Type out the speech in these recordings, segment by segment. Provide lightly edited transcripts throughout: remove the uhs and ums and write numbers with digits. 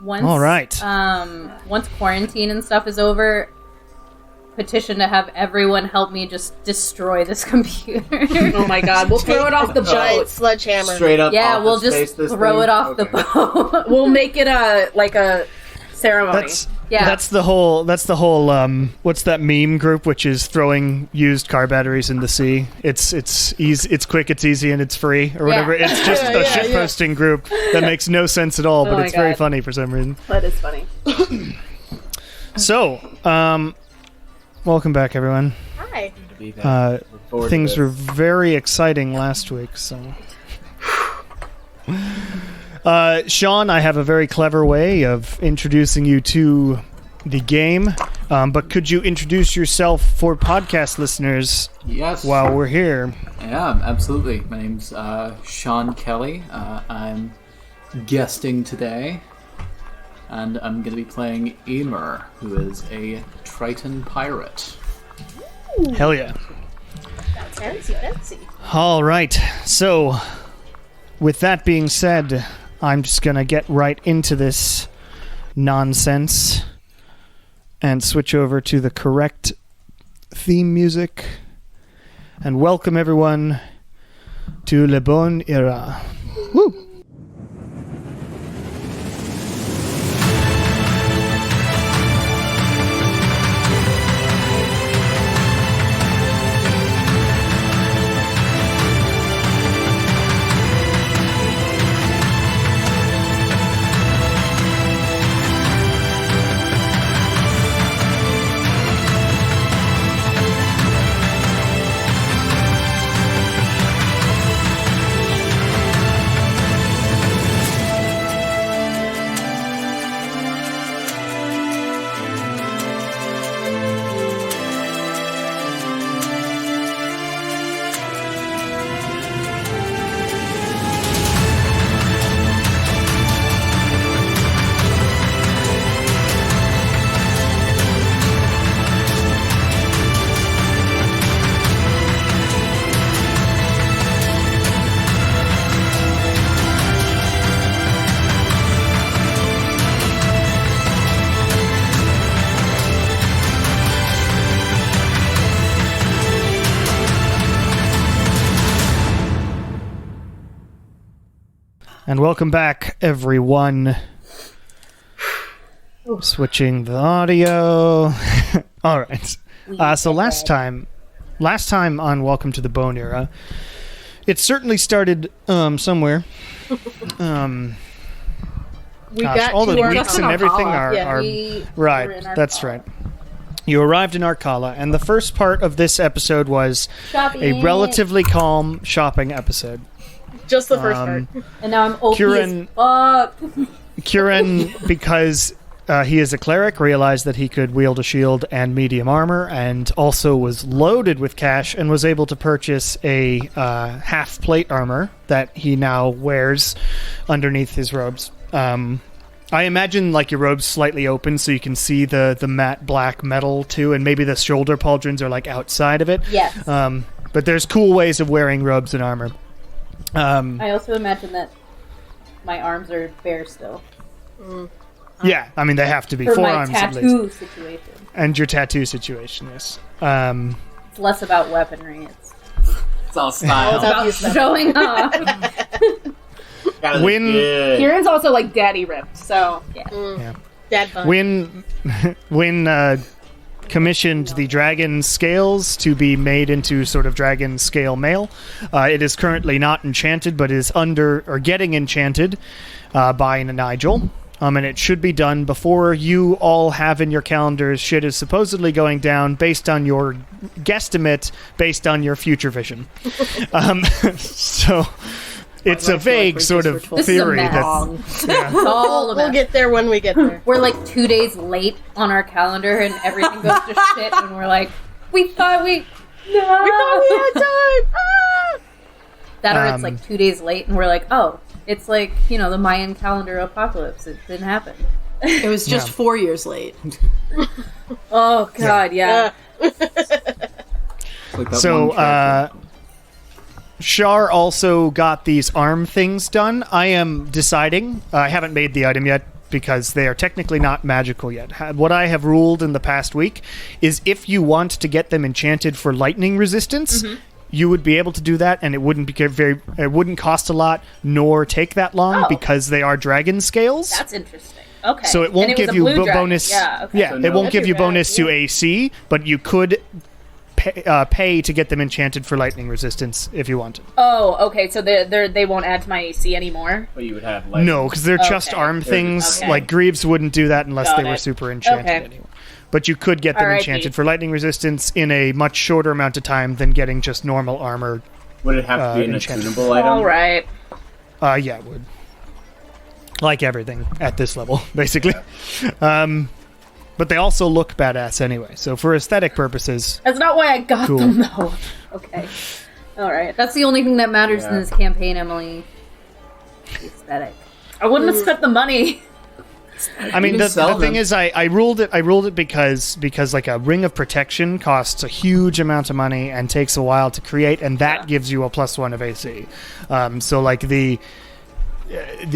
All right. Once quarantine and stuff is over, petition to have everyone help me just destroy this computer. Oh my god, we'll throw it off the boat. Sledgehammer. Straight up. Yeah, we'll just throw it off the boat. We'll make it a ceremony. That's the whole what's that meme group which is throwing used car batteries in the sea? It's easy, it's quick, it's easy, and it's free or whatever. It's just a shitposting group that makes no sense at all, but it's very funny for some reason. That is funny. So, welcome back, everyone. Hi. Things were very exciting last week, so. Sean, I have a very clever way of introducing you to the game, but could you introduce yourself for podcast listeners while we're here? Yeah, absolutely. My name's Sean Kelly. I'm guesting today, and I'm going to be playing Eomer, who is a Triton pirate. Hell yeah. That's fancy. All right, so with that being said, I'm just going to get right into this nonsense and switch over to the correct theme music and welcome everyone to Le Bon Era. Woo! And welcome back, everyone. Switching the audio. All right. So last time on Welcome to the Bone Era, it certainly started somewhere. We got all the to weeks and everything are right. That's right. You arrived in Arcala, and the first part of this episode was a relatively calm shopping episode. Just the first part. And now I'm OP as fuck. Kieran, because he is a cleric, realized that he could wield a shield and medium armor, and also was loaded with cash and was able to purchase a half plate armor that he now wears underneath his robes. I imagine like your robe's slightly open so you can see the matte black metal too, and maybe the shoulder pauldrons are like outside of it. Yes. But there's cool ways of wearing robes and armor. I also imagine that my arms are bare still. Yeah, I mean they have to be for forearms my at least. tattoo situation. And your tattoo situation, yes. It's less about weaponry. It's all style. It's about showing off. Wynn, Kieran's also like daddy ripped, so yeah. Dad fun. Wynn commissioned the dragon scales to be made into sort of dragon scale mail. It is currently not enchanted, but is getting enchanted by Nigel. And it should be done before you all have in your calendars shit is supposedly going down based on your guesstimate, based on your future vision. So it's a vague sort of theory. We'll get there when we get there. We're like 2 days late on our calendar and everything goes to shit and we're like, we thought we had time. That or it's like 2 days late and we're like, oh, it's like, you know, the Mayan calendar apocalypse. It didn't happen. it was just 4 years late. Oh, God, yeah. So, Shar also got these arm things done. I am deciding, I haven't made the item yet, because they are technically not magical yet. What I have ruled in the past week is if you want to get them enchanted for lightning resistance, you would be able to do that, and it wouldn't it wouldn't cost a lot nor take that long because they are dragon scales. That's interesting. Okay. So it won't give you bonus. Yeah, okay. Yeah, So it won't no. give you bonus to AC, but you could pay to get them enchanted for lightning resistance if you wanted. Oh, okay. So they won't add to my AC anymore. But you would have like No, because they're just arm things. Okay. Like Greaves wouldn't do that unless Got they were it. super enchanted Okay. anyway. But you could get them R.I.P. enchanted for lightning resistance in a much shorter amount of time than getting just normal armor. Would it have to be an enchanted. attunable item? All right. Yeah, it would. Like everything at this level, basically. But they also look badass anyway. So for aesthetic purposes, That's not why I got Cool. them, though. Okay. All right. That's the only thing that matters in this campaign, Emily. The aesthetic. I wouldn't have spent the money. I mean, can the sell thing them. is, I ruled it because like a ring of protection costs a huge amount of money and takes a while to create, and that gives you a +1 of AC. So like the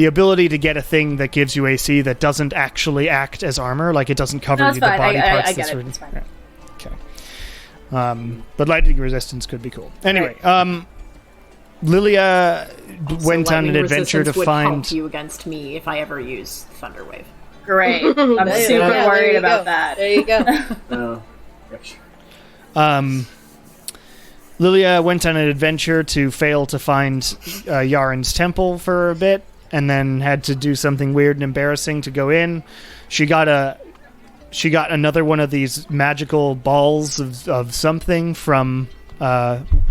ability to get a thing that gives you AC that doesn't actually act as armor, like it doesn't cover No, it's you the fine. body I parts. get that's it. really- It's fine. Okay. But lightning resistance could be cool. Anyway, Lilia went on an lightning adventure to resistance would find. help you against me if I ever use Thunderwave. Great. I'm super Yeah, there worried you about go. that. There you go. Oh, gosh. Lilia went on an adventure to fail to find Yaren's temple for a bit, and then had to do something weird and embarrassing to go in. She got another one of these magical balls of something from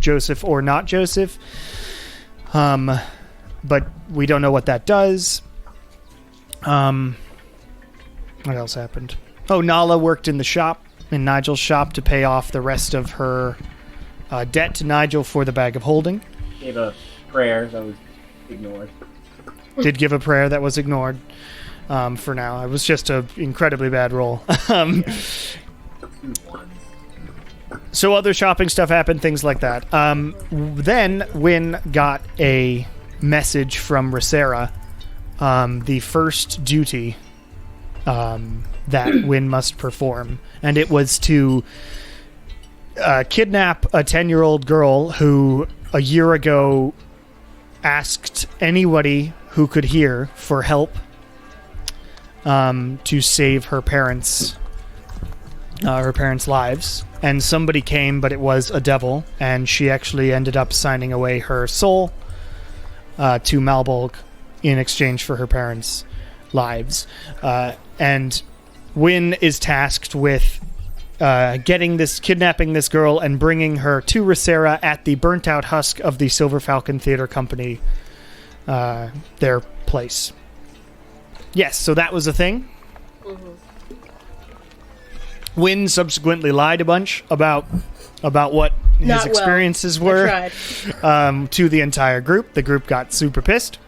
Joseph or not Joseph. But we don't know what that does. What else happened? Oh, Nala worked in Nigel's shop to pay off the rest of her debt to Nigel for the bag of holding. Gave a prayer that was ignored. Did give a prayer that was ignored for now. It was just an incredibly bad roll. So other shopping stuff happened, things like that. Then Wynn got a message from Rosera, the first duty that Wynn must perform, and it was to kidnap a 10-year-old girl who a year ago asked anybody who could hear for help to save her parents' lives. And somebody came, but it was a devil, and she actually ended up signing away her soul to Malbolg in exchange for her parents' lives. And Wynn is tasked with kidnapping this girl and bringing her to Rosera at the burnt-out husk of the Silver Falcon Theater Company, their place. Yes, so that was a thing. Wynn subsequently lied a bunch about what his Not well. experiences I were tried. to the entire group. The group got super pissed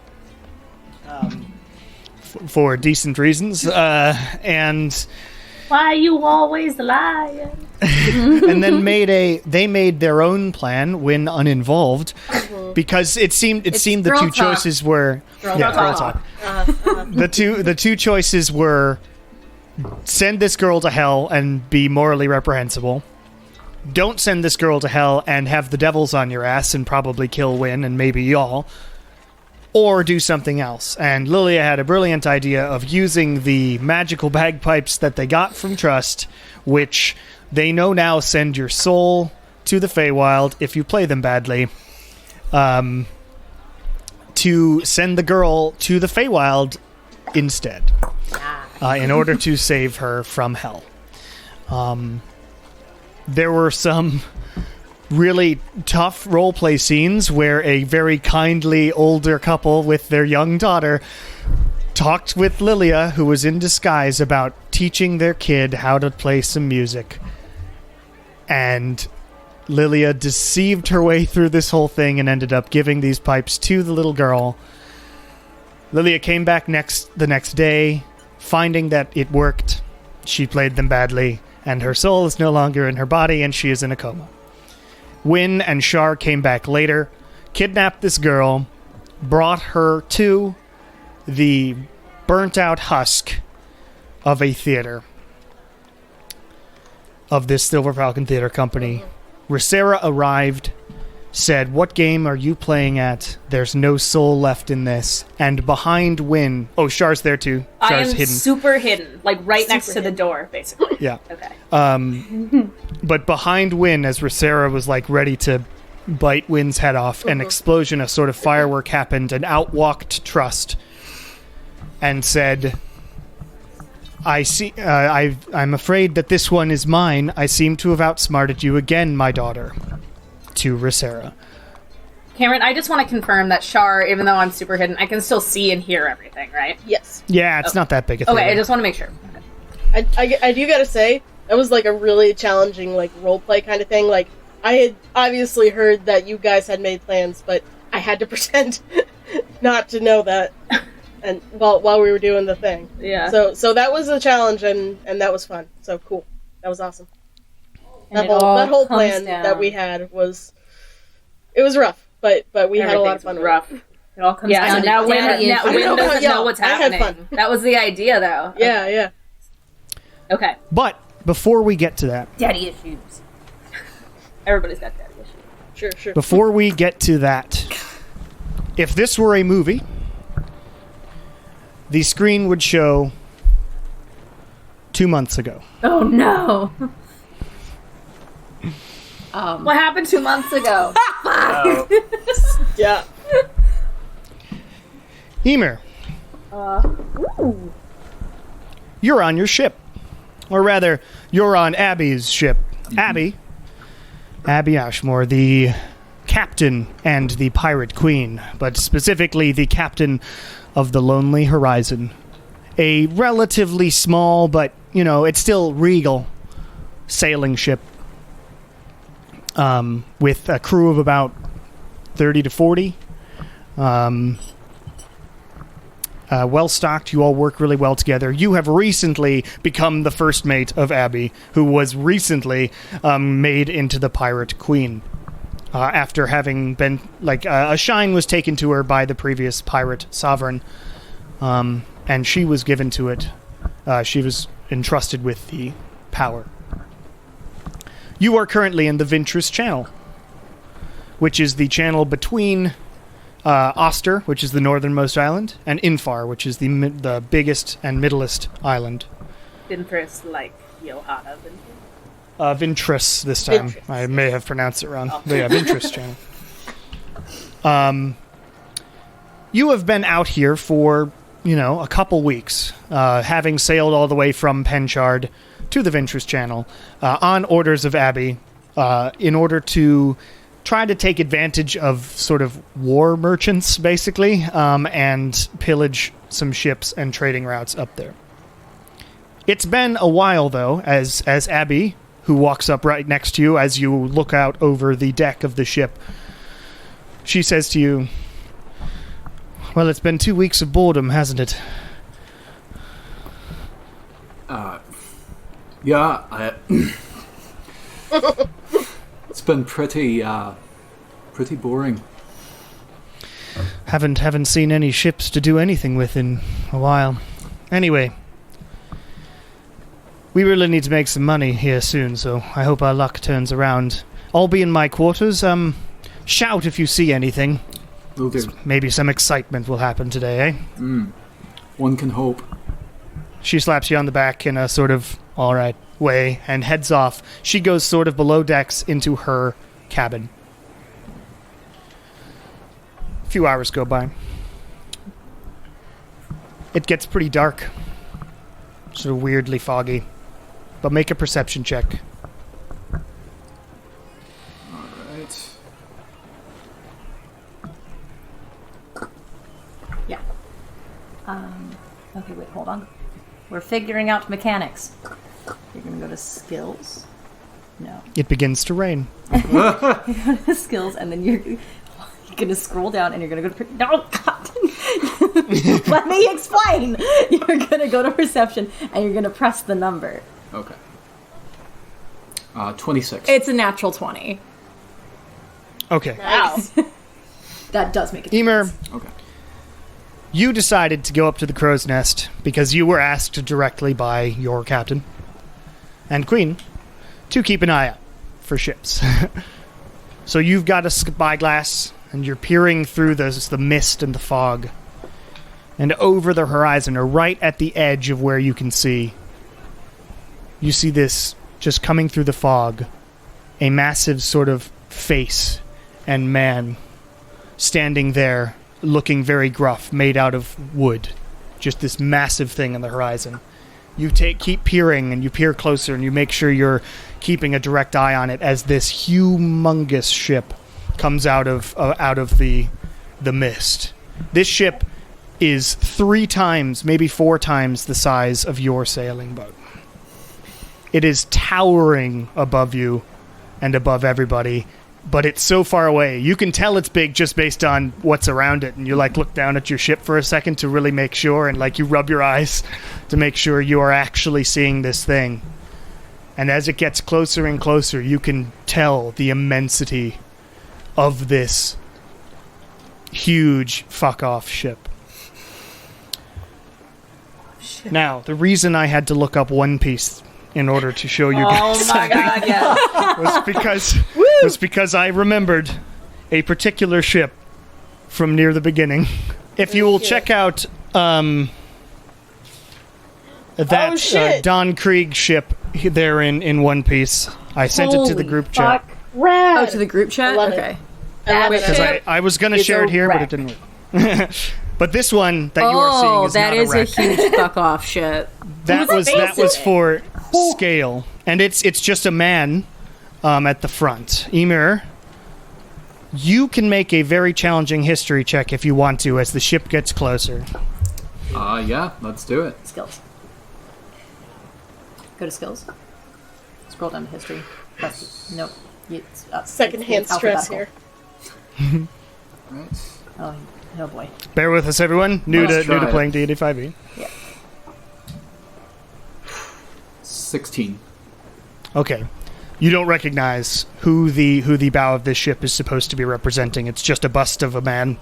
for decent reasons, and Why you always lying? and then they made their own plan, Wynn uninvolved, because it seemed the girl two talk. choices were Girl girl talk. talk. The two choices were send this girl to hell and be morally reprehensible. Don't send this girl to hell and have the devils on your ass and probably kill Wynn and maybe y'all. Or do something else. And Lilia had a brilliant idea of using the magical bagpipes that they got from Trust, which they know now send your soul to the Feywild if you play them badly, to send the girl to the Feywild instead, in order to save her from hell. There were some really tough roleplay scenes where a very kindly older couple with their young daughter talked with Lilia, who was in disguise, about teaching their kid how to play some music. And Lilia deceived her way through this whole thing and ended up giving these pipes to the little girl. Lilia came back the next day, finding that it worked. She played them badly, and her soul is no longer in her body, and she is in a coma. Wynn and Shar came back later, kidnapped this girl, brought her to the burnt-out husk of a theater, of this Silver Falcon Theater Company. Racera arrived, said, "What game are you playing at? There's no soul left in this." And behind Wynn... Oh, Char's there too. I Char's am hidden. super hidden, like right next to the door, basically. Yeah. Okay. But behind Wynn, as Racera was like ready to bite Wynn's head off, an explosion, a sort of firework happened, and out walked Trust and said, "I see. I'm afraid that this one is mine. I seem to have outsmarted you again, my daughter." To Racera. Cameron, I just want to confirm that Char, even though I'm super hidden, I can still see and hear everything, right? Yes. Yeah, it's not that big a thing. Okay, I just want to make sure. I do gotta say, that was like a really challenging like roleplay kind of thing. Like, I had obviously heard that you guys had made plans, but I had to pretend not to know that, and while we were doing the thing. Yeah. So that was a challenge, and that was fun. So cool. That was awesome. And That whole plan down. that we had was rough, but we had a lot of fun. Rough. It all comes down to now Wynn doesn't know what's I had happening. fun. That was the idea, though. Yeah. Okay. But before we get to that, Daddy issues. Everybody's got daddy issues. Sure. before we get to that, if this were a movie, the screen would show 2 months ago. Oh, no. What happened 2 months ago? Yeah. Eomer, you're on your ship. Or rather, you're on Abby's ship. Abby Ashmore, the captain and the pirate queen, but specifically the captain of the Lonely Horizon. A relatively small, but, it's still regal sailing ship. With a crew of about 30 to 40. Well-stocked. You all work really well together. You have recently become the first mate of Abby, who was recently made into the pirate queen. After having been, a shine was taken to her by the previous pirate sovereign, and she was given to it. She was entrusted with the power. You are currently in the Ventress Channel, which is the channel between Oster, which is the northernmost island, and Infar, which is the biggest and middlest island. Ventress, like Johanna Ventress? Ventress this time. Ventress. I may have pronounced it wrong. But yeah, Ventress Channel. You have been out here for, a couple weeks, having sailed all the way from Penchard to the Ventress Channel on orders of Abby in order to try to take advantage of sort of war merchants, basically, and pillage some ships and trading routes up there. It's been a while, though, as Abby, who walks up right next to you as you look out over the deck of the ship, she says to you, "Well, it's been 2 weeks of boredom, hasn't it?" Yeah, it's been pretty boring. Haven't seen any ships to do anything with in a while. Anyway, we really need to make some money here soon, so I hope our luck turns around. I'll be in my quarters. Shout if you see anything. Will do. Maybe some excitement will happen today, eh? One can hope. She slaps you on the back in a sort of alright way and heads off. She goes sort of below decks into her cabin. A few hours go by. It gets pretty dark. Sort of weirdly foggy. But make a perception check. Alright. Yeah. Okay, wait, hold on. We're figuring out mechanics. You're gonna go to skills. No. It begins to rain. Skills, and then you're gonna scroll down and you're gonna go to no, God. Let me explain. You're gonna go to perception and you're gonna press the number. Okay. 26. It's a natural 20. Okay. Wow. That does make it. Eomer, Okay. You decided to go up to the crow's nest because you were asked directly by your captain and queen to keep an eye out for ships. So you've got a spyglass, and you're peering through the mist and the fog. And over the horizon, or right at the edge of where you can see, you see this, just coming through the fog, a massive sort of face and man standing there, looking very gruff, made out of wood. Just this massive thing on the horizon. You keep peering, and you peer closer, and you make sure you're keeping a direct eye on it as this humongous ship comes out of the mist. This ship is 3 times, maybe 4 times the size of your sailing boat. It is towering above you and above everybody, but it's so far away. You can tell it's big just based on what's around it, and you look down at your ship for a second to really make sure, and you rub your eyes to make sure you are actually seeing this thing. And as it gets closer and closer, you can tell the immensity of this huge fuck-off ship. Shit. Now, the reason I had to look up One Piece in order to show you guys Oh my god, yeah. was because I remembered a particular ship from near the beginning. If you will check out that Don Krieg ship there in One Piece, I sent it to the group chat. Rad. Oh, to the group chat? I love Okay. Because I was going to share it here, but it didn't work. But this one that you are seeing is that not is a wreck. huge fuck off ship. That was for scale, and it's just a man at the front. Eomer, you can make a very challenging history check if you want to as the ship gets closer. Yeah, let's do it. Skills. Go to skills. Scroll down to history. Nope. It's up. Secondhand It's stress alphabetical. Right. Oh boy. Bear with us, everyone. New Let's to try it. playing D&D 5e. Yeah. 16. Okay. You don't recognize who the bow of this ship is supposed to be representing. It's just a bust of a man.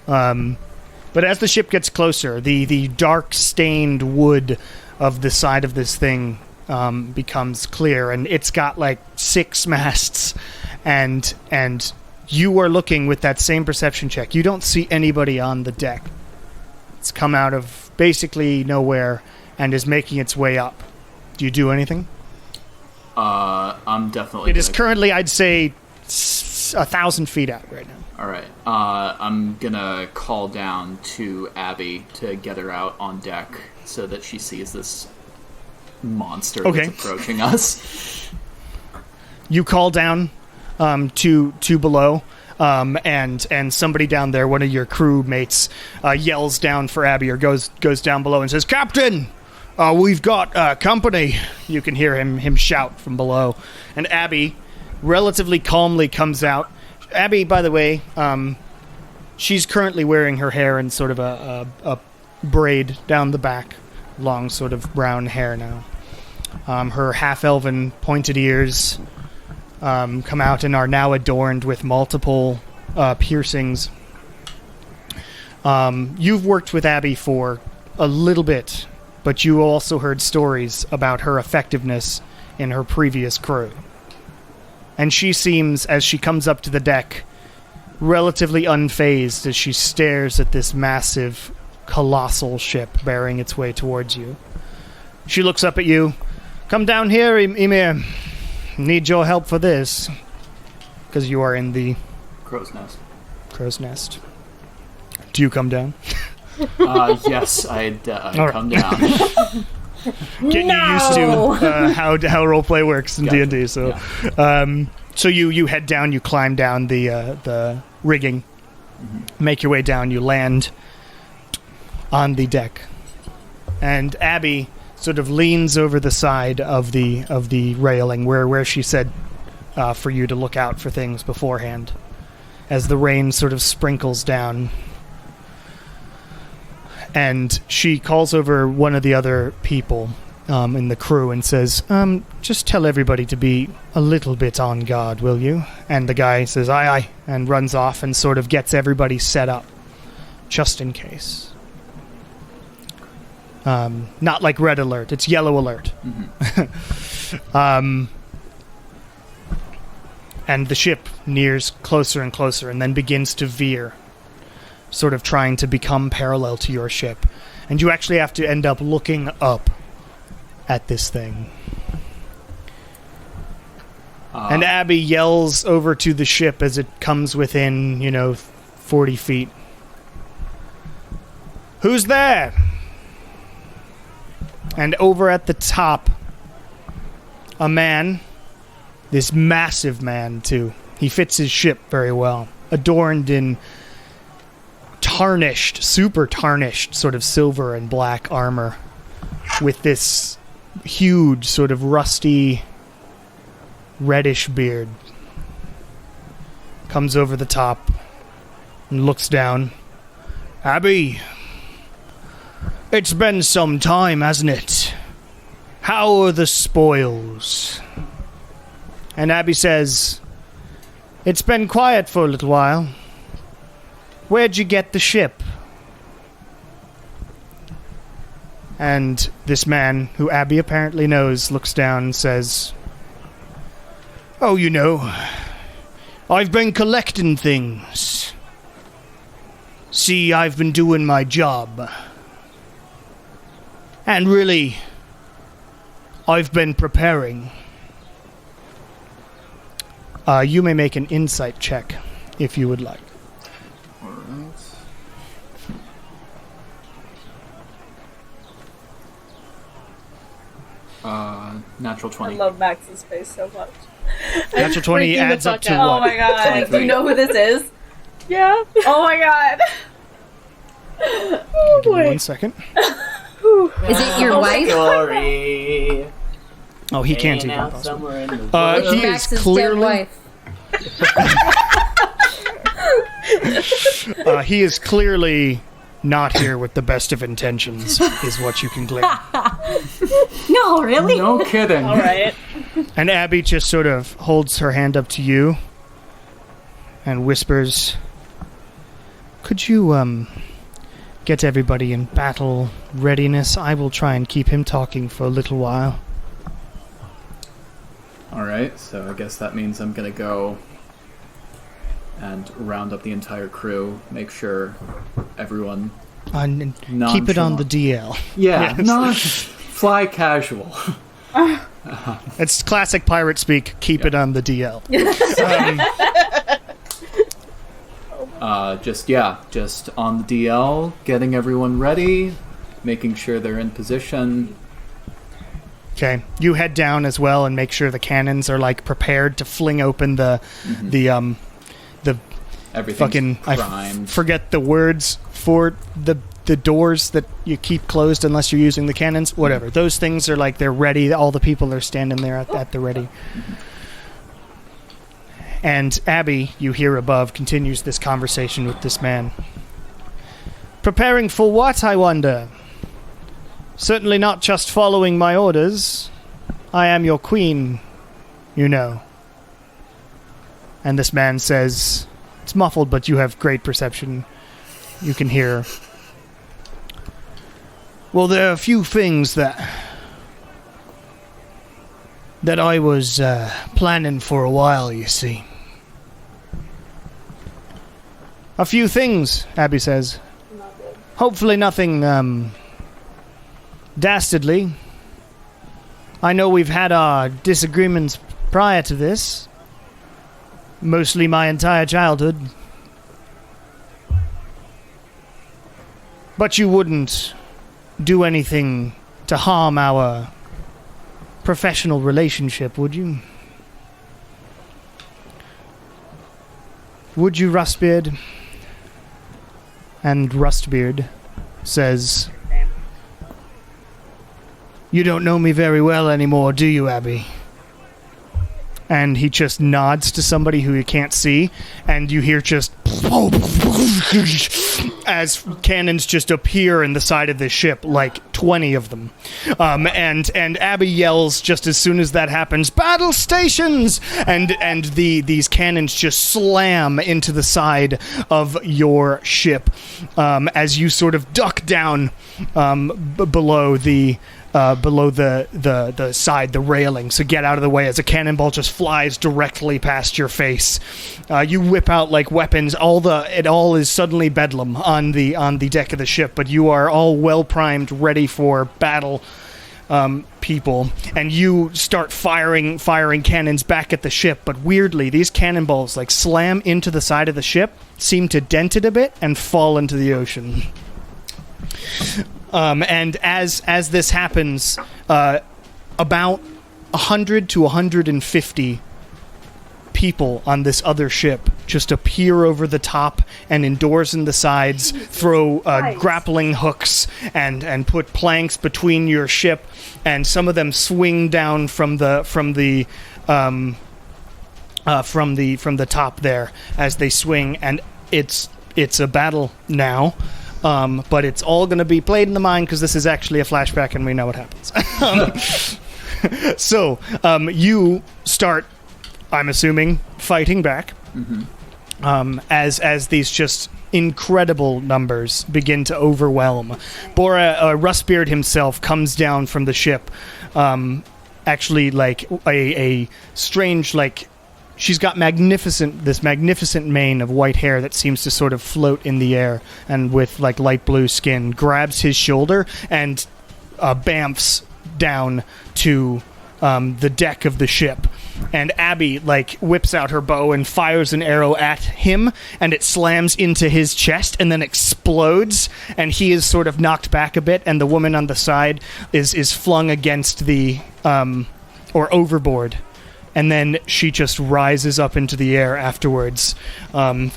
But as the ship gets closer, the dark stained wood of the side of this thing becomes clear, and it's got 6 masts, and you are looking with that same perception check. You don't see anybody on the deck. It's come out of basically nowhere and is making its way up. Do you do anything? I'm definitely. It is currently, I'd say, 1,000 feet out right now. All right. I'm gonna call down to Abby to get her out on deck so that she sees this monster that's approaching us. You call down to below, and somebody down there, one of your crew mates, yells down for Abby or goes down below and says, "Captain, we've got company." You can hear him shout from below, and Abby relatively calmly comes out. Abby, by the way, she's currently wearing her hair in sort of a braid down the back, long sort of brown hair now. Her half-elven pointed ears come out and are now adorned with multiple piercings. You've worked with Abby for a little bit, but you also heard stories about her effectiveness in her previous crew. And she seems, as she comes up to the deck, relatively unfazed as she stares at this massive, colossal ship bearing its way towards you. She looks up at you. "Come down here, Eomer. Need your help for this." Because you are in the Crow's nest. Do you come down? Yes, I'd come down. Getting you used to how roleplay works in Gotcha. D&D. So, Yeah. so you head down, you climb down the rigging, make your way down, you land on the deck, and Abby sort of leans over the side of the railing where she said for you to look out for things beforehand, as the rain sort of sprinkles down. And she calls over one of the other people in the crew and says, "Just tell everybody to be a little bit on guard, will you?" And the guy says, "Aye, aye," and runs off and sort of gets everybody set up, just in case. Not like red alert, it's yellow alert. And the ship nears closer and closer and then begins to veer, sort of trying to become parallel to your ship. And you actually have to end up looking up at this thing. And Abby yells over to the ship as it comes within, 40 feet. Who's there? And over at the top, a man, this massive man too, he fits his ship very well, adorned in tarnished, super tarnished sort of silver and black armor, with this huge sort of rusty reddish beard. Comes over the top and looks down. Abby, it's been some time, hasn't it? How are the spoils? And Abby says, it's been quiet for a little while. Where'd you get the ship? And this man, who Abby apparently knows, looks down and says, oh, I've been collecting things. See, I've been doing my job. And really, I've been preparing. You may make an insight check, if you would like. Natural 20. I love Max's face so much. Natural 20 adds up to Oh what? my god. Do you know who this is? Yeah. Oh my god. Oh Give me boy. 1 second. Is it your wife? Story. Oh, he can't Hanging even. out somewhere in the It's He is Max's dead clearly... wife. He is clearly not here with the best of intentions, is what you can glean. No, really? No kidding. All right. And Abby just sort of holds her hand up to you and whispers, could you, get everybody in battle readiness? I will try and keep him talking for a little while. Alright, so I guess that means I'm gonna go and round up the entire crew, make sure everyone... And keep it on the DL. Yeah, Yes. not fly casual. It's classic pirate speak, keep it on the DL. Just on the DL, getting everyone ready, making sure they're in position. Okay, you head down as well and make sure the cannons are prepared to fling open the Everything's fucking primed. forget the words for the doors that you keep closed unless you're using the cannons. Whatever, those things are they're ready. All the people are standing there at the ready. And Abby, you hear above, continues this conversation with this man. Preparing for what, I wonder? Certainly not just following my orders. I am your queen, And this man says, it's muffled, but you have great perception. You can hear. Well, there are a few things that I was planning for a while, you see. A few things, Abby says. Hopefully nothing, dastardly. I know we've had our disagreements prior to this. Mostly my entire childhood. But you wouldn't do anything to harm our professional relationship, would you? Would you, Rustbeard? And Rustbeard says, you don't know me very well anymore, do you, Abby? And he just nods to somebody who you can't see, and you hear just as cannons just appear in the side of this ship, like 20 of them. And Abby yells just as soon as that happens, "Battle stations!" And these cannons just slam into the side of your ship as you sort of duck down below the side, the railing, so get out of the way as a cannonball just flies directly past your face. You whip out like weapons. It all is suddenly bedlam on the deck of the ship, but you are all well primed, ready for battle, people, and you start firing cannons back at the ship. But weirdly, these cannonballs like slam into the side of the ship, seem to dent it a bit, and fall into the ocean. And as this happens, about 100 to 150 people on this other ship just appear over the top and indoors in the sides, throw grappling hooks and put planks between your ship, and some of them swing down from the top there as they swing, and it's a battle now. But it's all going to be played in the mind because this is actually a flashback and we know what happens. So, you start, I'm assuming, fighting back. Mm-hmm. As these just incredible numbers begin to overwhelm. Bora, Rustbeard himself, comes down from the ship. Actually, like a strange, like, she's got this magnificent mane of white hair that seems to sort of float in the air, and with like light blue skin, grabs his shoulder and bamfs down to the deck of the ship. And Abby like whips out her bow and fires an arrow at him, and it slams into his chest and then explodes, and he is sort of knocked back a bit, and the woman on the side is flung against the or overboard. And then she just rises up into the air afterwards,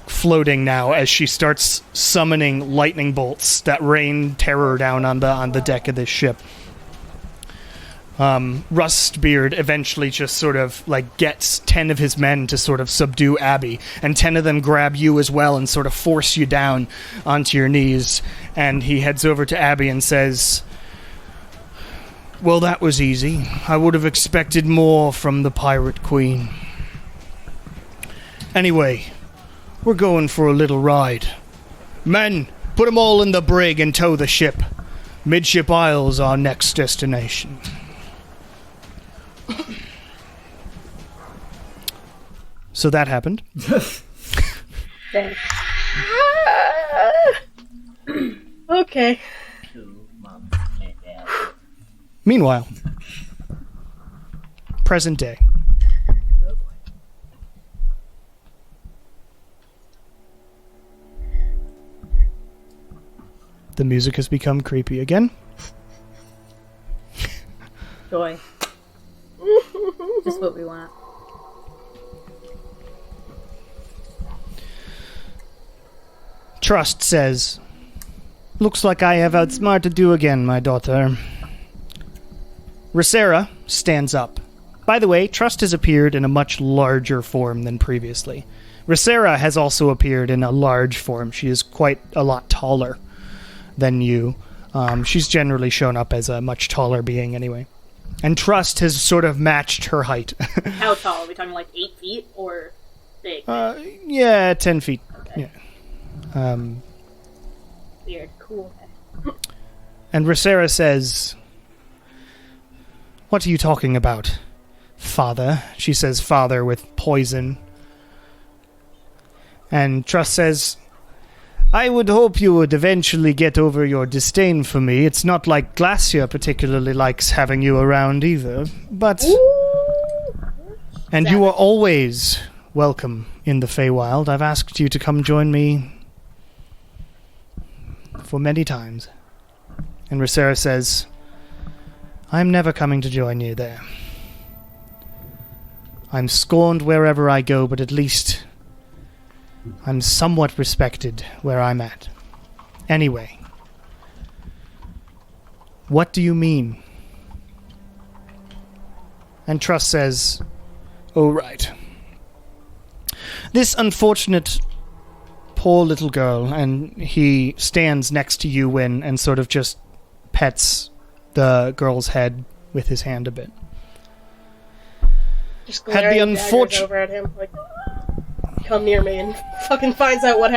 floating now as she starts summoning lightning bolts that rain terror down on the deck of this ship. Rustbeard eventually just sort of like gets 10 of his men to sort of subdue Abby, and 10 of them grab you as well and sort of force you down onto your knees. And he heads over to Abby and says, "Well, that was easy. I would have expected more from the Pirate Queen. Anyway, we're going for a little ride. Men, put 'em all in the brig and tow the ship. Midship Isle's our next destination." So that happened. Thanks. Okay. Meanwhile, present day. The music has become creepy again. Joy. Just what we want. Trust says, "Looks like I have outsmarted you again, my daughter." Rosera stands up. By the way, Trust has appeared in a much larger form than previously. Rosera has also appeared in a large form. She is quite a lot taller than you. She's generally shown up as a much taller being anyway. And Trust has sort of matched her height. How tall? Are we talking like 8 feet or big? Yeah, 10 feet. Okay. Yeah. Weird. Cool. And Rosera says, "What are you talking about, father?" She says father with poison. And Trust says, "I would hope you would eventually get over your disdain for me. It's not like Glacia particularly likes having you around either, but..." And you are always welcome in the Feywild. I've asked you to come join me for many times. And Rosera says, "I'm never coming to join you there. I'm scorned wherever I go, but at least I'm somewhat respected where I'm at. Anyway, what do you mean?" And Trust says, "Oh, right. This unfortunate poor little girl, and he stands next to you, Wynn, and sort of just pets the girl's head with his hand a bit. Just glaring daggers over at him, like, come near me and fucking find out what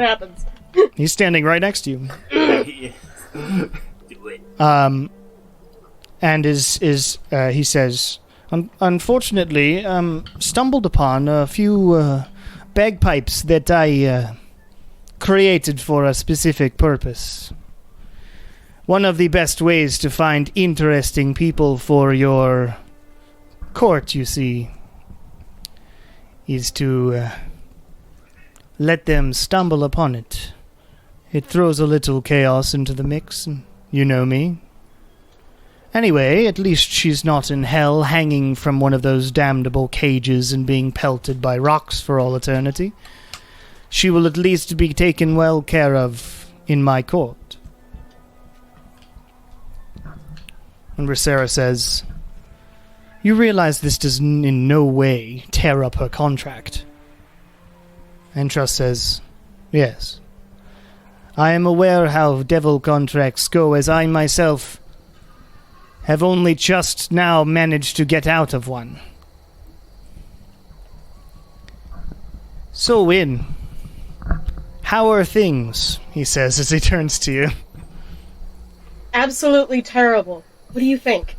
happens. He's standing right next to you. Do it. And he says, unfortunately, stumbled upon a few bagpipes that I created for a specific purpose. One of the best ways to find interesting people for your court, you see, is to let them stumble upon it. It throws a little chaos into the mix, and you know me. Anyway, at least she's not in hell hanging from one of those damnable cages and being pelted by rocks for all eternity. She will at least be taken well care of in my court. And Rosera says, you realize this does in no way tear up her contract. And Trust says, yes. I am aware how devil contracts go, as I myself have only just now managed to get out of one. So, Wynn, how are things? He says as he turns to you. Absolutely terrible. What do you think?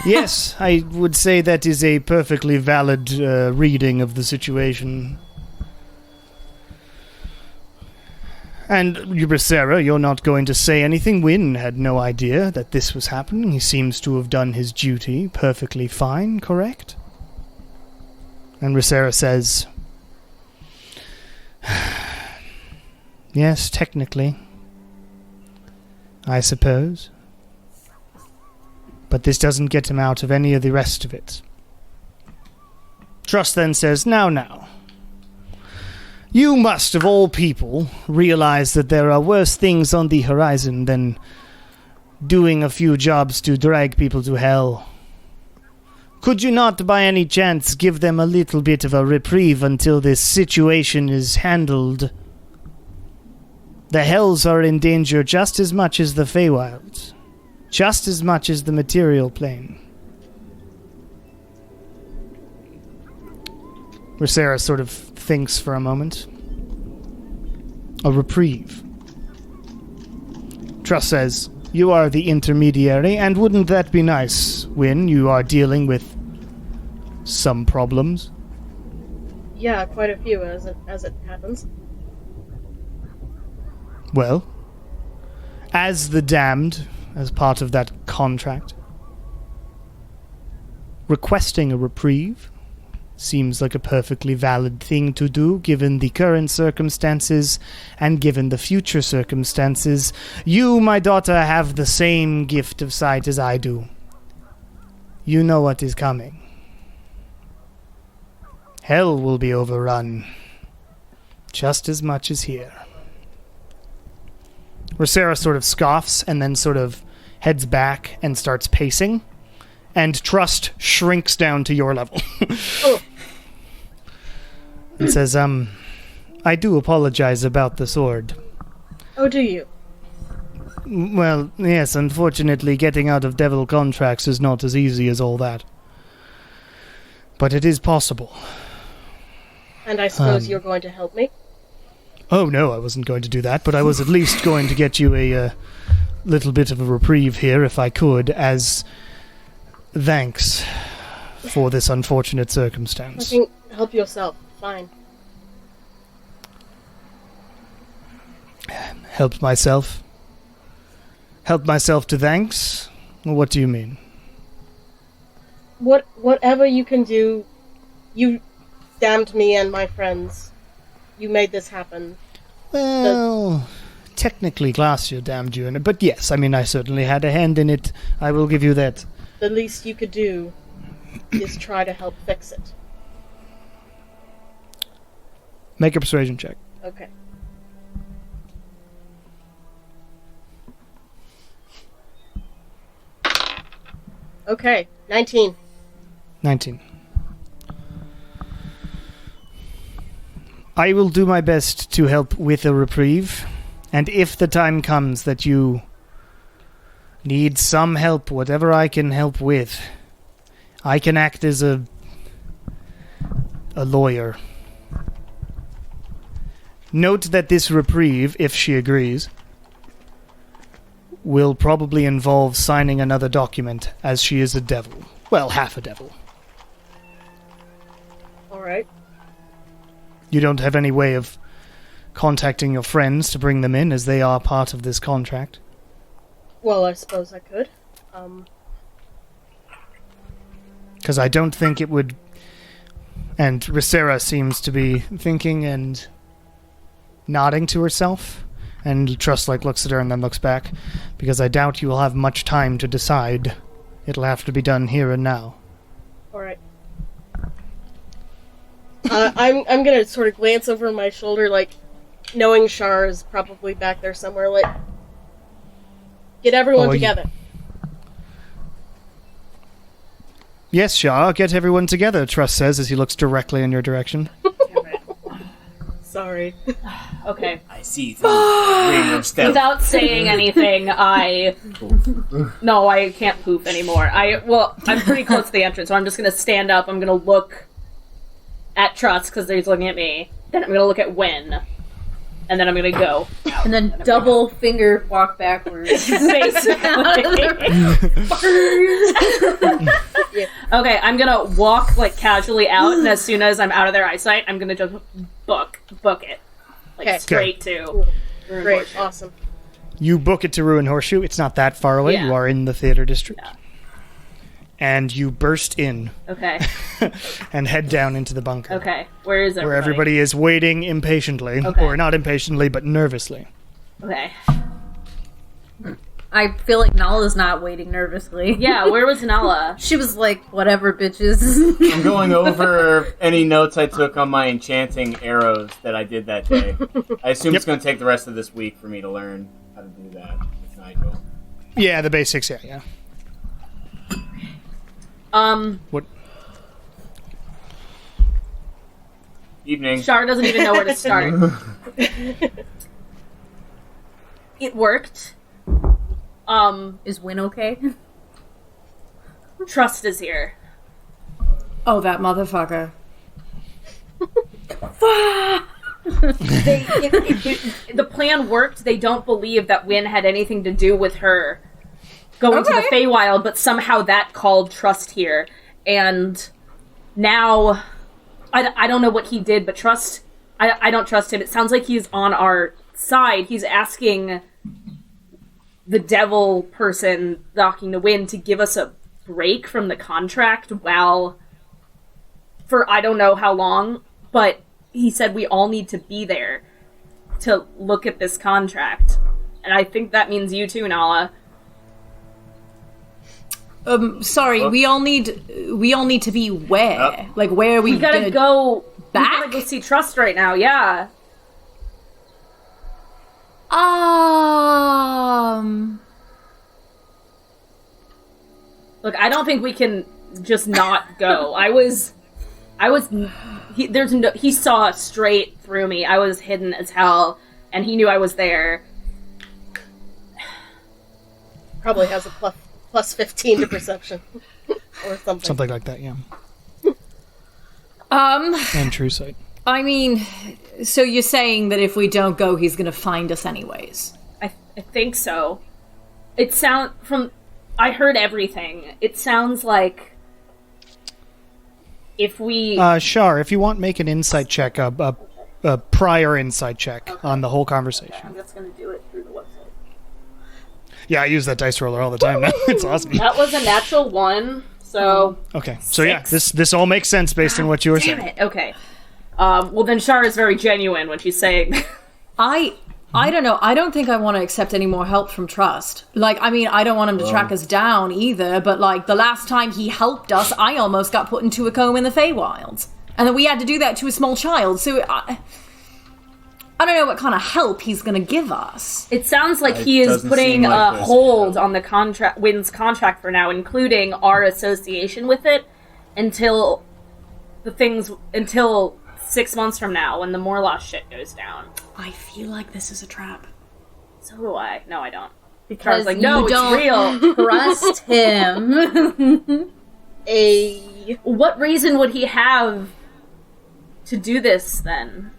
Yes, I would say that is a perfectly valid reading of the situation. And, Sarah, you're not going to say anything. Wynn had no idea that this was happening. He seems to have done his duty perfectly fine, correct? And Rosera says, yes, technically. I suppose. But this doesn't get him out of any of the rest of it. Trust then says, now. You must, of all people, realize that there are worse things on the horizon than doing a few jobs to drag people to hell. Could you not, by any chance, give them a little bit of a reprieve until this situation is handled? The hells are in danger just as much as the Feywilds. Just as much as the material plane. Rosera sort of thinks for a moment. A reprieve. Trust says, you are the intermediary, and wouldn't that be nice, Wynn? You are dealing with some problems. Yeah, quite a few as it happens. Well, as the damned, as part of that contract, requesting a reprieve seems like a perfectly valid thing to do given the current circumstances and given the future circumstances. You, my daughter, have the same gift of sight as I do. You know what is coming. Hell will be overrun just as much as here. Rosera sort of scoffs and then sort of heads back and starts pacing, and Trust shrinks down to your level. And says, I do apologize about the sword. Oh, do you? Well, yes, unfortunately getting out of devil contracts is not as easy as all that. But it is possible. And I suppose you're going to help me? Oh, no, I wasn't going to do that, but I was at least going to get you a little bit of a reprieve here, if I could, as thanks for this unfortunate circumstance. Fucking help yourself. Fine. Help myself? Help myself to thanks? Well, what do you mean? Whatever you can do, you damned me and my friends. You made this happen. Well, technically Glacier damned you in it, but yes, I mean, I certainly had a hand in it. I will give you that. The least you could do is try to help fix it. Make a persuasion check. Okay. Okay, 19. 19. I will do my best to help with a reprieve, and if the time comes that you need some help, whatever I can help with, I can act as a lawyer. Note that this reprieve, if she agrees, will probably involve signing another document, as she is a devil. Well, half a devil. Alright. You don't have any way of contacting your friends to bring them in, as they are part of this contract? Well, I suppose I could. Because I don't think it would... And Rissera seems to be thinking and nodding to herself, and Trustlike looks at her and then looks back, because I doubt you will have much time to decide. It'll have to be done here and now. Alright. I'm gonna sort of glance over my shoulder, like, knowing Shar is probably back there somewhere, like, get everyone together. Yes, Shar, get everyone together, Trust says as he looks directly in your direction. Sorry. Okay. I see through stealth. Without saying anything, No, I can't poof anymore. I'm pretty close to the entrance, so I'm just gonna stand up, I'm gonna look at Trust, because he's looking at me, then I'm gonna look at Wynn, and then I'm gonna go. And then double finger walk backwards. Okay, I'm gonna walk, like, casually out, and as soon as I'm out of their eyesight, I'm gonna just book it. Like, Okay. straight to... Great, awesome. You book it to Ruin Horseshoe. It's not that far away. Yeah. You are in the theater district. Yeah. And you burst in Okay. and head down into the bunker. Okay. Where is everybody? Where everybody is waiting impatiently. Okay. Or not impatiently, but nervously. Okay. I feel like Nala's not waiting nervously. Yeah, where was Nala? She was like, whatever, bitches. I'm going over any notes I took on my enchanting arrows that I did that day. I assume it's going to take the rest of this week for me to learn how to do that with Nigel. Yeah, the basics, yeah. What? Evening. Shar doesn't even know where to start. It worked. Is Wynn okay? Trust is here. Oh, that motherfucker. The plan worked. They don't believe that Wynn had anything to do with her going to the Feywild, but somehow that called Trust here. And now, I don't know what he did, but Trust, I don't trust him. It sounds like he's on our side. He's asking the devil person knocking the Wynn to give us a break from the contract for I don't know how long, but he said we all need to be there to look at this contract. And I think that means you too, Nala. Sorry, we all need to be where? Like, where are we We gotta go back? We gotta go see Trust right now, yeah. Look, I don't think we can just not go. He saw straight through me. I was hidden as hell, and he knew I was there. Probably has a plus 15 to perception. Or something. Something like that, yeah. Um, And true sight. I mean, so you're saying that if we don't go, he's gonna find us anyways? I think so. I heard everything. It sounds like if we... Shar, if you want, make an insight check, a prior insight check on the whole conversation. I'm just gonna do it through the website. Yeah, I use that dice roller all the time now. It's awesome. That was a natural 1, so... Okay, so yeah, this all makes sense based on what you were Damn saying. it, okay. Well, then Shar is very genuine when she's saying... I don't know. I don't think I want to accept any more help from Trust. Like, I mean, I don't want him to track us down either, but, like, the last time he helped us, I almost got put into a coma in the Feywilds. And then we had to do that to a small child, so I don't know what kind of help he's going to give us. It sounds like It he is doesn't putting seem like a this. hold on the contract, Wynn's contract for now, including our association with it, until 6 months from now when the Morlock shit goes down. I feel like this is a trap. So do I. No, I don't. Because like, no, it's real. Trust him. What reason would he have to do this then?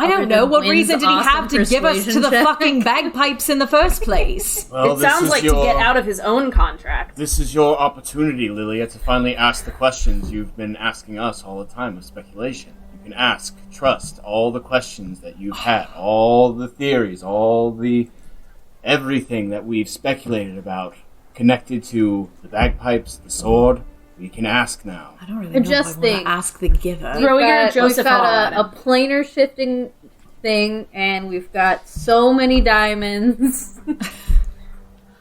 I don't know. What reason did he have to give us to the fucking bagpipes in the first place? Well, it sounds like to get out of his own contract. This is your opportunity, Lilia, to finally ask the questions you've been asking us all the time with speculation. You can ask, trust, all the questions that you've had, all the theories, all the everything that we've speculated about connected to the bagpipes, the sword. We can ask now. I don't really know if I want to ask the giver. We've got a planar shifting thing, and we've got so many diamonds.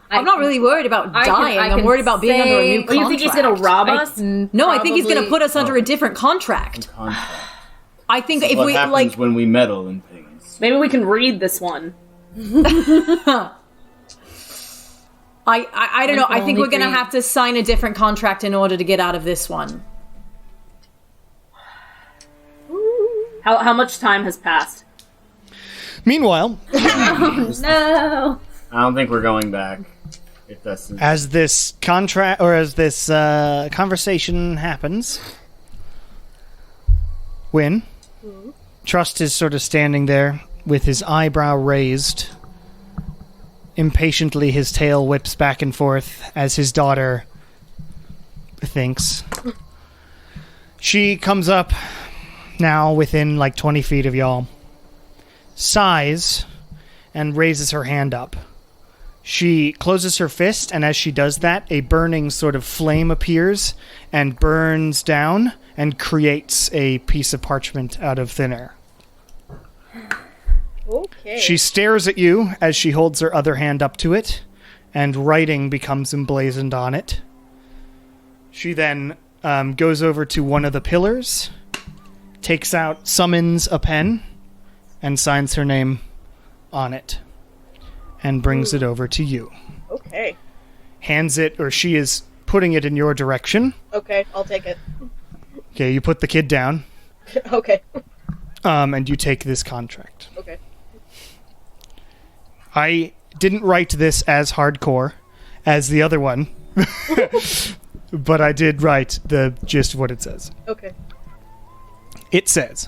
I'm not really worried about dying. I'm worried about being under a new contract. You think he's going to rob us? No, I think he's going to put us under a different contract. I think if we happens when we meddle in things. Maybe we can read this one. I don't know. I think we're going to have to sign a different contract in order to get out of this one. How much time has passed? Meanwhile, No. I don't think we're going back. If that's as this contract or as this conversation happens, Wynn, Trust is sort of standing there with his eyebrow raised. Impatiently, his tail whips back and forth as his daughter thinks. She comes up now within like 20 feet of y'all, sighs, and raises her hand up. She closes her fist, and as she does that, a burning sort of flame appears and burns down and creates a piece of parchment out of thin air. Okay. She stares at you as she holds her other hand up to it, and writing becomes emblazoned on it. She then goes over to one of the pillars, summons a pen, and signs her name on it, and brings it over to you. Okay. Hands it, or she is putting it in your direction. Okay, I'll take it. Okay, you put the kid down. Okay. And you take this contract. Okay. I didn't write this as hardcore as the other one, but I did write the gist of what it says. Okay. It says,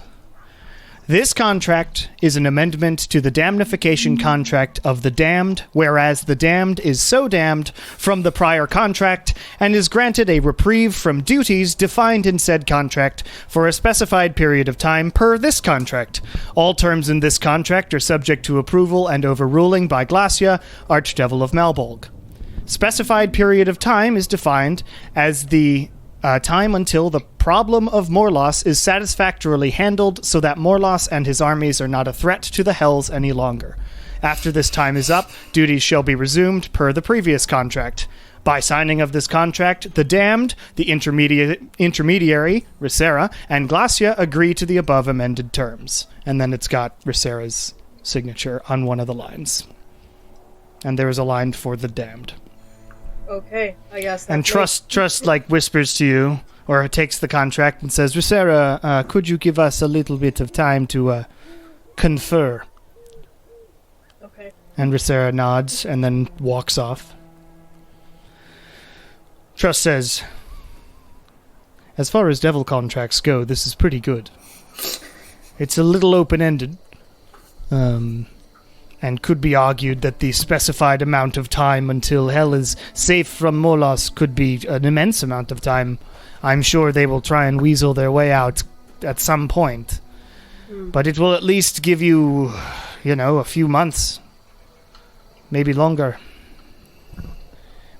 this contract is an amendment to the damnification contract of the damned, whereas the damned is so damned from the prior contract and is granted a reprieve from duties defined in said contract for a specified period of time per this contract. All terms in this contract are subject to approval and overruling by Glacia, Archdevil of Malbolg. Specified period of time is defined as the time until the problem of Morlos is satisfactorily handled so that Morlos and his armies are not a threat to the Hells any longer. After this time is up, duties shall be resumed per the previous contract. By signing of this contract, the damned, the intermediary, Rysera, and Glacia agree to the above amended terms. And then it's got Rysera's signature on one of the lines. And there is a line for the damned. Okay, I guess that's and Trust like whispers to you, or takes the contract and says, Rysera, could you give us a little bit of time to confer? Okay. And Rysera nods and then walks off. Trust says, as far as devil contracts go, this is pretty good. It's a little open-ended, and could be argued that the specified amount of time until Hell is safe from Morlos could be an immense amount of time. I'm sure they will try and weasel their way out at some point. But it will at least give you, a few months. Maybe longer.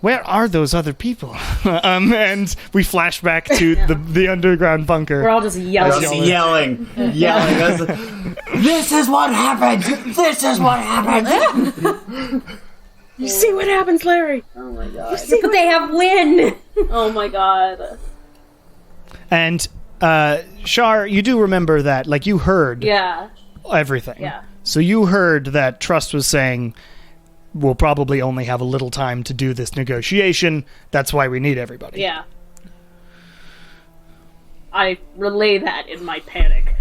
Where are those other people? And we flash back to the underground bunker. We're all just yelling. Yelling. This is what happened! This is what happened! You see what happens, Larry? Oh my god. But they have Wynn! Oh my god. And, Shar, you do remember that, like, you heard everything. Yeah. So you heard that Trust was saying, we'll probably only have a little time to do this negotiation. That's why we need everybody. Yeah. I relay that in my panic.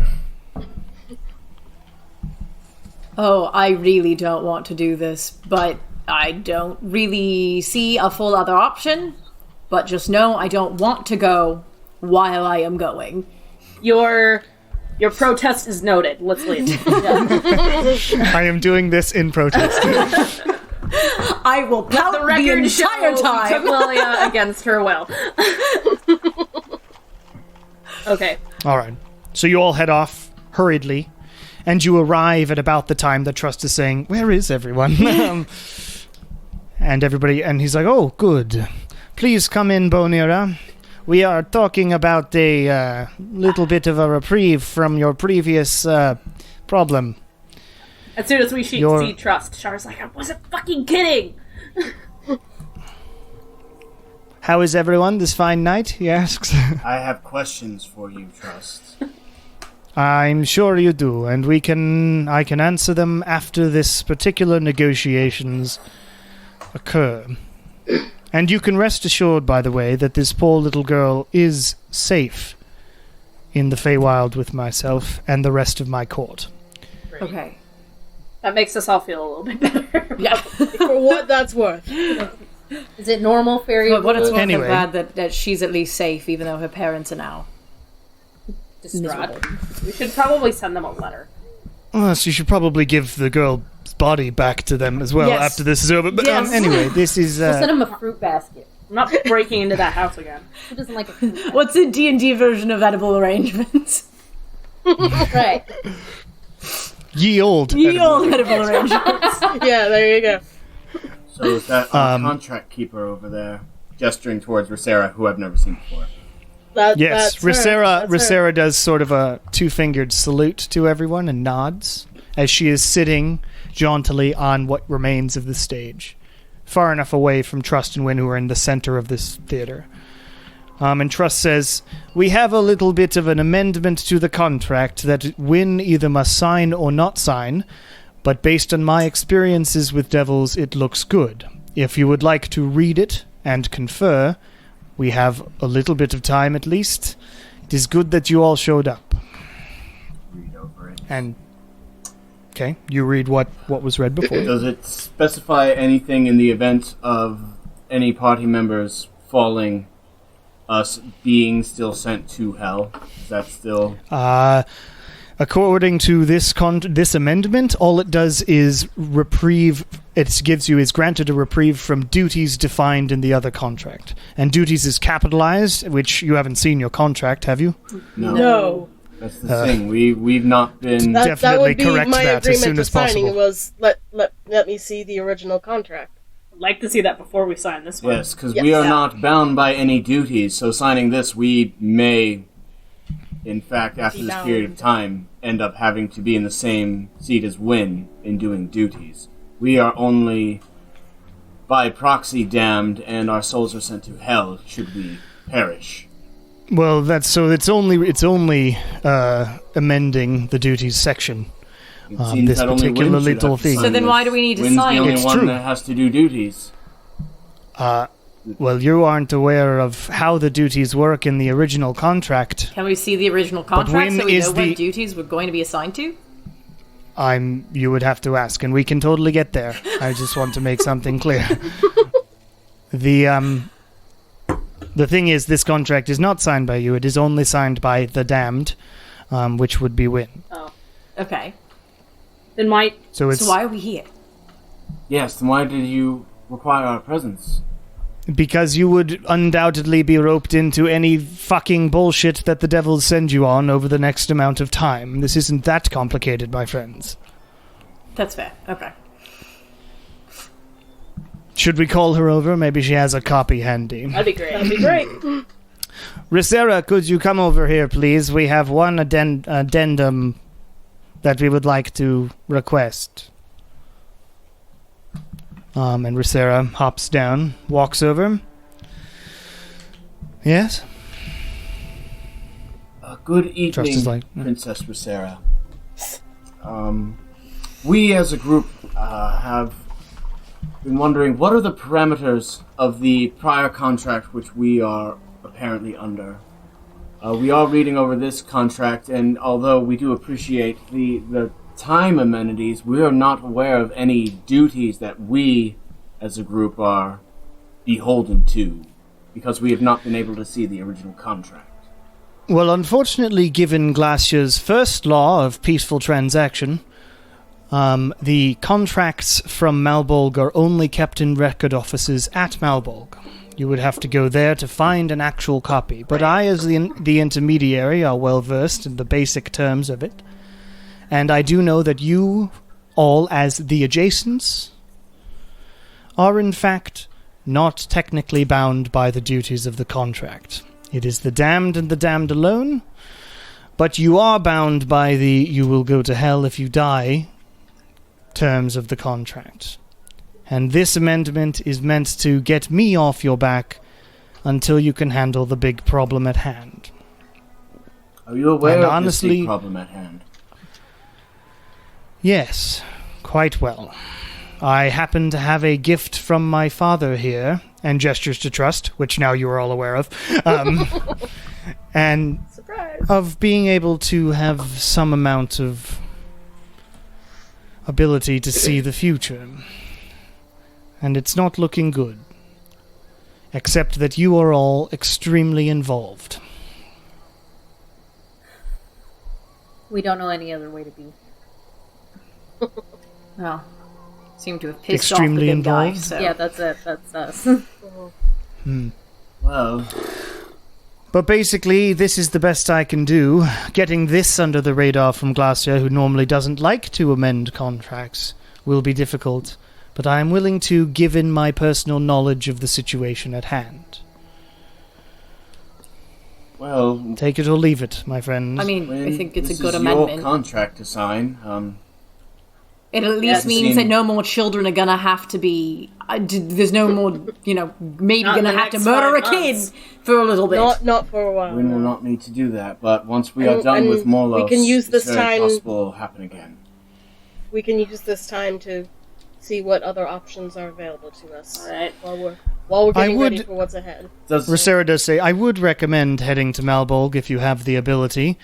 Oh, I really don't want to do this, but I don't really see a full other option. But just know I don't want to go while I am going. Your protest is noted. Let's leave. I am doing this in protest. I will pout The the, record entire show we took time. Lilia against her will. Okay. All right. So you all head off hurriedly, and you arrive at about the time that Trust is saying, "Where is everyone?" And everybody, and he's like, "Oh, good. Please come in, Bonira. We are talking about a little bit of a reprieve from your previous problem." As soon as we see Trust, Char's like, I wasn't fucking kidding! How is everyone this fine night? He asks. I have questions for you, Trust. I'm sure you do, and I can answer them after this particular negotiations occur. And you can rest assured, by the way, that this poor little girl is safe in the Feywild with myself and the rest of my court. Okay. That makes us all feel a little bit better. Yeah. For what that's worth. Is it normal fairy? But what it's worth, Anyway. I'm glad that she's at least safe, even though her parents are now Distraught. We should probably send them a letter. Well, so you should probably give the girl's body back to them as well Yes. after this is over. But Yes. anyway, this is... We'll send him a fruit basket. I'm not breaking into that house again. Who doesn't like a fruit basket? What's the D&D version of edible arrangements? Right. ye old. Ye old edible arrangements. Yeah, there you go. So is that contract keeper over there, gesturing towards Rosera, who I've never seen before? Yes, That's her. That's her. Rosera does sort of a two-fingered salute to everyone and nods as she is sitting jauntily on what remains of the stage, far enough away from Trust and Wynn, who are in the center of this theater. And Trust says, "We have a little bit of an amendment to the contract that Wynn either must sign or not sign, but based on my experiences with devils, it looks good. If you would like to read it and confer, we have a little bit of time at least. It is good that you all showed up." Read over it. And okay, you read what was read before. Does it specify anything in the event of any party members falling, us being still sent to hell? Is that still... According to this amendment, all it does is reprieve. It is granted a reprieve from duties defined in the other contract, and duties is capitalized, which you haven't seen your contract, have you? No. That's the thing. We've not been... That Definitely would be correct my that as agreement soon to as signing possible. was let me see the original contract. I'd like to see that before we sign this one. Yes, because we are not bound by any duties, so signing this, we may, in fact, after this period of time, end up having to be in the same seat as Wynn in doing duties. We are only by proxy damned, and our souls are sent to hell should we perish. Well, it's only amending the duties section. It seems This that only particular Wynn should little have to thing. sign So then this. why do we need to Wynn's sign the only It's one true. that has to do duties. Well, you aren't aware of how the duties work in the original contract. Can we see the original contract Wynn so we is know the- what duties we're going to be assigned to? You would have to ask, and we can totally get there. I just want to make something clear. The thing is, this contract is not signed by you. It is only signed by the damned, which would be Wynn. Oh. Okay. Then why... So it's So why are we here? Yes, then why did you require our presence? because you would undoubtedly be roped into any fucking bullshit that the devils send you on over the next amount of time. This isn't that complicated, my friends. That's fair. Okay. Should we call her over? Maybe she has a copy handy. That'd be great. That'd be great. Rosera, could you come over here, please? We have one addendum that we would like to request. And Rosera hops down, walks over. Yes? Good Trust is evening, like, Princess Rosera. We as a group have been wondering, what are the parameters of the prior contract which we are apparently under? We are reading over this contract, and although we do appreciate the time amenities, we are not aware of any duties that we, as a group, are beholden to, because we have not been able to see the original contract. Well, unfortunately, given Glacier's first law of peaceful transaction, the contracts from Malbolg are only kept in record offices at Malbolg. You would have to go there to find an actual copy. But I, as the intermediary, are well versed in the basic terms of it. And I do know that you all, as the adjacents, are in fact not technically bound by the duties of the contract. It is the damned and the damned alone, but you are bound by the "you will go to hell if you die" terms of the contract. And this amendment is meant to get me off your back until you can handle the big problem at hand. Are you aware And of honestly, this big problem at hand? Yes, quite well. I happen to have a gift from my father here, and gestures to trust, which now you are all aware of, and Surprise! of being able to have some amount of ability to see the future. And it's not looking good. Except that you are all extremely involved. We don't know any other way to be. Well, seem to have pissed Extremely off the big guy, involved? so. Yeah, that's it. That's us. Well, But basically, this is the best I can do. Getting this under the radar from Glacier, who normally doesn't like to amend contracts, will be difficult. But I am willing to give in my personal knowledge of the situation at hand. well, Take it or leave it, my friends. I mean, I think it's this a good is amendment. your contract to sign. It at least means seem- that no more children are gonna have to be. There's no more, maybe Not in gonna the have to next murder 5 a kid months. for a little bit. Not for a while. Wynn will no. not need to do that, but once we are done And with Morlos, we can use this it's very time- possible it'll happen again. We can use this time to see what other options are available to us. Alright. While we're I getting ready would- for what's ahead. Does Rosera does say, I would recommend heading to Malbolg if you have the ability,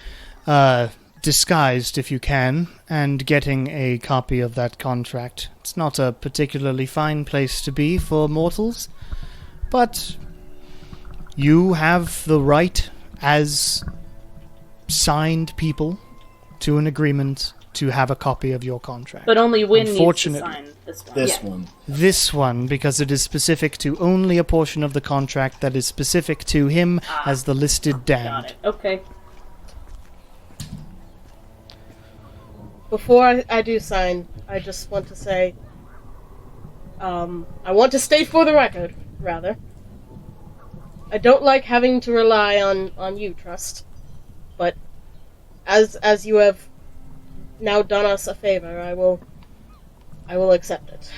disguised if you can, and getting a copy of that contract. It's not a particularly fine place to be for mortals, but you have the right, as signed people, to an agreement to have a copy of your contract. But only Wynn needs to Unfortunately- sign this one. this one? This one, because it is specific to only a portion of the contract that is specific to him as the listed Got damned. it. Okay. Before I do sign, I just want to say, I want to state for the record, rather, I don't like having to rely on you, Trust, but as you have now done us a favor, I will accept it.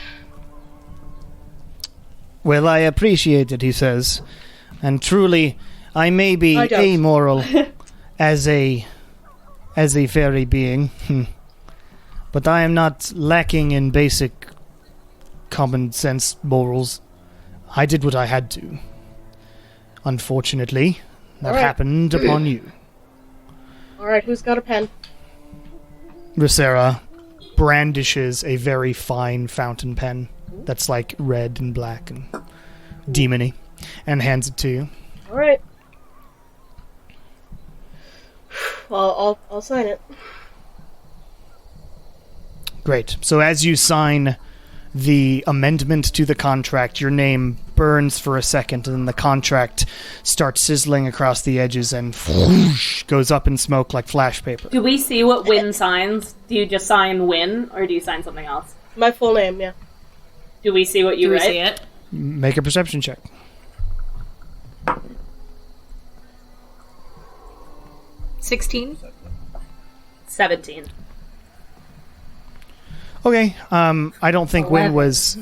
Well, I appreciate it, he says. And truly, I may be I don't. amoral as a fairy being, but I am not lacking in basic common sense morals. I did what I had to. Unfortunately, that All right. happened upon you. Alright, who's got a pen? Rosera brandishes a very fine fountain pen that's like red and black and demony, and hands it to you. Alright. Well, I'll sign it. Great. So as you sign the amendment to the contract, your name burns for a second, and then the contract starts sizzling across the edges and whoosh, goes up in smoke like flash paper. Do we see what Wynn signs? Do you just sign Wynn, or do you sign something else? My full name, yeah. Do we see what you Do we write? see it? Make a perception check. 16? 17. Okay. I don't think Wynn was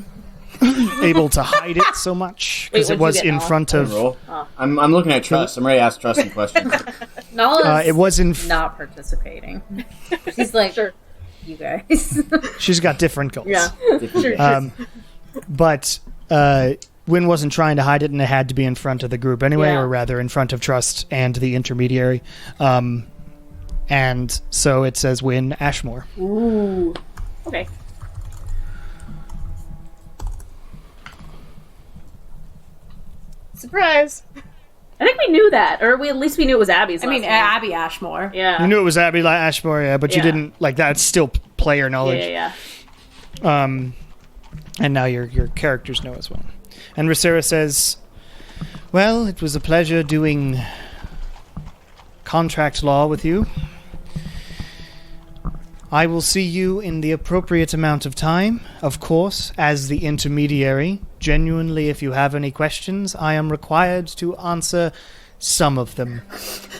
able to hide it so much because Wait, it what'd was you get, in Noel? front of. Roll. I'm looking at Trust. I'm ready to ask Trust some questions. Nala's It was in. not participating. She's like, Sure. you guys. She's got different goals. Yeah. Different- Sure. But Wynn wasn't trying to hide it, and it had to be in front of the group anyway, Yeah. or rather in front of Trust and the intermediary. And so it says Wynn Ashmore. Ooh. Okay. Surprise! I think we knew that, or at least we knew it was Abby's. I mean, last name. Abby Ashmore. Yeah. You knew it was Abby Ashmore, yeah, but you Yeah. didn't, like, that's still player knowledge. Yeah. And now your characters know as well. And Rosera says, well, it was a pleasure doing contract law with you. I will see you in the appropriate amount of time, of course, as the intermediary. Genuinely, if you have any questions, I am required to answer some of them.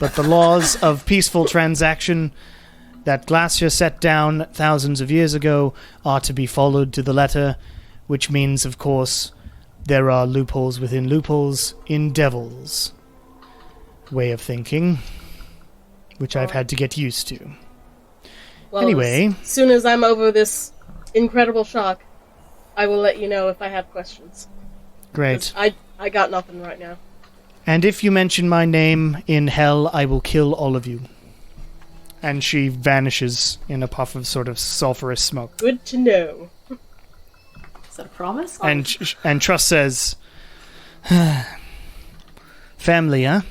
But the laws of peaceful transaction that Glacier set down thousands of years ago are to be followed to the letter, which means, of course, there are loopholes within loopholes in Devil's way of thinking, which I've had to get used to. Well, Anyway. as soon as I'm over this incredible shock, I will let you know if I have questions. 'Cause Great. I got nothing right now. And if you mention my name in hell, I will kill all of you. And she vanishes in a puff of sort of sulfurous smoke. Good to know. Is that a promise? And Trust says, family, huh?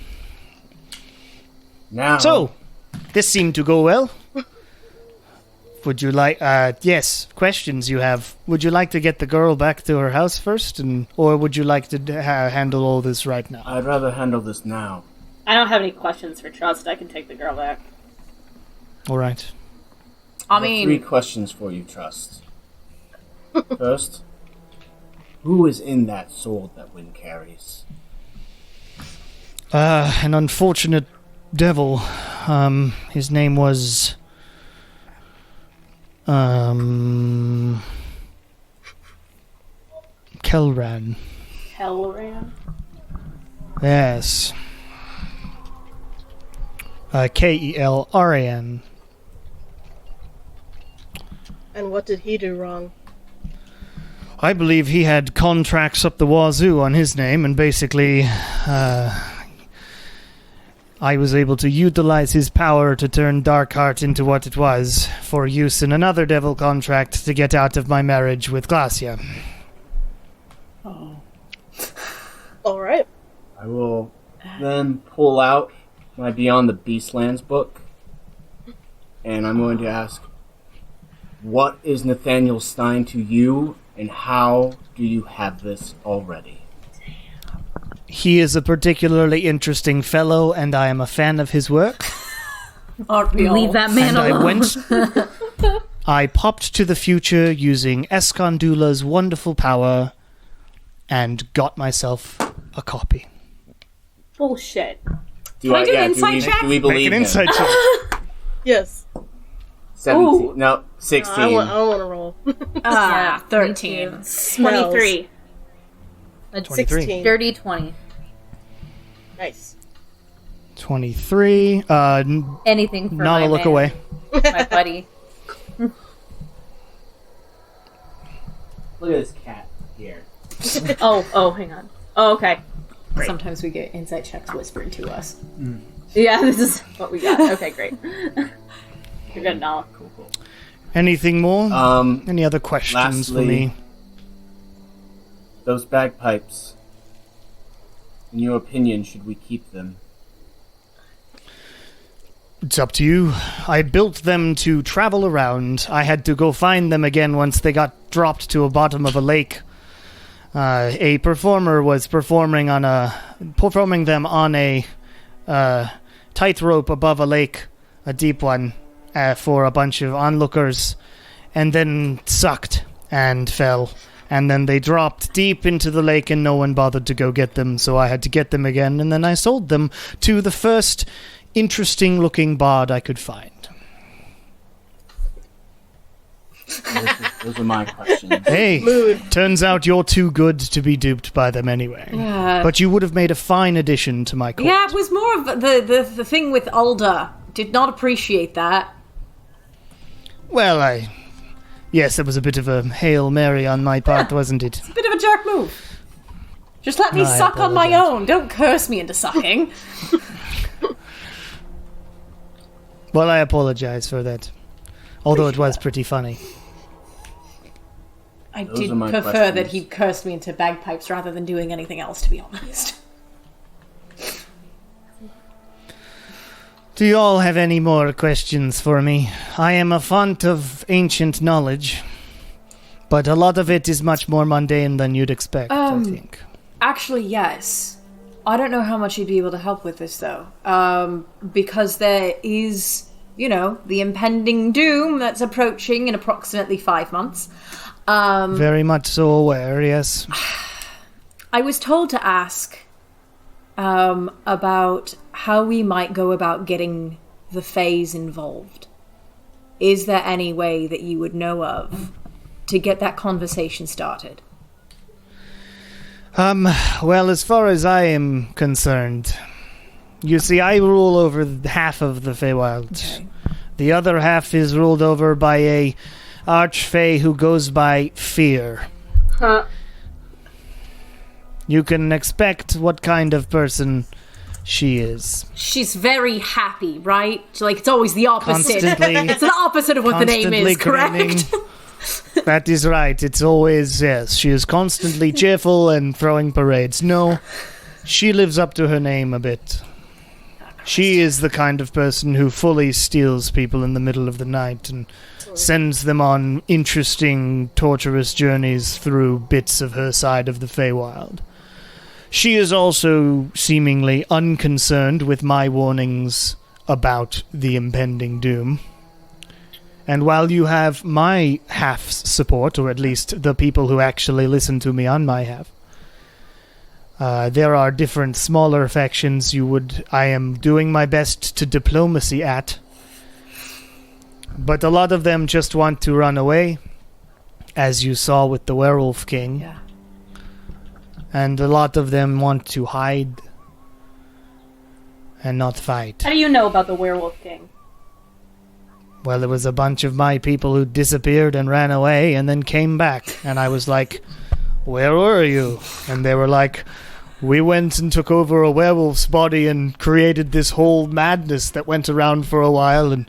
Now, So, this seemed to go well. Would you like, yes, questions you have. Would you like to get the girl back to her house first, or would you like to handle all this right now? I'd rather handle this now. I don't have any questions for Trust. I can take the girl back. All right. I have mean, 3 questions for you, Trust. First, who is in that sword that Wynn carries? An unfortunate devil. His name was... Kelran. Hellran. Yes. Kelran. And what did he do wrong? I believe he had contracts up the wazoo on his name, and basically, I was able to utilize his power to turn Darkheart into what it was, for use in another devil contract to get out of my marriage with Glacia. Alright. I will then pull out my Beyond the Beastlands book, and I'm going to ask, what is Nathaniel Stein to you, and how do you have this already? He is a particularly interesting fellow, and I am a fan of his work. aren't we all? Leave that man And alone. I popped to the future using Eskondula's wonderful power and got myself a copy. Bullshit. Do I do an insight check? Do we believe Make an him? insight check. Yes. 17. Ooh. No, 16. I want to roll. Yeah, me 13. too. 23. A 23. 16. dirty 20. Nice. 23. Anything for Not my a look man, away. my buddy. Look at this cat here. Oh, hang on. Oh, okay. Sometimes we get insight checks whispered to us. Yeah, this is what we got. Okay, great. You're good, Nala. Cool. Anything more? Any other questions for lastly, me? Those bagpipes. In your opinion, should we keep them? It's up to you. I built them to travel around. I had to go find them again once they got dropped to the bottom of a lake. A performer was performing them on a tightrope above a lake, a deep one, for a bunch of onlookers, and then sucked and fell. And then they dropped deep into the lake and no one bothered to go get them, so I had to get them again, and then I sold them to the first interesting-looking bard I could find. Those are my questions. Hey, Mood. turns out you're too good to be duped by them anyway. Yeah. But you would have made a fine addition to my court. Yeah, it was more of the thing with Alda. Did not appreciate that. Well, yes, it was a bit of a Hail Mary on my part, wasn't it? Bit of a jerk move. Just let me suck on my own. Don't curse me into sucking. Well, I apologize for that. Although it was pretty funny. I did prefer that he cursed me into bagpipes rather than doing anything else, to be honest. Do you all have any more questions for me? I am a font of ancient knowledge, but a lot of it is much more mundane than you'd expect, I think. Actually, yes. I don't know how much you'd be able to help with this, though. Because there is, the impending doom that's approaching in approximately 5 months. Very much so aware, yes. I was told to ask about how we might go about getting the Fays involved. Is there any way that you would know of to get that conversation started? Well, as far as I am concerned, you see, I rule over half of the Feywild. Okay. The other half is ruled over by a archfey who goes by Fear. Huh. You can expect what kind of person she is. She's very happy, right? Like, it's always the opposite. It's the opposite of what the name is, correct? That is right. It's always, yes. She is constantly cheerful and throwing parades. No, she lives up to her name a bit. She is the kind of person who fully steals people in the middle of the night and sends them on interesting, torturous journeys through bits of her side of the Feywild. She is also seemingly unconcerned with my warnings about the impending doom. And while you have my half's support, or at least the people who actually listen to me on my half, there are different smaller factions I am doing my best to diplomacy at. But a lot of them just want to run away, as you saw with the Werewolf King. Yeah. And a lot of them want to hide and not fight. How do you know about the Werewolf King? Well, there was a bunch of my people who disappeared and ran away and then came back. And I was like, where were you? And they were like, we went and took over a werewolf's body and created this whole madness that went around for a while. And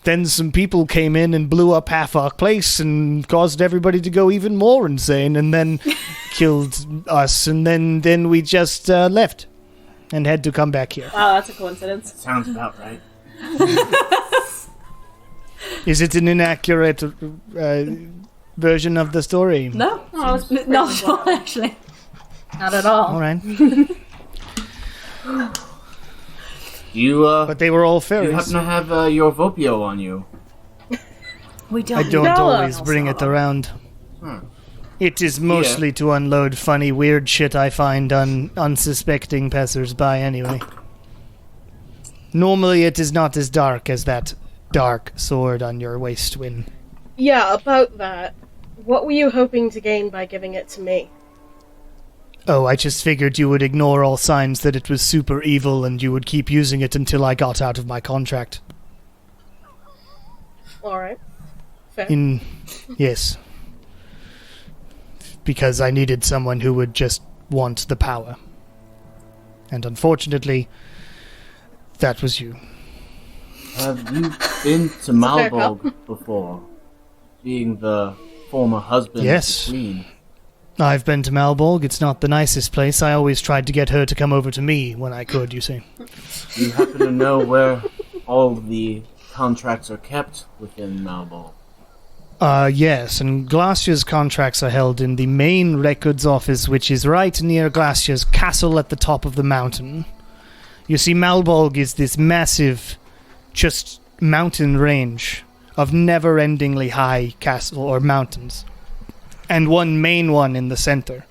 then some people came in and blew up half our place and caused everybody to go even more insane and then killed us. And then we just left and had to come back here. Wow, that's a coincidence. Sounds about right. Is it an inaccurate version of the story? No. Oh, Not at all, actually. Not at all. All right. But they were all fairies. You happen to have your Vopio on you? We don't. I don't always bring it around. It is mostly to unload funny, weird shit I find on unsuspecting passers-by anyway. Normally it is not as dark as that dark sword on your waist, Wynn. Yeah, about that. What were you hoping to gain by giving it to me? Oh, I just figured you would ignore all signs that it was super evil and you would keep using it until I got out of my contract. Alright. Fair. Yes. Because I needed someone who would just want the power. And unfortunately, that was you. Have you been to Malbolg before? Being the former husband of the Queen. I've been to Malbolg. It's not the nicest place. I always tried to get her to come over to me when I could, you see. Do you happen to know where all the contracts are kept within Malbolg? Yes, and Glacia's contracts are held in the main records office, which is right near Glacia's castle at the top of the mountain. You see, Malbolg is this massive, just mountain range of never-endingly high castle or mountains. And one main one in the center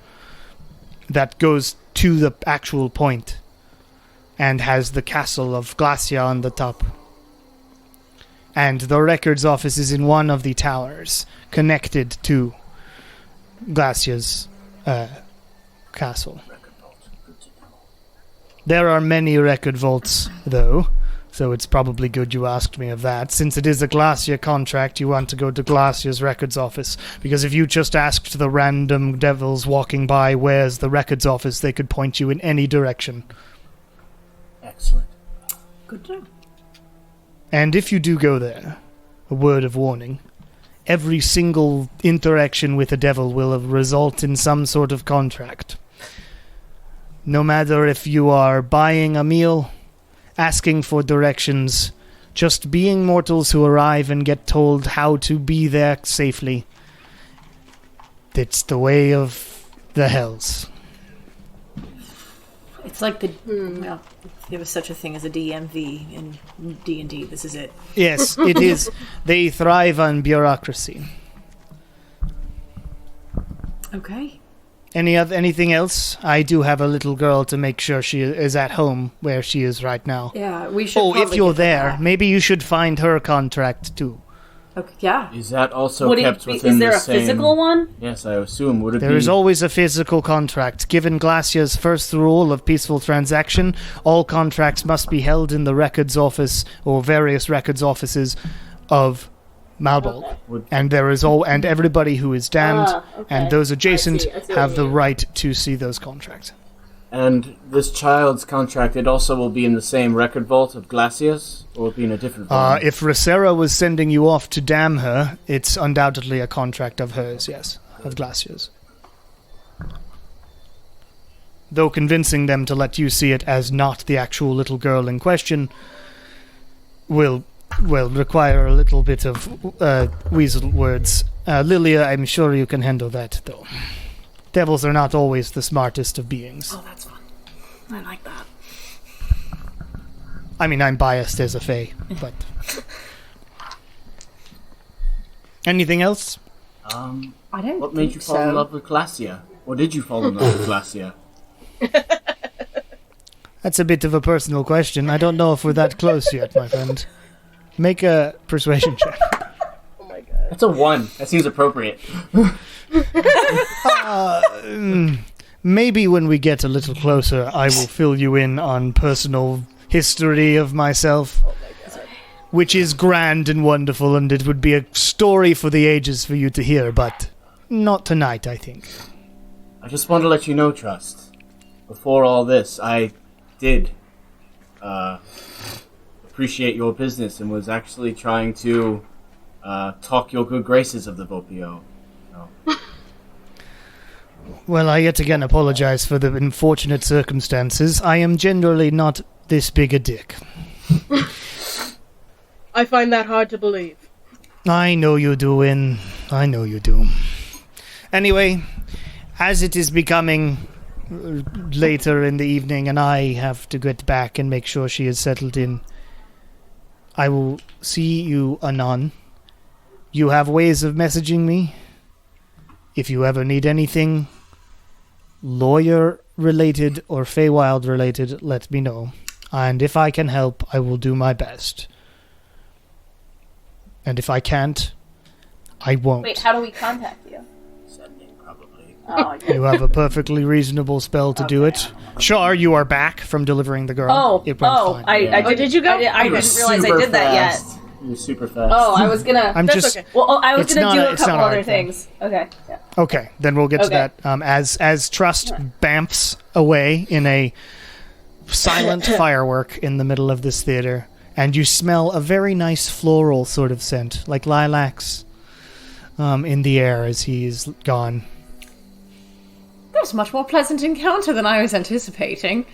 that goes to the actual point and has the castle of Glacia on the top. And the records office is in one of the towers connected to Glacia's castle. There are many record vaults, though. So it's probably good you asked me of that. Since it is a Glacier contract, you want to go to Glacier's records office. Because if you just asked the random devils walking by where's the records office, they could point you in any direction. Excellent. Good job. And if you do go there, a word of warning, every single interaction with a devil will result in some sort of contract. No matter if you are buying a meal, asking for directions, just being mortals who arrive and get told how to be there safely. It's the way of the hells. It's like well, if there was such a thing as a DMV in D&D, this is it. Yes, it is. They thrive on bureaucracy. Okay. Anything else? I do have a little girl to make sure she is at home where she is right now. Yeah, we should. Oh, if probably you're get there, that. maybe you should find her contract too. Okay, yeah. Is that also Would kept it be, within is there the a same... physical one? Yes, I assume. Would it There be... is always a physical contract. Given Glacier's first rule of peaceful transaction, all contracts must be held in the records office or various records offices of Malbolg. And there is and everybody who is damned okay. and those adjacent I see what have you the mean. right to see those contracts. And this child's contract, it also will be in the same record vault of Glacius? Or will it be in a different vault? If Racera was sending you off to damn her, it's undoubtedly a contract of hers, yes, of Glacier's. Though convincing them to let you see it as not the actual little girl in question will require a little bit of weasel words. Lilia, I'm sure you can handle that, though. Devils are not always the smartest of beings. Oh, that's fun. I like that. I mean, I'm biased as a fae, but... Anything else? I don't What made you fall in love with Glacia? Or did you fall in love with Glacia? That's a bit of a personal question. I don't know if we're that close yet, my friend. Make a persuasion check. Oh my god. That's a 1. That seems appropriate. Maybe when we get a little closer, I will fill you in on personal history of myself, which is grand and wonderful, and it would be a story for the ages for you to hear, but not tonight, I think. I just want to let you know, Trust. Before all this, I did appreciate your business and was actually trying to talk your good graces of the Vopio. Well, I yet again apologize for the unfortunate circumstances. I am generally not this big a dick. I find that hard to believe. I know you do, Wynn. I know you do. Anyway, as it is becoming later in the evening and I have to get back and make sure she is settled in, I will see you anon. You have ways of messaging me. If you ever need anything lawyer-related or Feywild-related, let me know. And if I can help, I will do my best. And if I can't, I won't. Wait, how do we contact you? Sending, probably. Oh, yeah. You have a perfectly reasonable spell to do it. Char, you are back from delivering the girl. It went fine. I Oh, did you go? I didn't realize I did that yet. You're super fast. Oh, I was gonna. I'm That's just okay. Well, I was It's gonna not do a- a it's not couple a other hard thing. things. Okay. Yeah. okay. Then we'll get to Okay. that. As Trust bamfs away in a silent firework in the middle of this theater, and you smell a very nice floral sort of scent, like lilacs, in the air as he's gone. That was a much more pleasant encounter than I was anticipating.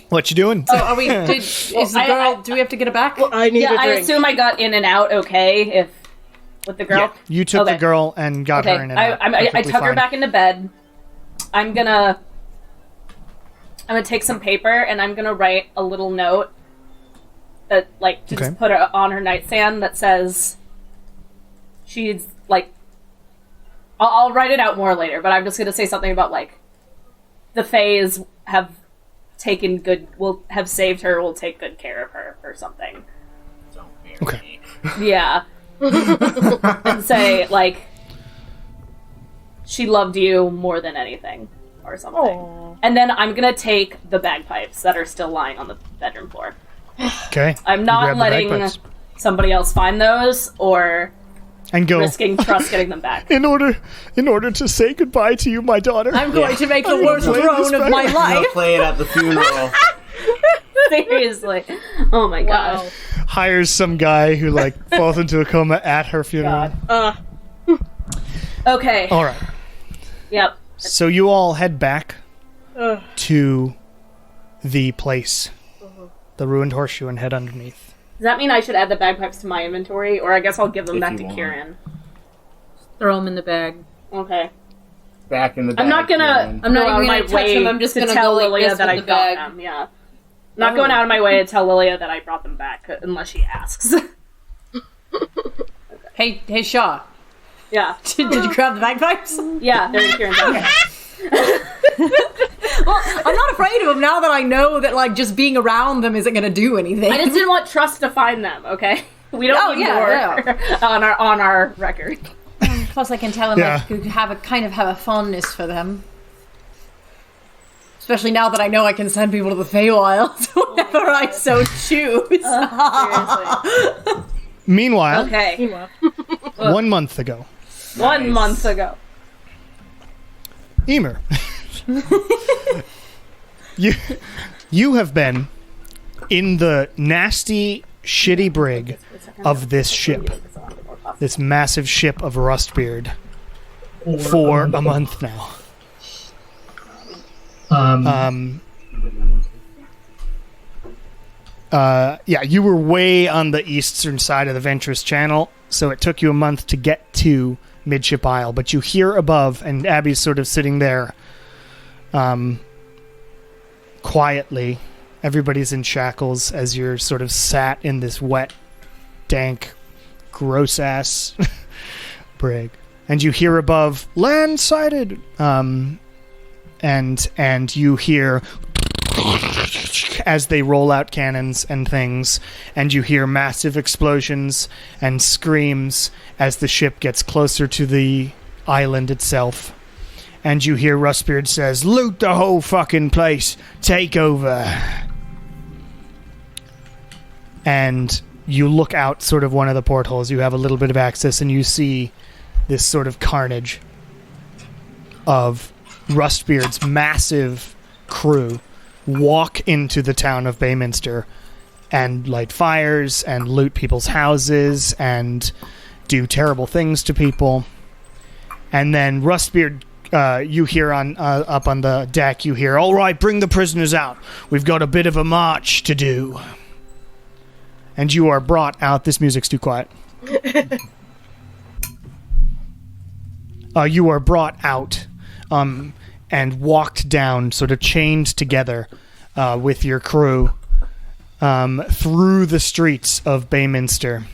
What you doing? So are we? Is the girl? Do we have to get it back? I need Yeah, a I drink. assume I got in and out okay with the girl. Yeah, you took Okay. the girl and got Okay, her in and I out. I Perfectly tuck her fine. back into bed. I'm gonna take some paper and I'm gonna write a little note that Okay. just put it on her nightstand that says she's I'll write it out more later, but I'm just gonna say something about the Fays will have saved her, will take good care of her or something. Don't marry Okay. me. Yeah. and say, like, she loved you more than anything, or something. Aww. And then I'm gonna take the bagpipes that are still lying on the bedroom floor. Okay. I'm you not grab the letting bagpipes. somebody else find those, or and go. risking Trust getting them back. In order to say goodbye to you, my daughter. I'm going to make the I'm worst gonna play this groan of my back. life. I'll play it at the funeral. Seriously. Oh my Wow. gosh. Hires some guy who like falls into a coma at her funeral. God. Okay. All right. Yep. So you all head back Ugh. to the place, the ruined horseshoe, and head underneath. Does that mean I should add the bagpipes to my inventory, or I guess I'll give them If back you to want. Kieran? Throw them in the bag. Okay. Back in the bag. I'm not gonna. Kieran. I'm not go out even of my gonna touch way them, I'm just to gonna tell go like Lilia this that with I the got bag. them. Yeah. Not going out of my way to tell Lilia that I brought them back, unless she asks. Hey, Shaw. Yeah. Did you grab the bagpipes? Yeah, they're in Kieran's outfit. Well, I'm not afraid of them now that I know that, like, just being around them isn't going to do anything. I just didn't want Trust to find them, okay? We don't need more on our record. Plus, I can tell him Yeah. I could have a fondness for them. Especially now that I know I can send people to the Feywild whenever I so choose. Seriously. Meanwhile, Okay. Meanwhile. 1 month ago, 1 month ago. Eomer, you have been in the nasty, shitty brig of this ship, this massive ship of Rustbeard, for a month now. Yeah, you were way on the eastern side of the Ventress Channel, so it took you a month to get to Midship Isle, but you hear above, and Abby's sort of sitting there, quietly. Everybody's in shackles as you're sort of sat in this wet, dank, gross-ass brig. And you hear above, land sighted! And you hear as they roll out cannons and things, and you hear massive explosions and screams as the ship gets closer to the island itself. And you hear Rustbeard says, "Loot the whole fucking place! Take over!" And you look out sort of one of the portholes. You have a little bit of access, and you see this sort of carnage of Rustbeard's massive crew walk into the town of Bayminster and light fires and loot people's houses and do terrible things to people. And then Rustbeard, you hear on up on the deck, you hear, "All right, bring the prisoners out. We've got a bit of a march to do." And you are brought out. This music's too quiet. You are brought out and walked down, sort of chained together with your crew through the streets of Bayminster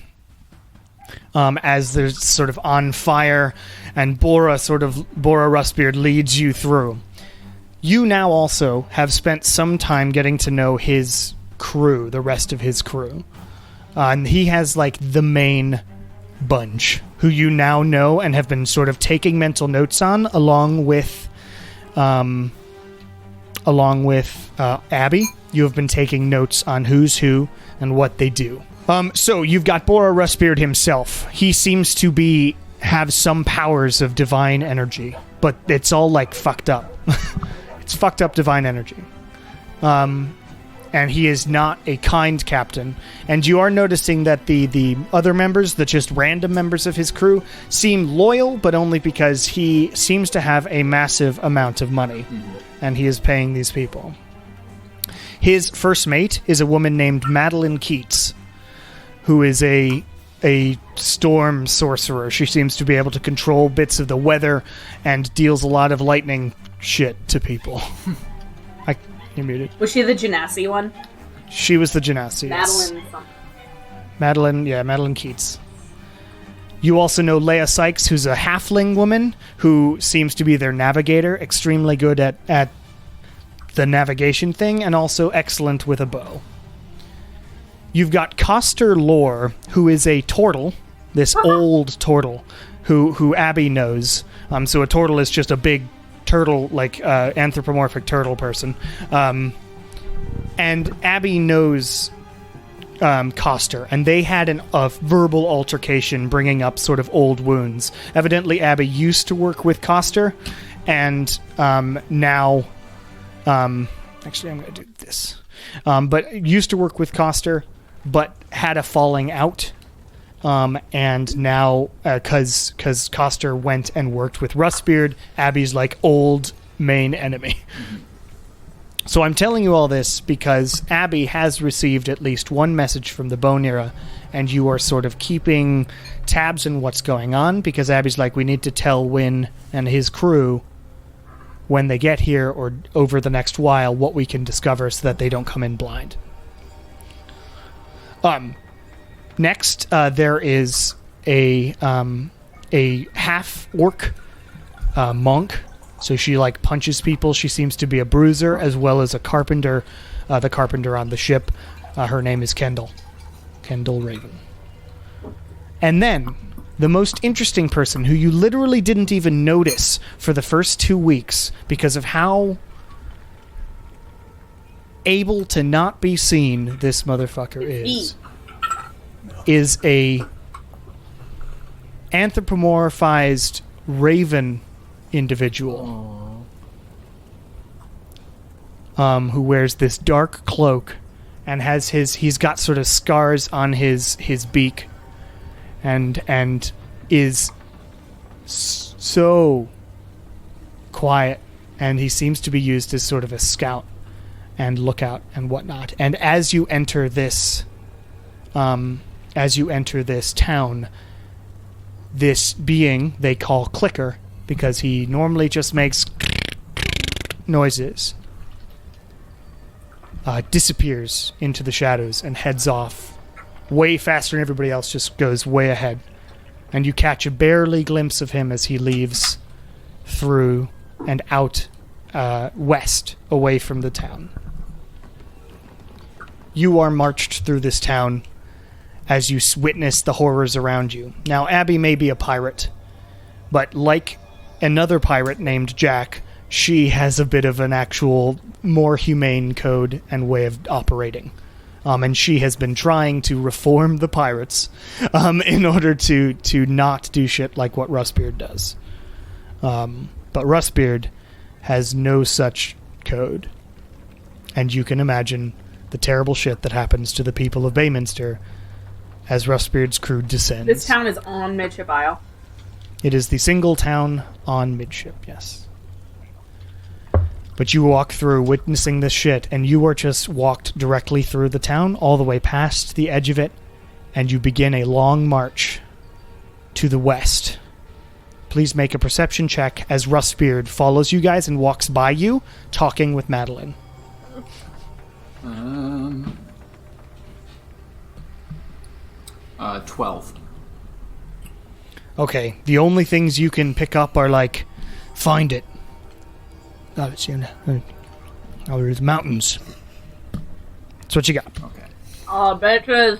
as they're sort of on fire, and Bora Rustbeard leads you through. You now also have spent some time getting to know his crew, the rest of his crew. And he has, like, the main bunch, who you now know and have been sort of taking mental notes on, along with Abby. You have been taking notes on who's who and what they do. So you've got Bora Rustbeard himself. He seems to have some powers of divine energy, but it's all, like, fucked up. It's fucked up divine energy. And he is not a kind captain. And you are noticing that the other members, the just random members of his crew, seem loyal, but only because he seems to have a massive amount of money. And he is paying these people. His first mate is a woman named Madeline Keats, who is a storm sorcerer. She seems to be able to control bits of the weather and deals a lot of lightning shit to people. You're muted. Was she the Genasi one? She was the Genasi. Madeline something. Madeline Keats. You also know Leia Sykes, who's a halfling woman who seems to be their navigator, extremely good at the navigation thing, and also excellent with a bow. You've got Coster Lore, who is a turtle this old turtle who Abby knows. So a turtle is just a big turtle, like anthropomorphic turtle person. And Abby knows Coster, and they had a verbal altercation bringing up sort of old wounds. Evidently, Abby used to work with Coster, and now... actually, I'm going to do this. But used to work with Coster, but had a falling out. And now, because Coster went and worked with Rustbeard, Abby's like old main enemy. Mm-hmm. So I'm telling you all this because Abby has received at least one message from the Bone Era, and you are sort of keeping tabs on what's going on, because Abby's like, we need to tell Wynn and his crew when they get here or over the next while what we can discover so that they don't come in blind. Next, there is a half-orc monk. So she, like, punches people. She seems to be a bruiser as well as a carpenter. The carpenter on the ship. Her name is Kendall. Kendall Raven. And then, the most interesting person who you literally didn't even notice for the first 2 weeks because of how able to not be seen this motherfucker is a anthropomorphized raven individual who wears this dark cloak and has he's got sort of scars on his beak and is so quiet, and he seems to be used as sort of a scout and lookout and whatnot. And as you enter this town, this being they call Clicker, because he normally just makes noises, disappears into the shadows and heads off way faster than everybody else, just goes way ahead. And you catch a barely glimpse of him as he leaves through and out west, away from the town. You are marched through this town as you witness the horrors around you. Now, Abby may be a pirate, but like another pirate named Jack, she has a bit of an actual more humane code and way of operating. And she has been trying to reform the pirates in order to not do shit like what Rustbeard does. But Rustbeard has no such code. And you can imagine the terrible shit that happens to the people of Bayminster as Rustbeard's crew descends. This town is on Midship Isle. It is the single town on Midship, yes. But you walk through witnessing this shit, and you are just walked directly through the town, all the way past the edge of it, and you begin a long march to the west. Please make a perception check as Rustbeard follows you guys and walks by you, talking with Madeline. 12. Okay, the only things you can pick up are like, find it. Oh, it's in. Oh, there's mountains. That's what you got. Okay. Oh, bitches.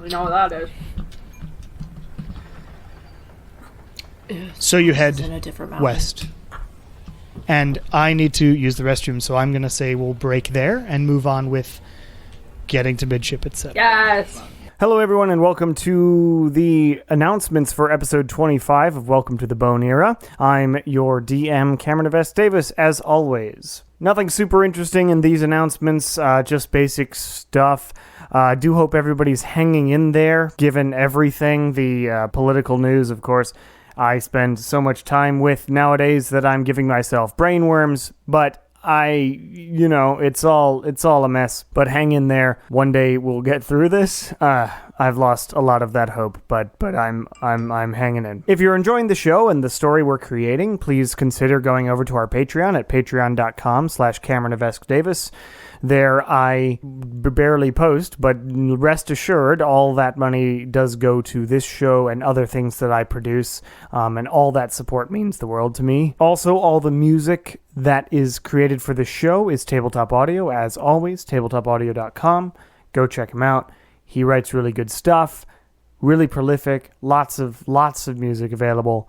We know what that is. So you head in a different mountain. west. And I need to use the restroom, so I'm going to say we'll break there and move on with getting to Midship, etc. Yes. Hello, everyone, and welcome to the announcements for episode 25 of Welcome to the Bone Era. I'm your DM, Cameron Vest Davis, as always. Nothing super interesting in these announcements, just basic stuff. I do hope everybody's hanging in there, given everything, the political news, of course, I spend so much time with nowadays that I'm giving myself brain worms, but it's all a mess, but hang in there. One day we'll get through this. I've lost a lot of that hope, but I'm hanging in. If you're enjoying the show and the story we're creating, please consider going over to our Patreon at patreon.com/CameronEvesqueDavis. There I barely post, but rest assured, all that money does go to this show and other things that I produce, and all that support means the world to me. Also, all the music that is created for the show is Tabletop Audio, as always, tabletopaudio.com. Go check him out. He writes really good stuff. really prolific, lots of music available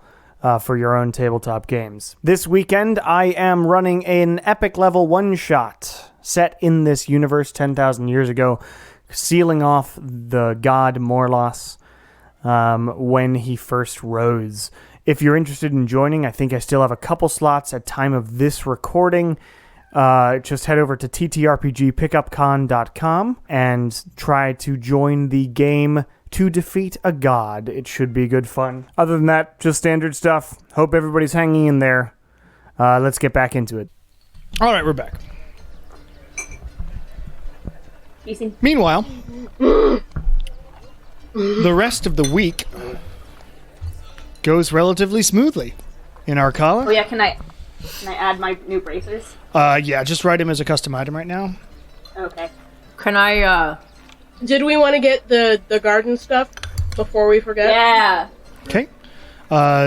for your own tabletop games. This weekend, I am running an epic level one-shot set in this universe 10,000 years ago, sealing off the god Morlos when he first rose. If you're interested in joining, I think I still have a couple slots at time of this recording. Just head over to ttrpgpickupcon.com and try to join the game to defeat a god. It should be good fun. Other than that, just standard stuff. Hope everybody's hanging in there. Let's get back into it. All right, we're back. Easy. Meanwhile, the rest of the week goes relatively smoothly in Arcala. Oh yeah, can I add my new bracers? Yeah, just write him as a custom item right now. Okay. Can I, Did we want to get the garden stuff before we forget? Yeah. Okay.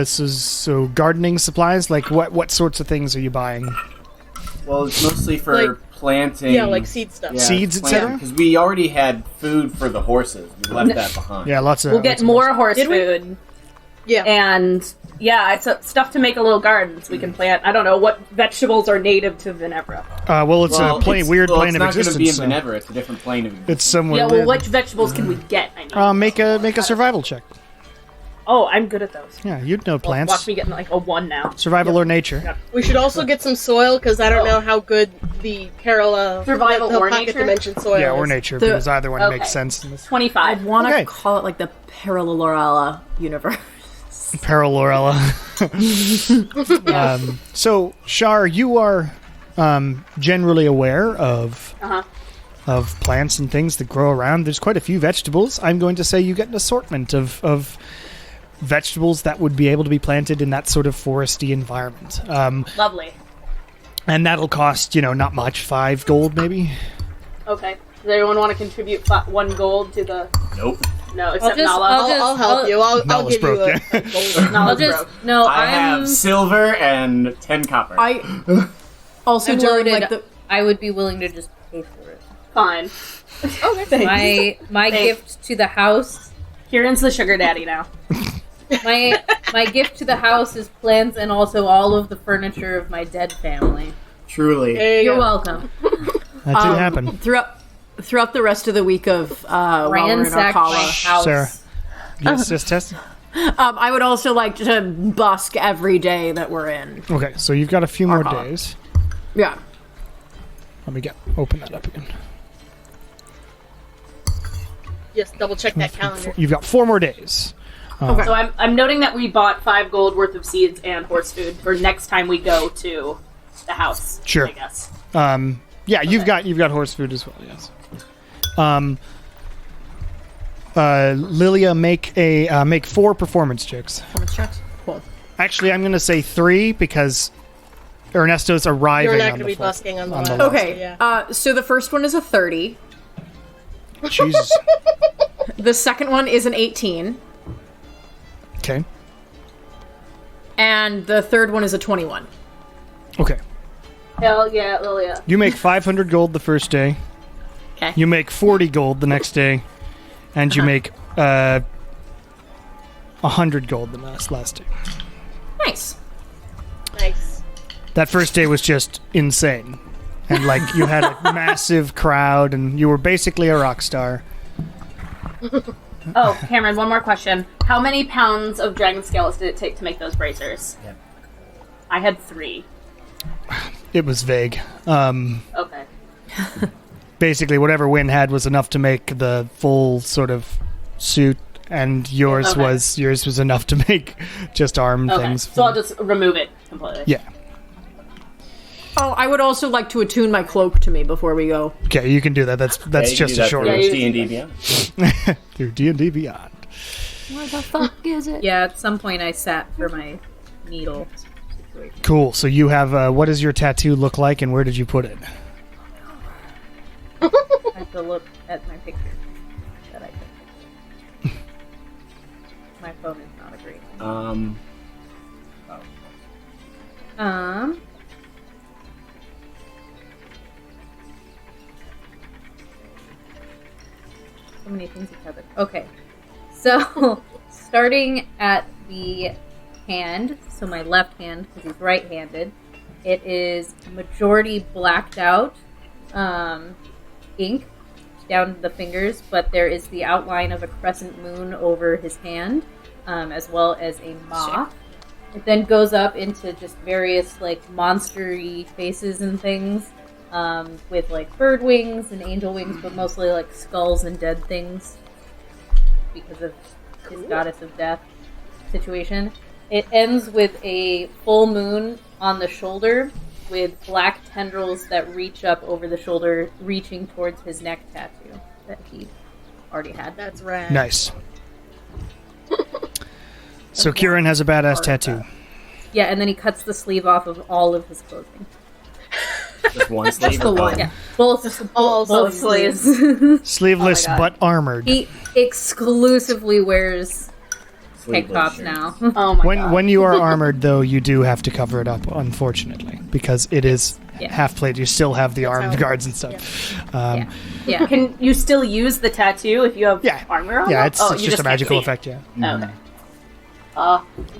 So gardening supplies, like what sorts of things are you buying? Well, it's mostly for Like- planting. Yeah, like seed stuff. Seeds, et cetera? Because we already had food for the horses. We left that behind. Yeah, lots of. We'll get more horse Did we? food. Yeah. And yeah, it's stuff to make a little garden so we can plant. I don't know what vegetables are native to Ginevra. Well, it's a weird plane of it's not going to be in existence. So Ginevra. It's a different plane of existence. it's somewhere. Yeah, well, weird. which vegetables can we get? I mean, Make a survival check. oh, I'm good at those. Yeah, you'd know Well, plants. watch me get like a 1 now. Survival or nature. We should also get some soil because I don't know how good the Survival the or pocket nature? dimension soil Yeah, or is. nature, The- because either one okay. makes sense in this. 25. want to Okay. call it like the Parallelorella universe? Parallorella. So, Shar, you are generally aware of plants and things that grow around. There's quite a few vegetables. I'm going to say you get an assortment of vegetables that would be able to be planted in that sort of foresty environment. Lovely. And that'll cost, not much, 5 gold maybe. Okay. Does everyone want to contribute 1 gold to the... Nope. No, except just- Nala. I'll help you. I'll Nala's give you broke, a gold. Nala's I'll broke. I have silver and 10 copper. I also I'm during loaded. like the I would be willing to just pay for it. Fine. My gift to the house. Kieran's the sugar daddy now. My gift to the house is plants and also all of the furniture of my dead family. Truly. There you You're go. welcome. That did happen. throughout the rest of the week of while we're in Ransack my Arcala, house. Sarah. Yes, just test. I would also like to busk every day that we're in. Okay, so you've got a few more Arcala. days. Yeah. Let me open that up again. Yes, double check that calendar. You've got 4 more days. Okay. So I'm noting that we bought 5 gold worth of seeds and horse food for next time we go to the house. Sure. I guess. Yeah, you've got horse food as well. Yes. Lilia, make 4 performance checks. Performance checks. Cool. Actually, I'm going to say 3 because Ernesto's arriving. You're not on going to the be floor. busking on the on the line. left. Okay. Yeah. So the first one is a 30. Jesus. The second one is an 18. Okay. And the third one is a 21. Okay. Hell yeah, Lilia. You make 500 gold the first day. Okay. You make 40 gold the next day, and you make 100 gold the last day. Nice. Nice. That first day was just insane. And, you had a massive crowd, and you were basically a rock star. Oh, Cameron, one more question. How many pounds of dragon scales did it take to make those bracers? Yeah. I had 3. It was vague. Okay. Basically, whatever Wynn had was enough to make the full sort of suit, and yours Okay. was enough to make just arm Okay. things. So I'll just remove it completely. Yeah. Oh, I would also like to attune my cloak to me before we go. Okay, you can do that. That's Yeah, you can just do a that short through Yeah, you- D&D Beyond. through D&D Beyond. What the fuck is it? Yeah, at some point I sat for my needle situation. Cool. So you have what does your tattoo look like, and where did you put it? I have to look at my picture that I took. My phone is not a great one. So many things to cover. Okay. So, starting at the hand, so my left hand, because he's right-handed, it is majority blacked out ink down the fingers, but there is the outline of a crescent moon over his hand, as well as a moth. It then goes up into just various, like, monster-y faces and things, with, like, bird wings and angel wings, but mostly, like, skulls and dead things, because of his goddess of death situation. It ends with a full moon on the shoulder, with black tendrils that reach up over the shoulder, reaching towards his neck tattoo that he already had. That's rad. Nice. So Kieran has a badass tattoo. Yeah, and then he cuts the sleeve off of all of his clothing. Just one sleeve. Just the or both? one. Yeah, both sleeves. Sleeveless Oh my God. but armored. He exclusively wears tank Sleeveless tops shirts. now. Oh my god. When you are armored, though, you do have to cover it up, unfortunately, because it is Yeah. half plate. You still have the armed how- guards and stuff. Yeah. Can you still use the tattoo if you have Yeah. armor on? Yeah, it? it's Oh, just you a can't magical see it. effect. Yeah. Okay.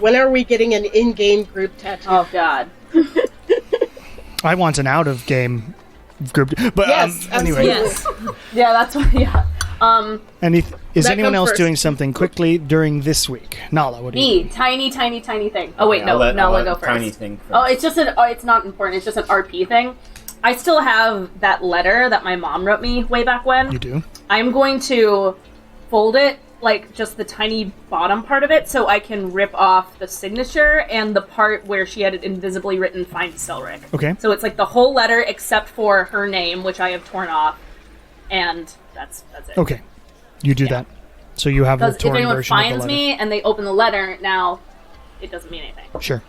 When are we getting an in-game group tattoo? Oh god. I want an out of game group, but Yes, anyway. Yes. Yeah, that's what. Yeah. Is That anyone comes else first. doing something quickly during this week? Nala, what do you? Me, tiny thing. Oh wait, Yeah, no, I'll let Nala go first. Tiny thing first. Oh, it's just an. Oh, it's not important. It's just an RP thing. I still have that letter that my mom wrote me way back when. You do? I'm going to fold it, like just the tiny bottom part of it, so I can rip off the signature and the part where she had it invisibly written "Find Selric." Okay. So it's like the whole letter except for her name, which I have torn off, and that's it. Okay. You do that. So you have a Because if torn anyone version of the finds letter. me and they open the letter, now it doesn't mean anything. Sure.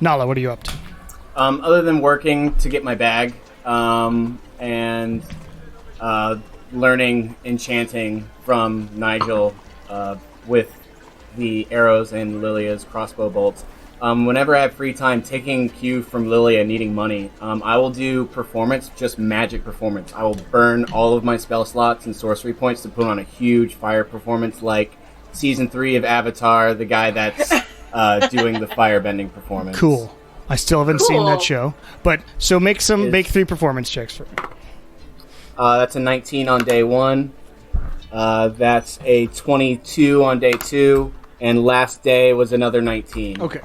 Nala, what are you up to? Other than working to get my bag, and learning enchanting from Nigel with the arrows and Lilia's crossbow bolts. Whenever I have free time, taking cue from Lilia needing money, I will do performance, just magic performance. I will burn all of my spell slots and sorcery points to put on a huge fire performance like Season 3 of Avatar, the guy that's doing the firebending performance. Cool. I still haven't seen Cool. that show. But, so make It's- 3 performance checks for me. That's a 19 on day 1. That's a 22 on day 2. And last day was another 19. Okay.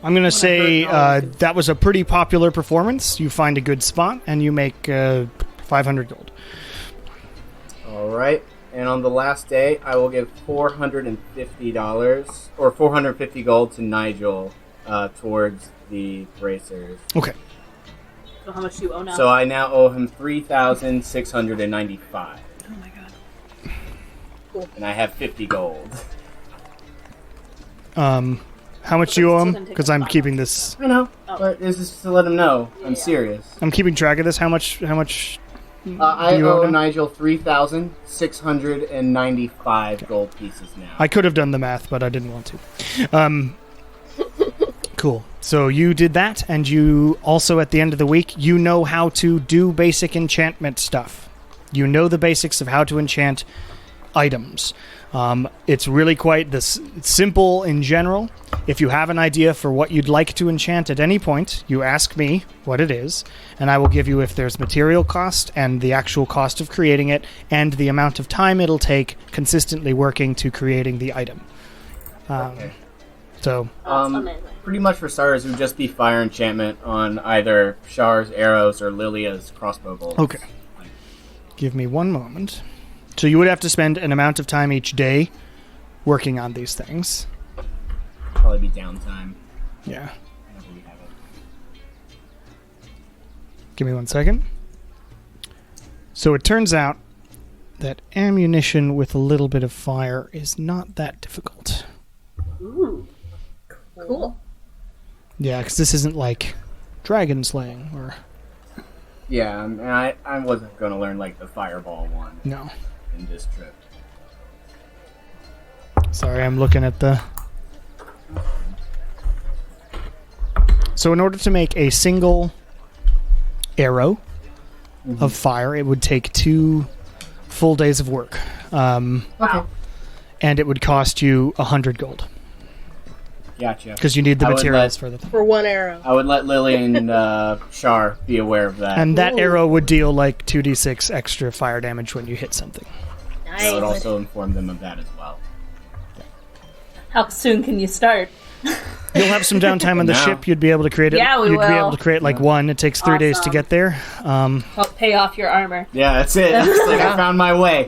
I'm going to say that was a pretty popular performance. You find a good spot, and you make 500 gold. All right. And on the last day, I will give $450 or 450 gold to Nigel towards the bracers. Okay. So how much do you owe now? So I now owe him 3,695. oh my god. And I have 50 gold. How much do you owe him? Because I'm keeping this. I know, but this is to let him know I'm serious. I'm keeping track of this. How much? I You owe owe him? Nigel 3,695 gold pieces now. I could have done the math, but I didn't want to. Cool. So you did that, and you also, at the end of the week, you know how to do basic enchantment stuff. You know the basics of how to enchant items. It's really quite this simple in general. If you have an idea for what you'd like to enchant at any point, you ask me what it is, and I will give you if there's material cost and the actual cost of creating it and the amount of time it'll take consistently working to creating the item. Okay. So, That's amazing. Pretty much for starters, it would just be fire enchantment on either Char's arrows or Lilia's crossbow bolts. okay. Give me one moment. So you would have to spend an amount of time each day working on these things. Probably be downtime. Yeah. Whenever we have it. Give me 1 second. So it turns out that ammunition with a little bit of fire is not that difficult. Ooh. Cool. Yeah, because this isn't like dragon slaying or... Yeah, and I wasn't going to learn like the fireball one No. in this trip. Sorry, I'm looking at the... So in order to make a single arrow of fire. It would take 2 full days of work. Okay. And it would cost you 100 gold. Gotcha. Because you need the I would materials for the thing. For 1 arrow. I would let Lily and Shar be aware of that. And that Ooh. arrow would deal like 2d6 extra fire damage when you hit something. I would also inform them of that as well. How soon can you start? You'll have some downtime on the Now. ship. You'd be able to create it. Yeah, we You'd be will. able to create like one. It takes 3 days to Awesome. get there. Help pay off your armor. Yeah, that's it. It's like I found my way.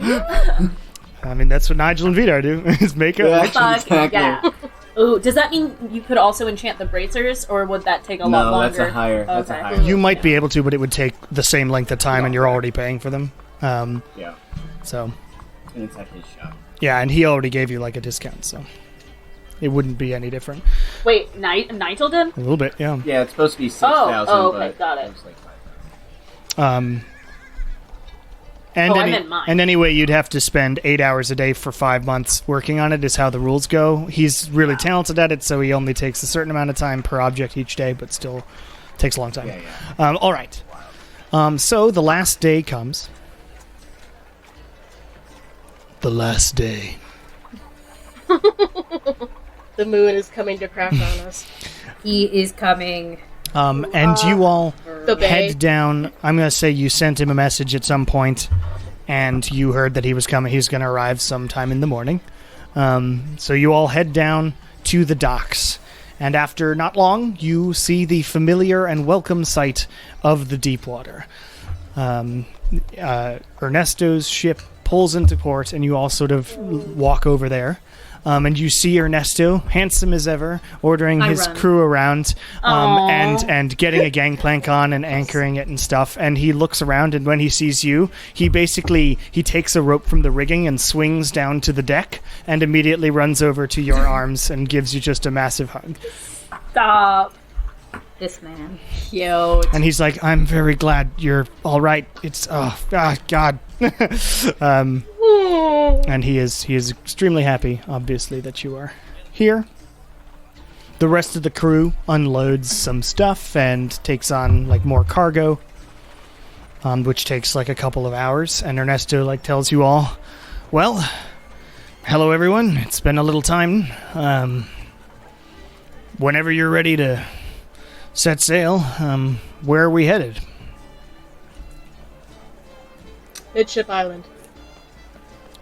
I mean, that's what Nigel and Vidar do, is make up. Fuck Exactly. yeah. Ooh, does that mean you could also enchant the bracers, or would that take a lot No, longer? that's a higher. That's a Okay. higher. You might be able to, but it would take the same length of time, and you're already paying for them. Yeah, So, and it's at his shop. yeah, and he already gave you like a discount, so it wouldn't be any different. Wait, Nigel did? A little bit, yeah. Yeah, it's supposed to be 6,000. okay, but got it. was like 5,000. And, I meant mine. and anyway, you'd have to spend 8 hours a day for 5 months working on it, is how the rules go. He's really talented at it, so he only takes a certain amount of time per object each day, but still takes a long time. Yeah. All right. So the last day comes. The last day. The moon is coming to crash on us. He is coming. And you all The bay. head down. I'm going to say you sent him a message at some point, and you heard that he was coming. He's going to arrive sometime in the morning. So you all head down to the docks. And after not long, you see the familiar and welcome sight of the Deepwater. Ernesto's ship pulls into port, and you all sort of walk over there. And you see Ernesto, handsome as ever, ordering his run. crew around, Aw. and getting a gangplank on and anchoring it and stuff. And he looks around, and when he sees you, he takes a rope from the rigging and swings down to the deck, and immediately runs over to your arms and gives you just a massive hug. Stop. This man. Cute. And he's like, "I'm very glad you're all right. It's God." And he is extremely happy, obviously, that you are here. The rest of the crew unloads some stuff and takes on like more cargo, which takes like a couple of hours. And Ernesto like tells you all, "Well, hello everyone. It's been a little time. Whenever you're ready to set sail, where are we headed?" Midship Island.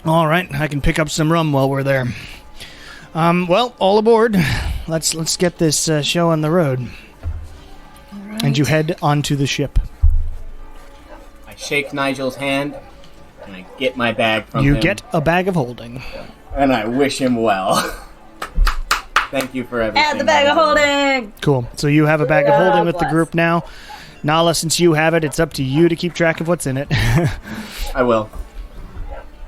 All right, I can pick up some rum while we're there. Well, all aboard. Let's get this show on the road. And you head onto the ship. I shake Nigel's hand, and I get my bag from You him. get a bag of holding. And I wish him well. Thank you for everything. Add the bag of holding. Cool. So you have a bag of Yeah, holding with the bless. group now. Nala, since you have it, it's up to you to keep track of what's in it. I will.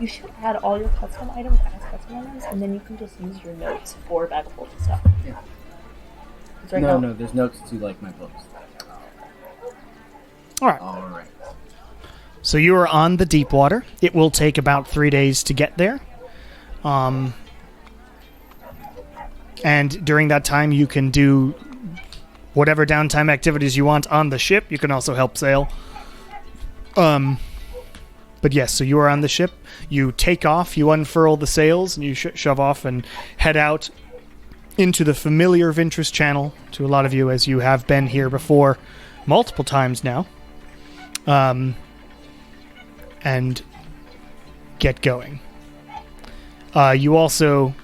You should add all your custom items as custom items, and then you can just use your notes for bag of holding stuff. Yeah. 'Cause right now, No, there's notes to like my books. All right. All right. So you are on the Deepwater. It will take about 3 days to get there. And during that time, you can do whatever downtime activities you want on the ship. You can also help sail. But yes, so you are on the ship. You take off, you unfurl the sails, and you shove off and head out into the familiar Ventress Channel to a lot of you, as you have been here before multiple times now. And get going. You also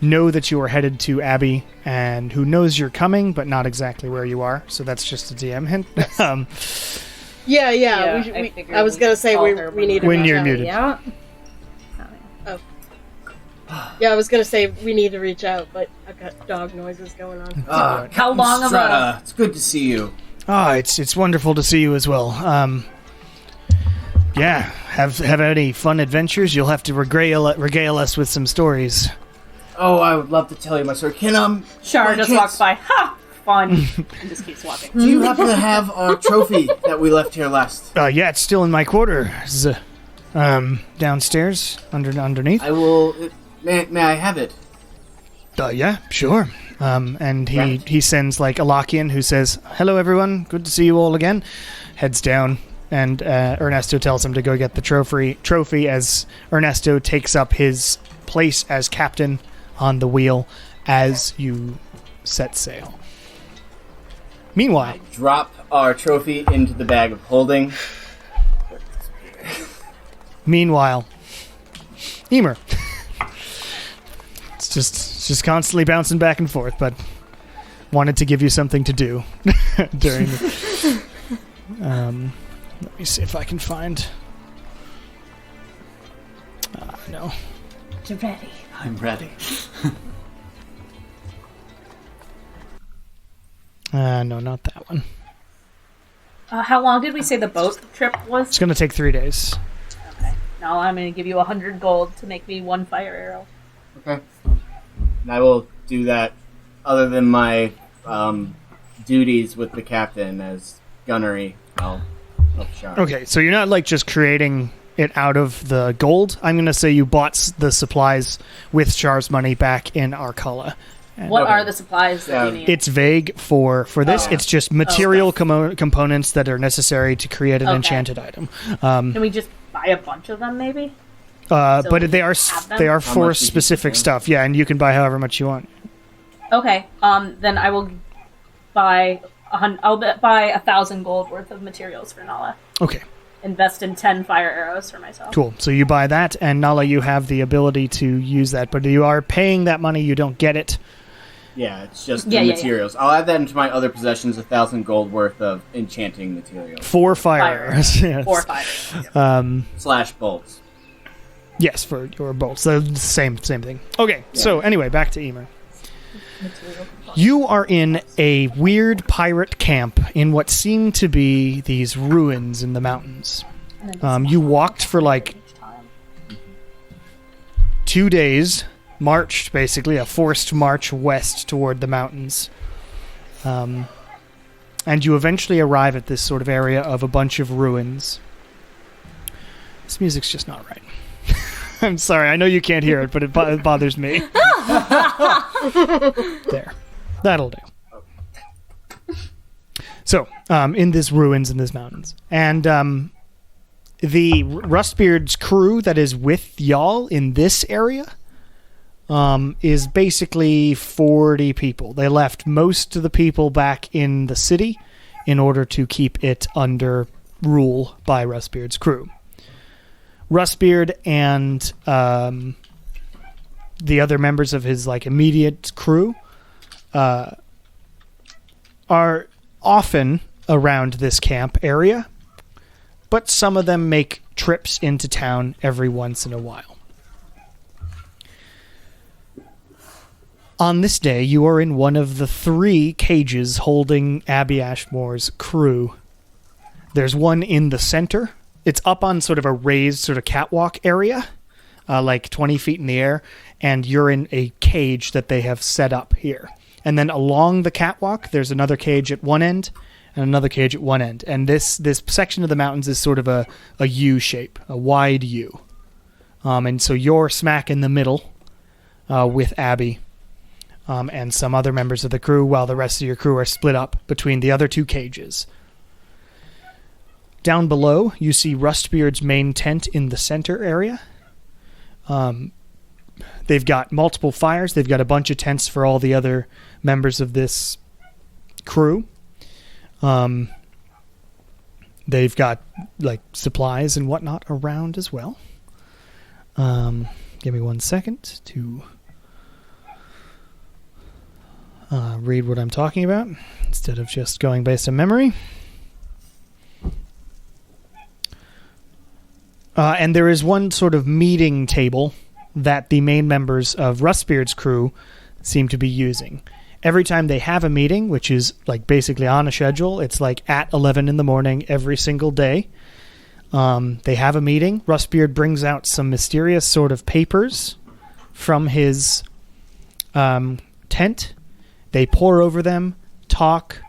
know that you are headed to Abby, and who knows you're coming, but not exactly where you are. So that's just a DM hint. Yeah. Yeah, we, I we, figured I was gonna say call we her need to when reach you're out. muted. Yeah. Yeah, I was gonna say we need to reach out, but I've got dog noises going on. How long of a- Strata, it's good to see you. It's wonderful to see you as well. Yeah, have any fun adventures? You'll have to regale us with some stories. Oh, I would love to tell you my story. Shar by just chance, walks by. Ha! Fun. And just keeps walking. Do you happen to have our trophy that we left here last? Yeah, it's still in my quarters. Downstairs, underneath. I will. May I have it? Yeah, sure. And he sends like Alakian, who says, "Hello, everyone. Good to see you all again." Heads down, and Ernesto tells him to go get the trophy as Ernesto takes up his place as captain on the wheel as you set sail. Meanwhile, Drop our trophy into the bag of holding. Eomer. It's just constantly bouncing back and forth, but wanted to give you something to do during the... let me see if I can find... no. You're ready. I'm ready. No, not that one. How long did we say the boat trip was? It's going to take 3 days. Okay. Now I'm going to give you 100 gold to make me 1 fire arrow. Okay. And I will do that other than my duties with the captain as gunnery. I'll help Shar. Okay, so you're not like just creating it out of the gold. I'm going to say you bought the supplies with Char's money back in Arcala. What are the supplies that you need? It's vague for this. It's just material components that are necessary to create an enchanted item. Can we just buy a bunch of them, maybe? But they are How for much did you specific say? stuff. Yeah, and you can buy however much you want. Okay. Then I will buy. I'll buy 1,000 gold worth of materials for Nala. Okay, Invest in 10 fire arrows for myself. cool. So you buy that, and Nala, you have the ability to use that, but you are paying that money. You don't get it. Yeah, it's just Yeah, the yeah, materials. I'll add that into my other possessions, 1,000 gold worth of enchanting materials. 4 fire arrows. Yes. 4 fire. Slash bolts. Yes, for your bolts. So same thing. Okay, so anyway, back to Eomer. You are in a weird pirate camp in what seem to be these ruins in the mountains. You walked for like 2 days, marched basically, a forced march west toward the mountains. And you eventually arrive at this sort of area of a bunch of ruins. This music's just not right. I'm sorry, I know you can't hear it, but it bothers me. There. That'll do. So, in this ruins in these mountains. And the Rustbeard's crew that is with y'all in this area is basically 40 people. They left most of the people back in the city in order to keep it under rule by Rustbeard's crew. Rustbeard and the other members of his like immediate crew are often around this camp area, but some of them make trips into town every once in a while. On this day, you are in one of the 3 cages holding Abby Ashmore's crew. There's one in the center. It's up on sort of a raised sort of catwalk area, like 20 feet in the air, and you're in a cage that they have set up here. And then along the catwalk, there's another cage at one end and another cage at one end. And this section of the mountains is sort of a U shape, a wide U. And so you're smack in the middle with Abby and some other members of the crew, while the rest of your crew are split up between the other 2 cages. Down below, you see Rustbeard's main tent in the center area. They've got multiple fires. They've got a bunch of tents for all the other members of this crew. They've got like supplies and whatnot around as well. Give me 1 second to read what I'm talking about instead of just going based on memory. And there is one sort of meeting table that the main members of Rustbeard's crew seem to be using. Every time they have a meeting, which is like basically on a schedule, it's like at 11 in the morning every single day. They have a meeting. Rustbeard brings out some mysterious sort of papers from his tent. They pore over them, talk,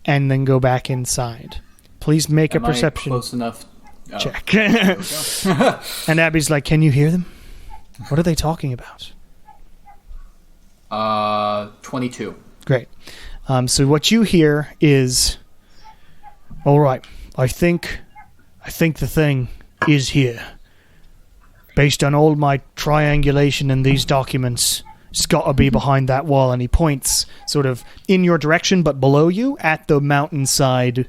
and then go back inside. Please make a perception close enough check. And Abby's like, "Can you hear them? What are they talking about?" 22. Great. So what you hear is, all right, I think the thing is here. Based on all my triangulation in these documents, it's got to be behind that wall. And he points sort of in your direction, but below you, at the mountainside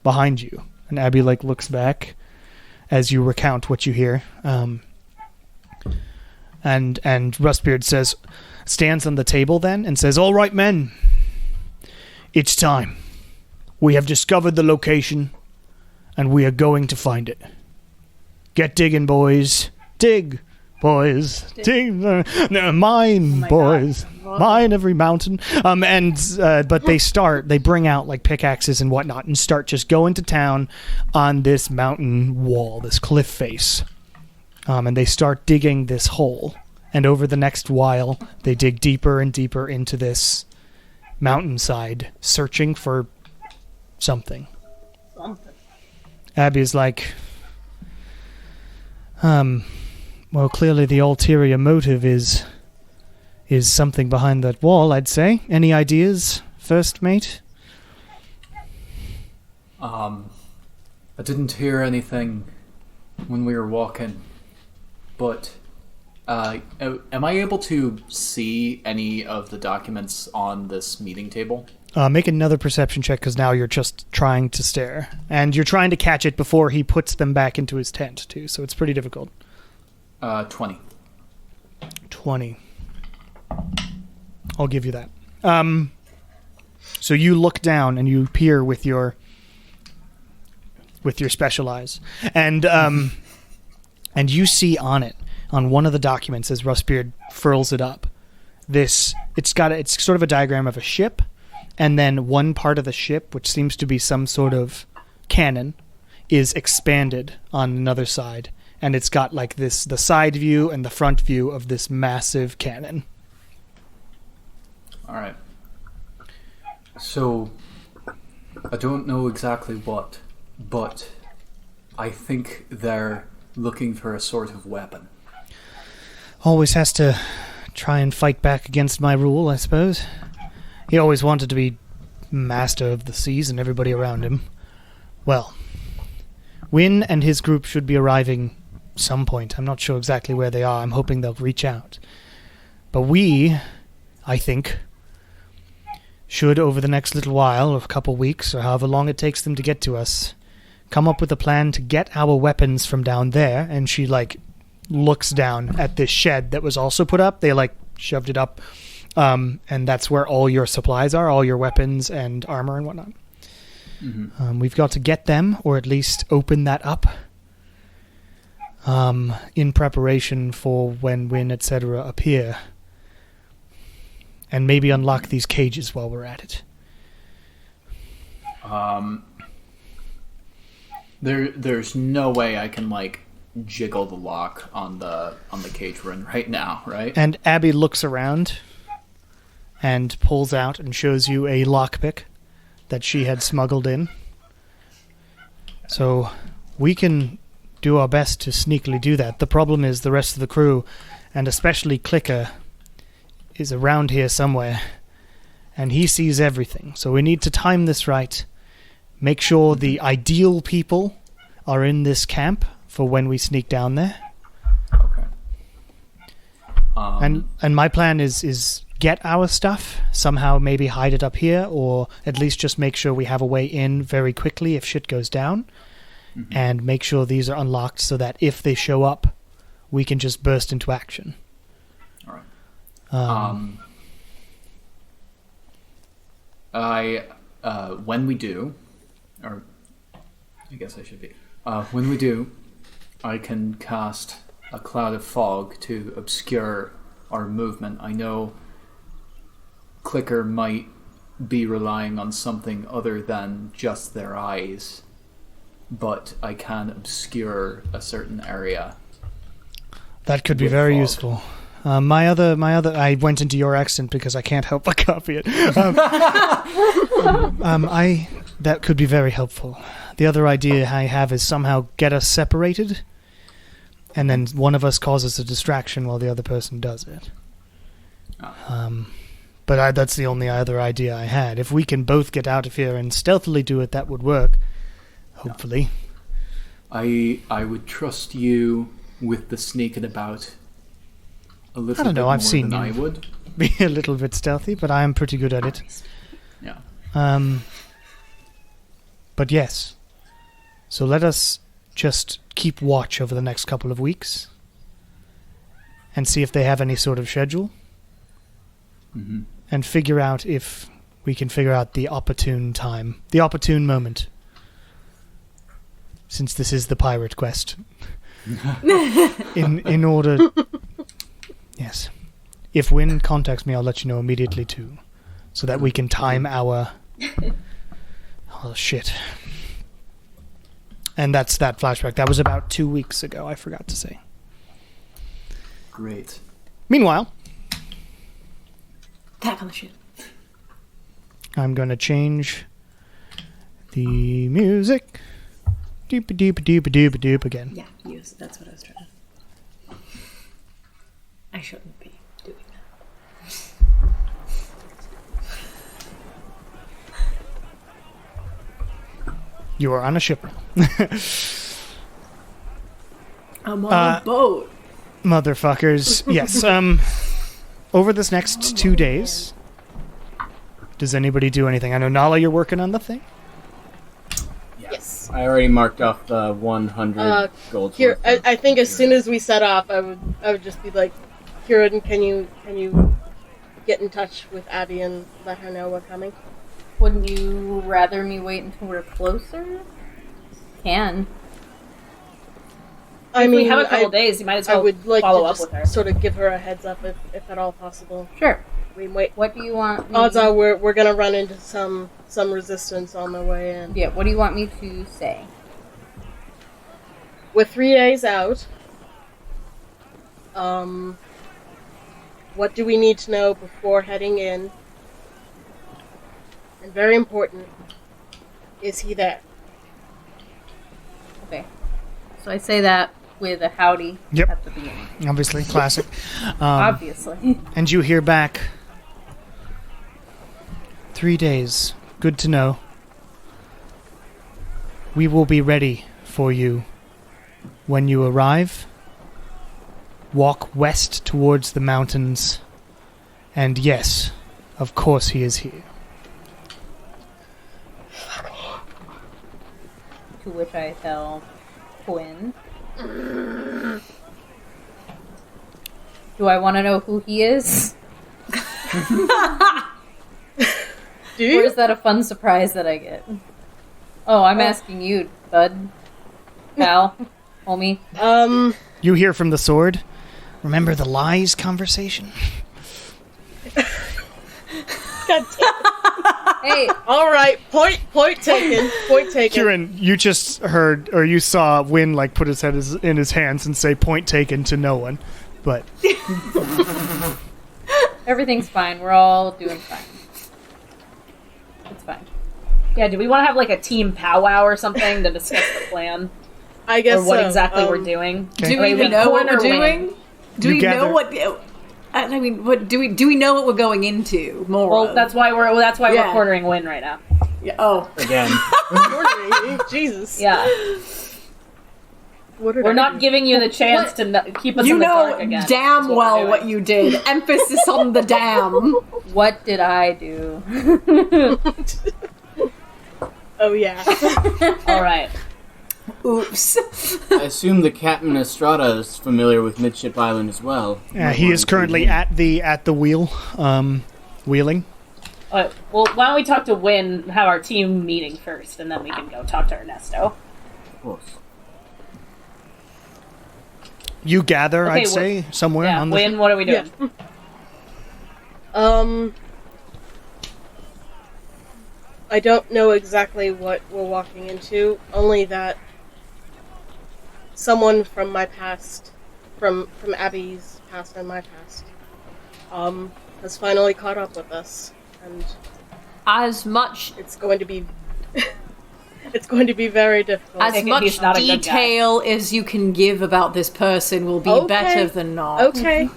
behind you. And Abby looks back as you recount what you hear. And Rustbeard stands on the table then and says, "All right, men, it's time. We have discovered the location, and we are going to find it. Get digging, boys. Dig, boys. Dig. Mine, boys. God. Mine every mountain." But they bring out pickaxes and whatnot and start just going to town on this mountain wall, this cliff face. And they start digging this hole. And over the next while, they dig deeper and deeper into this mountainside, searching for something. Abby's like, well, clearly the ulterior motive is something behind that wall, I'd say. Any ideas, first mate? I didn't hear anything when we were walking, but am I able to see any of the documents on this meeting table? Make another perception check, because now you're just trying to stare. And you're trying to catch it before he puts them back into his tent, too, so it's pretty difficult. 20. 20. I'll give you that. So you look down and you peer with your special eyes, and you see on it, on one of the documents, as Rustbeard furls it up, it's sort of a diagram of a ship, and then one part of the ship, which seems to be some sort of cannon, is expanded on another side, and it's got the side view and the front view of this massive cannon. All right. So, I don't know exactly what, but I think they're looking for a sort of weapon. Always has to try and fight back against my rule, I suppose. He always wanted to be master of the seas and everybody around him. Well, Wynn and his group should be arriving some point. I'm not sure exactly where they are. I'm hoping they'll reach out. But we, I think, should, over the next little while, or a couple weeks, or however long it takes them to get to us, come up with a plan to get our weapons from down there. And she, looks down at this shed that was also put up. They, shoved it up. And that's where all your supplies are, all your weapons and armor and whatnot. Mm-hmm. We've got to get them, or at least open that up, in preparation for when Wynn, etc. appear. And maybe unlock these cages while we're at it. There's no way I can jiggle the lock on the cage we're in right now, right? And Abby looks around and pulls out and shows you a lockpick that she had smuggled in. So we can do our best to sneakily do that. The problem is the rest of the crew, and especially Clicker, is around here somewhere, and he sees everything. So we need to time this right, make sure the ideal people are in this camp for when we sneak down there. Okay. And my plan is get our stuff, somehow maybe hide it up here, or at least just make sure we have a way in very quickly if shit goes down, and make sure these are unlocked so that if they show up, we can just burst into action. All right. When we do, or I guess I should be, when we do, I can cast a cloud of fog to obscure our movement. I know Clicker might be relying on something other than just their eyes, but I can obscure a certain area. That could be very useful. My other, I went into your accent because I can't help but copy it. That could be very helpful. The other idea I have is somehow get us separated, and then one of us causes a distraction while the other person does it. But that's the only other idea I had. If we can both get out of here and stealthily do it, that would work. Hopefully. I would trust you with the sneaking about a little I don't know, bit I've more seen than you. I would. Be a little bit stealthy, but I am pretty good at it. Yeah. But yes. So let us just keep watch over the next couple of weeks and see if they have any sort of schedule. Mm-hmm. And figure out if we can figure out the opportune time, the opportune moment. Since this is the pirate quest. in order... Yes. If Wynn contacts me, I'll let you know immediately too. So that we can time our... Oh, shit. And that's that flashback. That was about 2 weeks ago, I forgot to say. Great. Meanwhile... Back on the ship. I'm going to change the music. Doop doop doop doop doop again. Yeah, use. That's what I was trying to. I shouldn't be doing that. You are on a ship. I'm on a boat. Motherfuckers. Yes. Over this next 2 days, does anybody do anything? I know, Nala, you're working on the thing. Yes. I already marked off the 100 gold. Here, worth. I think as soon as we set off, I would just be like, Kieran, can you get in touch with Abby and let her know we're coming? Wouldn't you rather me wait until we're closer? Can. I If mean, we have a couple days, you might as I well would like follow to up with her. just sort of give her a heads up if at all possible. Sure. We wait. What do you want me... Odds are we're gonna run into some resistance on the way in. Yeah, what do you want me to say? We're 3 days out. What do we need to know before heading in? And very important, is he there? Okay. So I say that with a howdy Yep. at the beginning. Obviously, classic. Obviously. And you hear back. 3 days. Good to know. We will be ready for you when you arrive. Walk west towards the mountains. And yes, of course he is here. To which I tell Quinn. Do I want to know who he is? Do Or you? is that a fun surprise that I get? Oh, I'm asking you, bud. Pal. Homie. You hear from the sword. Remember the lies conversation? God damn. Hey, All right, point taken. Point taken. Kieran, you just heard, or you saw Wynn like put his head in his hands and say point taken to no one. But everything's fine. We're all doing fine. It's fine. Yeah, do we want to have like a team powwow or something to discuss the plan? I guess Or what so. exactly we're doing? Okay. Do we even know what we're doing? Do You we gather- know what? I mean, what do we know what we're going into? More. Well, of? that's why we're Yeah. quartering Wynn right now. Yeah, oh, Again. Jesus. Yeah, What did we're I not do? giving you the chance to keep us you in the know dark again. damn is we're well doing. what you did. Emphasis on the damn. What did I do? Oh yeah. All right. Oops. I assume the Captain Estrada is familiar with Midship Island as well. he is currently at the wheel, wheeling. Well, why don't we talk to Wynn, have our team meeting first, and then we can go talk to Ernesto. Of course. You gather, Okay, I'd say, somewhere Yeah, on the Wynn, what are we doing? I don't know exactly what we're walking into, only that someone from my past, from Abby's past and my past, has finally caught up with us, and As much it's going to be it's going to be very difficult. as Take it much he's not a good guy. detail as you can give about this person will be Okay. better than not. Okay.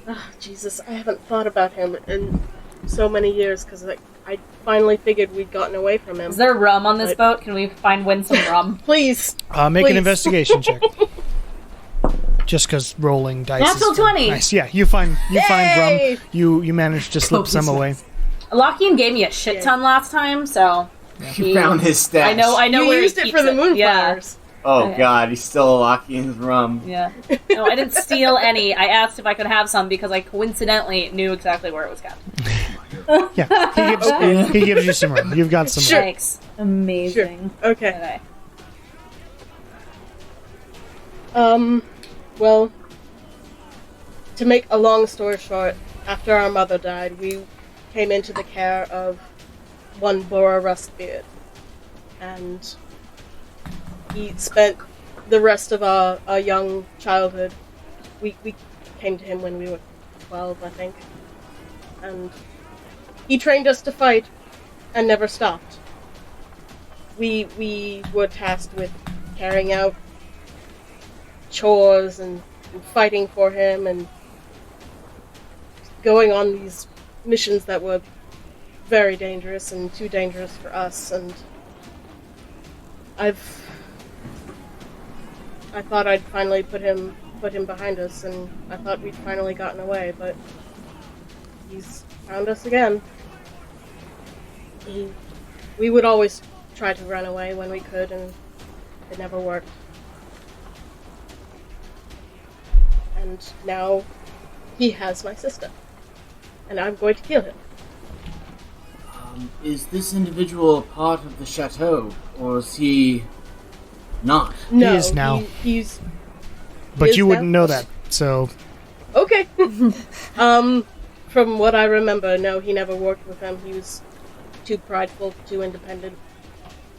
Oh, Jesus, I haven't thought about him in so many years because I finally figured we'd gotten away from him. Is there rum on this boat? Can we find Wynn some rum? Please. Make Please. an investigation check. Just because rolling dice. Natural is 20. Nice. Yeah, you find Yay! rum. You manage to slip some away. Lockian gave me a shit ton last time, so You found his stash. I know You where used he it keeps for the moonflowers. Oh god, he's still Lockian's rum. Yeah. No, I didn't steal any. I asked if I could have some because I coincidentally knew exactly where it was kept. Yeah, he gives you some rum. You've got some rum. Thanks. Amazing. Okay. Okay. Well, to make a long story short, after our mother died, we came into the care of one Bora Rustbeard. And he spent the rest of our young childhood. We came to him when we were 12, I think. And he trained us to fight and never stopped. We were tasked with carrying out chores and fighting for him and going on these missions that were very dangerous and too dangerous for us, and I thought I'd finally put him behind us, and I thought we'd finally gotten away, but he's found us again. We would always try to run away when we could, and it never worked. And now he has my sister. And I'm going to kill him. Is this individual a part of the chateau, or is he not? No, He is now. He's... But is you wouldn't now? know that, so... Okay. From what I remember, no, he never worked with them. He was too prideful, too independent,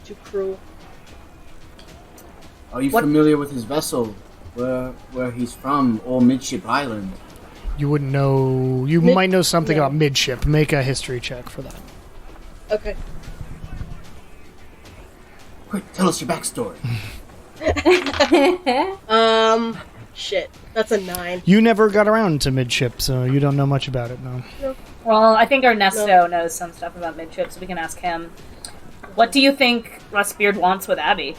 too cruel. Are you familiar with his vessel, where he's from, or Midship Island? You wouldn't know... You might know something about Midship. Make a history check for that. Okay. Quick, tell us your backstory. Shit. That's a 9. You never got around to Midship, so you don't know much about it, no. Well, I think Ernesto knows some stuff about Midship, so we can ask him. What do you think Rustbeard wants with Abby?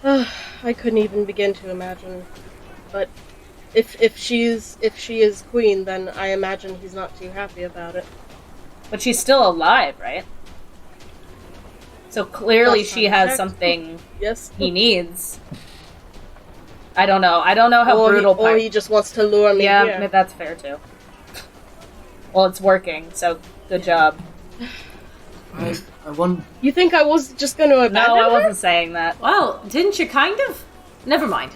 I couldn't even begin to imagine. But if she is queen, then I imagine he's not too happy about it. But she's still alive, right? So clearly Last she time I has checked. something Yes. he needs. I don't know how or brutal. or he just wants to lure me yeah, here. that's fair too. Well, it's working, so good job. I wonder. You think I was just going to abandon No, I her? wasn't saying that. Well, didn't you kind of? Never mind.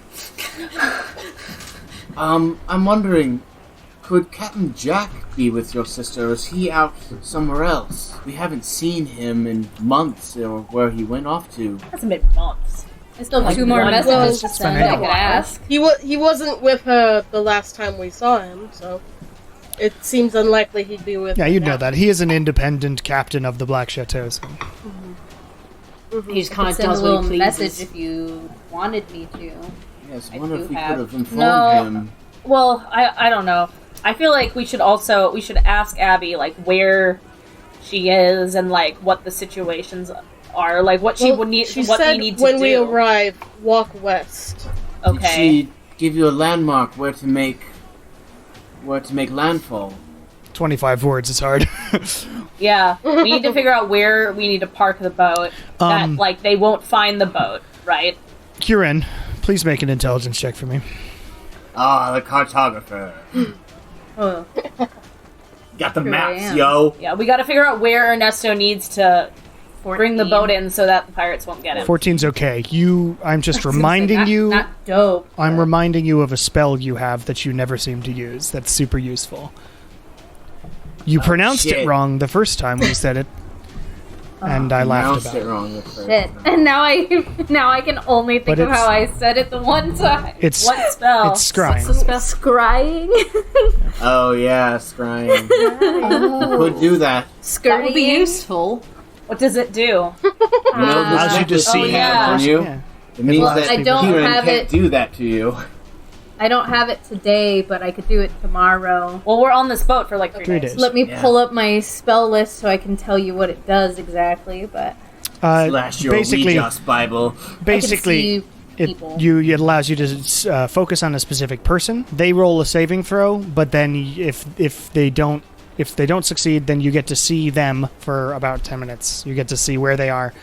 I'm wondering, could Captain Jack be with your sister, or is he out somewhere else? We haven't seen him in months, or where he went off to. Hasn't been months. I still have Like 2 more one- messages to It's send been that I a could while. ask. He wasn't with her the last time we saw him, so it seems unlikely he'd be with Yeah, her you'd now. know that. He is an independent captain of the Black Chateau, so... He just kind of Send a does little what he message pleases. if you wanted me to. Yes, I I wonder do if we have- could have informed No. him. Well, I don't know. I feel like we should ask Abby like where she is and like what the situations are, like what she Well, would need, she what said we need to when do. we arrive, walk west. Did Okay. she give you a landmark where to make landfall? 25 words, it's hard. Yeah, we need to figure out where we need to park the boat. That like they won't find the boat, right? Kieran, please make an intelligence check for me. Ah, the cartographer. Oh. Got the Sure I maps, am. yo. Yeah, we got to figure out where Ernesto needs to bring the 14. boat in so that the pirates won't get him. 14's okay. I'm just reminding Not- you... Not dope. I'm reminding you of a spell you have that you never seem to use. That's super useful. You pronounced it shit. wrong the first time we said it, and I laughed Pronounced about it it. wrong. the first Shit. time. And now I can only think But of it's- how I said it the one time. It's What spell? It's scrying. Scrying? Oh yeah, scrying. Could do that. That would be Scurrying? useful. What does it do? You know this Allows you to necklace see we yeah. have on you. Yeah. It means Well, that I don't Kieran have can't it- do that to you. I don't have it today, but I could do it tomorrow. Well, we're on this boat for like 3 days. Let me pull up my spell list so I can tell you what it does exactly. But Slash your basically- Ouija's Bible. Basically, I can see people. it allows you to focus on a specific person. They roll a saving throw, but then if they don't succeed, then you get to see them for about 10 minutes. You get to see where they are,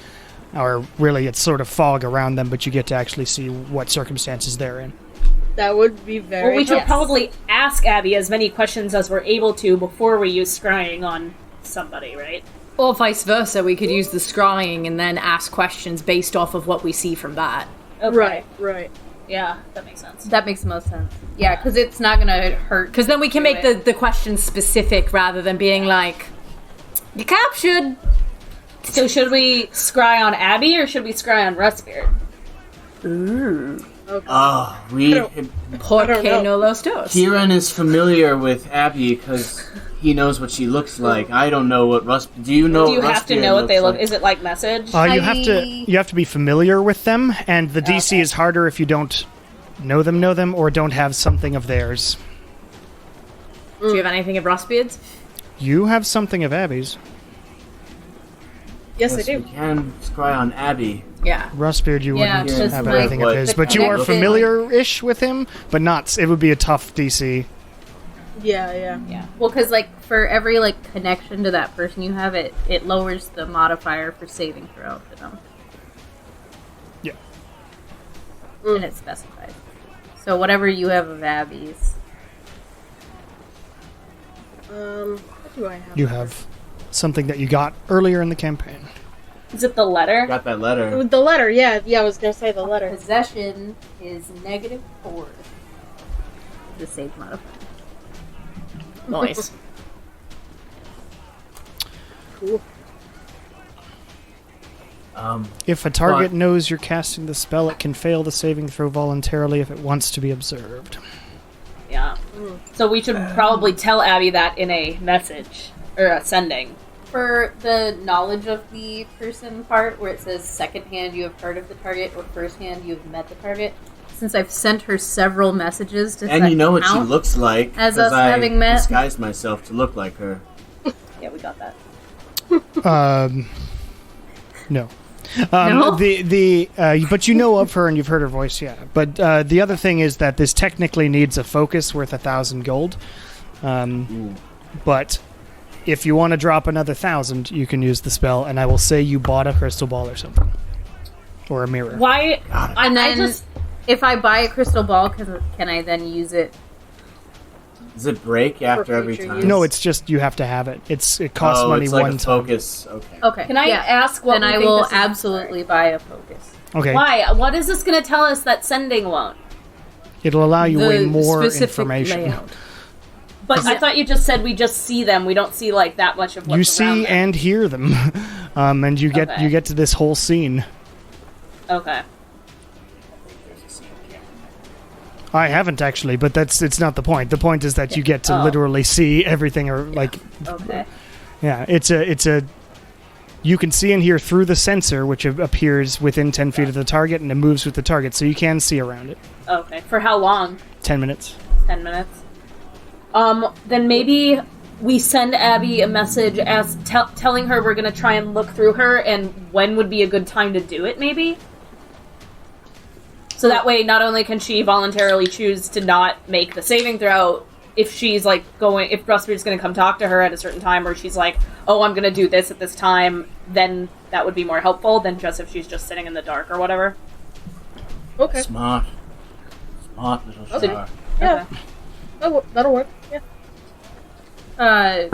or really it's sort of fog around them, but you get to actually see what circumstances they're in. That would be very Well, we should helpful. probably ask Abby as many questions as we're able to before we use scrying on somebody, right? Or vice versa, we could use the scrying and then ask questions based off of what we see from that. Okay. Right. Yeah, that makes sense. That makes the most sense. Yeah, because it's not gonna hurt. Because then we can make the questions specific rather than being like, you captured. So should we scry on Abby or should we scry on Rustbeard? Oh, we. Por I don't que know. no los dos? Kieran is familiar with Abby because he knows what she looks like. I don't know what Rust. Do you know? Do you what have to Rustbeard know what they looks look? like? Is it like message? You have to be familiar with them, and the DC is harder if you don't know them, or don't have something of theirs. Do you have anything of Rustbeard's? You have something of Abby's. Yes, I Yes, do. we can scry on Abby. Yeah. Rustbeard, you Yeah, wouldn't just have like anything of the his, but you are connection. familiar-ish with him, but not. It would be a tough DC. Yeah. Well, because like for every like connection to that person you have, it lowers the modifier for saving throw for them. Yeah. And it's specified. So whatever you have of Abby's. What do I have? You have something that you got earlier in the campaign. Is it the letter? Got that letter. The letter, yeah, I was gonna say the letter. Possession is -4. The save modifier. Nice. Cool. If a target But- knows you're casting the spell, it can fail the saving throw voluntarily if it wants to be observed. Yeah. So we should probably tell Abby that in a message or a sending. For the knowledge of the person part, where it says second hand you have heard of the target or first hand you have met the target, since I've sent her several messages to And you know what she looks like. As 'cause us I having met. disguised myself to look like her. Yeah, we got that. No. No? But you know of her and you've heard her voice, yeah. But the other thing is that this technically needs a focus worth 1,000 gold. But if you want to drop another 1,000, you can use the spell, and I will say you bought a crystal ball or something. Or a mirror. Why? And I then just if I buy a crystal ball, can I then use it? Does it break after every future time? use. No, it's just you have to have it. It costs money it's like one a time. focus. Okay. Okay. Can I yeah. ask what Then we I think will this is absolutely buy a focus. Okay. Why? What is this going to tell us that sending won't? It'll allow you way The more specific information. layout. But I thought you just said we just see them. We don't see like that much of what's You around see them. and hear them, and you get Okay. you get to this whole scene. Okay. I haven't actually, but it's not the point. The point is that you get to Oh. literally see everything, or like, Okay. yeah, it's a. You can see and hear through the sensor, which appears within 10 feet of the target, and it moves with the target, so you can see around it. Okay. For how long? 10 minutes. 10 minutes. Then maybe we send Abby a message as telling her we're going to try and look through her and when would be a good time to do it, maybe? So that way, not only can she voluntarily choose to not make the saving throw, if she's like if Rustbeard's going to come talk to her at a certain time, or she's like, oh, I'm going to do this at this time, then that would be more helpful than just if she's just sitting in the dark or whatever. Okay. Smart little Okay. star. Yeah. That'll work. Yeah.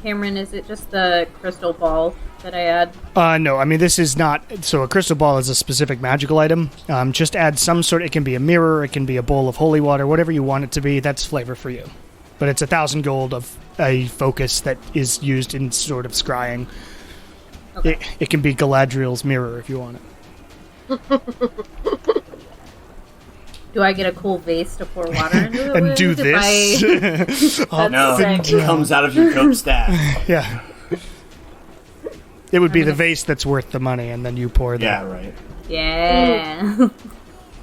Cameron, is it just the crystal ball that I add? No, I mean, this is not... So a crystal ball is a specific magical item. Just add some sort... It can be a mirror, it can be a bowl of holy water, whatever you want it to be. That's flavor for you. But it's 1,000 gold of a focus that is used in sort of scrying. Okay. It can be Galadriel's mirror if you want it. Do I get a cool vase to pour water into it And with do if this. Oh no, sick. it comes out of your coat staff. Yeah. It would be the vase that's worth the money, and then you pour the... Yeah, right. Yeah.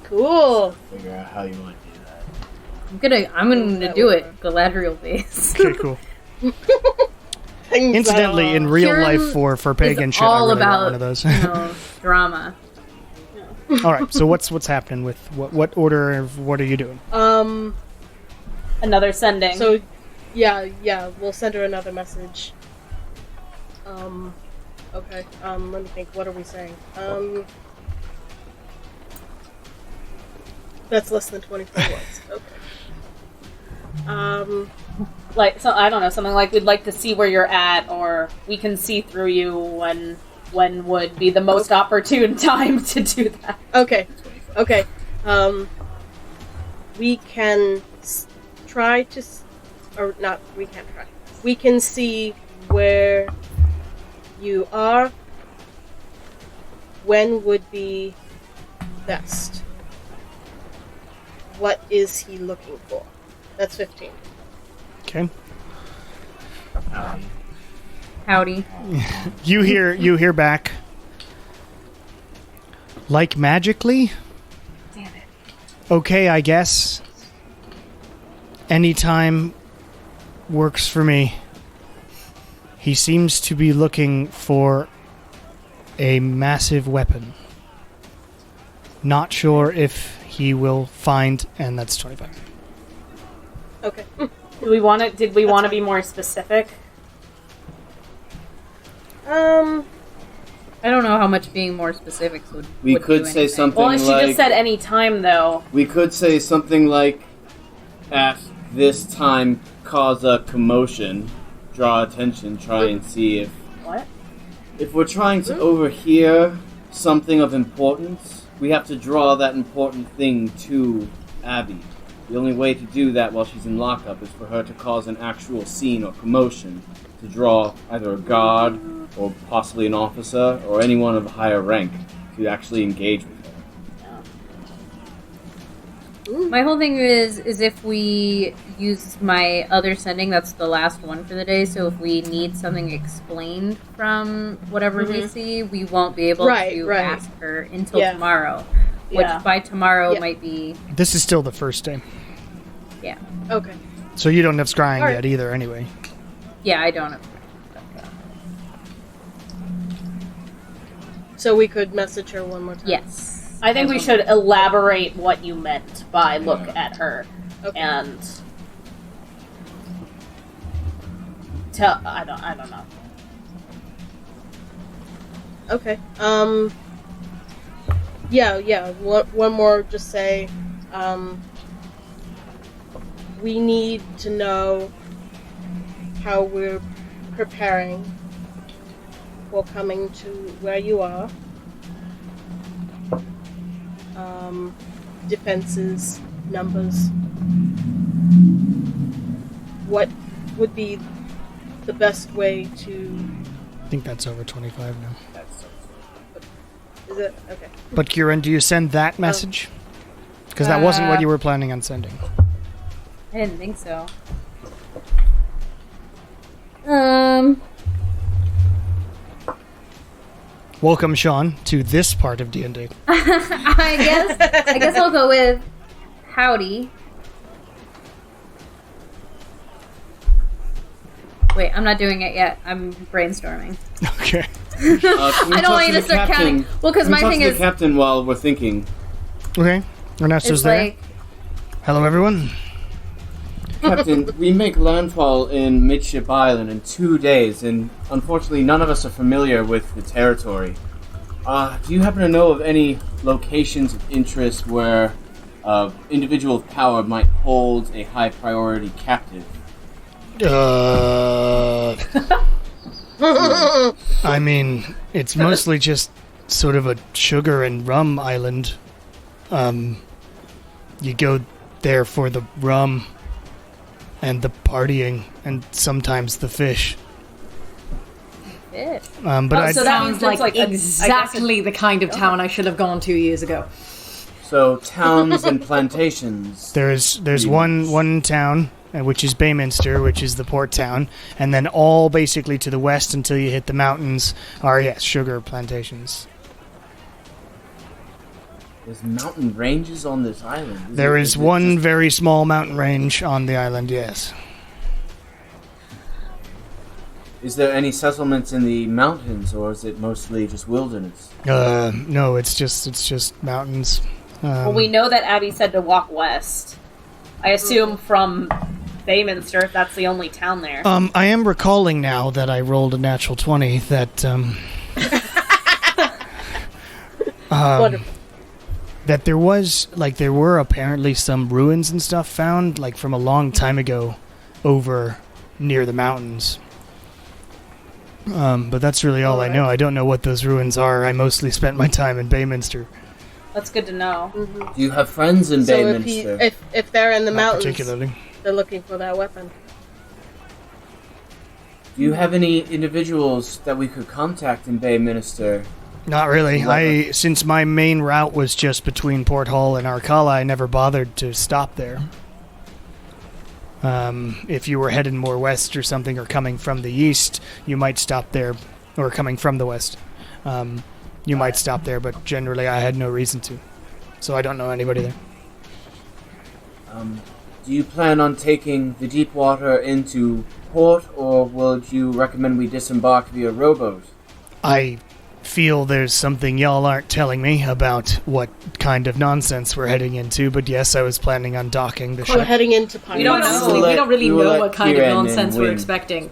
Cool. Figure out how you want to do I'm gonna do it. Galadriel base. Okay, cool. Things Incidentally, in real Kieran life for pagan It's shit, I all really about want one of those. drama. All right, so what's happening with what order of what are you doing? Another sending. So, yeah, we'll send her another message. Okay. Let me think. What are we saying? That's less than 24 words. Okay. Like, so I don't know, something like we'd like to see where you're at, or we can see through you when would be the most opportune time to do that. Okay. We can try to, or not. We can't try. We can see where you are. When would be best? What is he looking for? That's 15. Okay. Howdy. You hear back. Like magically? Damn it. Okay, I guess. Anytime works for me. He seems to be looking for a massive weapon. Not sure if he will find, and that's 25. Okay. Did we want to be more specific? I don't know how much being more specifics would. We would could do say anything. something Well, she like... just said any time, though. We could say something like, at this time, cause a commotion, draw attention, try and see if... What? If we're trying to overhear something of importance, we have to draw that important thing to Abby. The only way to do that while she's in lockup is for her to cause an actual scene or commotion, to draw either a guard, or possibly an officer, or anyone of a higher rank to actually engage with her. My whole thing is if we use my other sending, that's the last one for the day. So if we need something explained from whatever we see, we won't be able to ask her until tomorrow. Which by tomorrow might be. This is still the first day. Yeah. Okay. So you don't have scrying Alright. yet either, anyway. Yeah, I don't. So we could message her one more time. Yes. I think we should elaborate what you meant by look at her. Okay. And tell I don't know. Okay. Yeah. One more. Just say, we need to know how we're preparing for coming to where you are. Defenses, numbers. What would be the best way to... I think that's over 25 now. Is it? Okay. But Kieran, do you send that message? Because that wasn't what you were planning on sending. I didn't think so. Welcome, Sean, to this part of D&D. I guess I'll go with howdy. Wait, I'm not doing it yet. I'm brainstorming. Okay. I don't want you to start counting. Well, because my thing the is, captain while we're thinking. Okay. Ernesto's it's there. like, Hello, everyone. Captain, we make landfall in Midship Isle in 2 days, and unfortunately none of us are familiar with the territory. Do you happen to know of any locations of interest where individual of power might hold a high priority captive? I mean, it's mostly just sort of a sugar and rum island. You go there for the rum and the partying and sometimes the fish. But so that means Sounds like it's exactly the kind of town I should have gone 2 years ago. So towns and plantations. there's one town, which is Bayminster, which is the port town, and then all basically to the west until you hit the mountains are sugar plantations. There's mountain ranges on this island. There is one very small mountain range on the island, yes. Is there any settlements in the mountains, or is it mostly just wilderness? No, it's just mountains. Well, we know that Abby said to walk west. I assume from Bayminster, if that's the only town there. I am recalling now that I rolled a natural 20 that, Wonderful. that there were apparently some ruins and stuff found, like, from a long time ago over near the mountains. But that's really all I know. I don't know what those ruins are. I mostly spent my time in Bayminster. That's good to know. Mm-hmm. Do you have friends in So Bayminster? if they're in the Not mountains, particularly. they're looking for that weapon. Do you have any individuals that we could contact in Bayminster? Not really. Since my main route was just between Port Hall and Arcala, I never bothered to stop there. If you were heading more west or something, or coming from the east, you might stop there, or coming from the west, you might stop there, but generally I had no reason to. So I don't know anybody there. Do you plan on taking the deep water into port, or would you recommend we disembark via rowboat? I feel there's something y'all aren't telling me about what kind of nonsense we're heading into, but yes, I was planning on docking the We're ship. heading into pirates. We don't We'll know. We don't really let- know we'll what let kind of Kieran nonsense and we're Wynn expecting.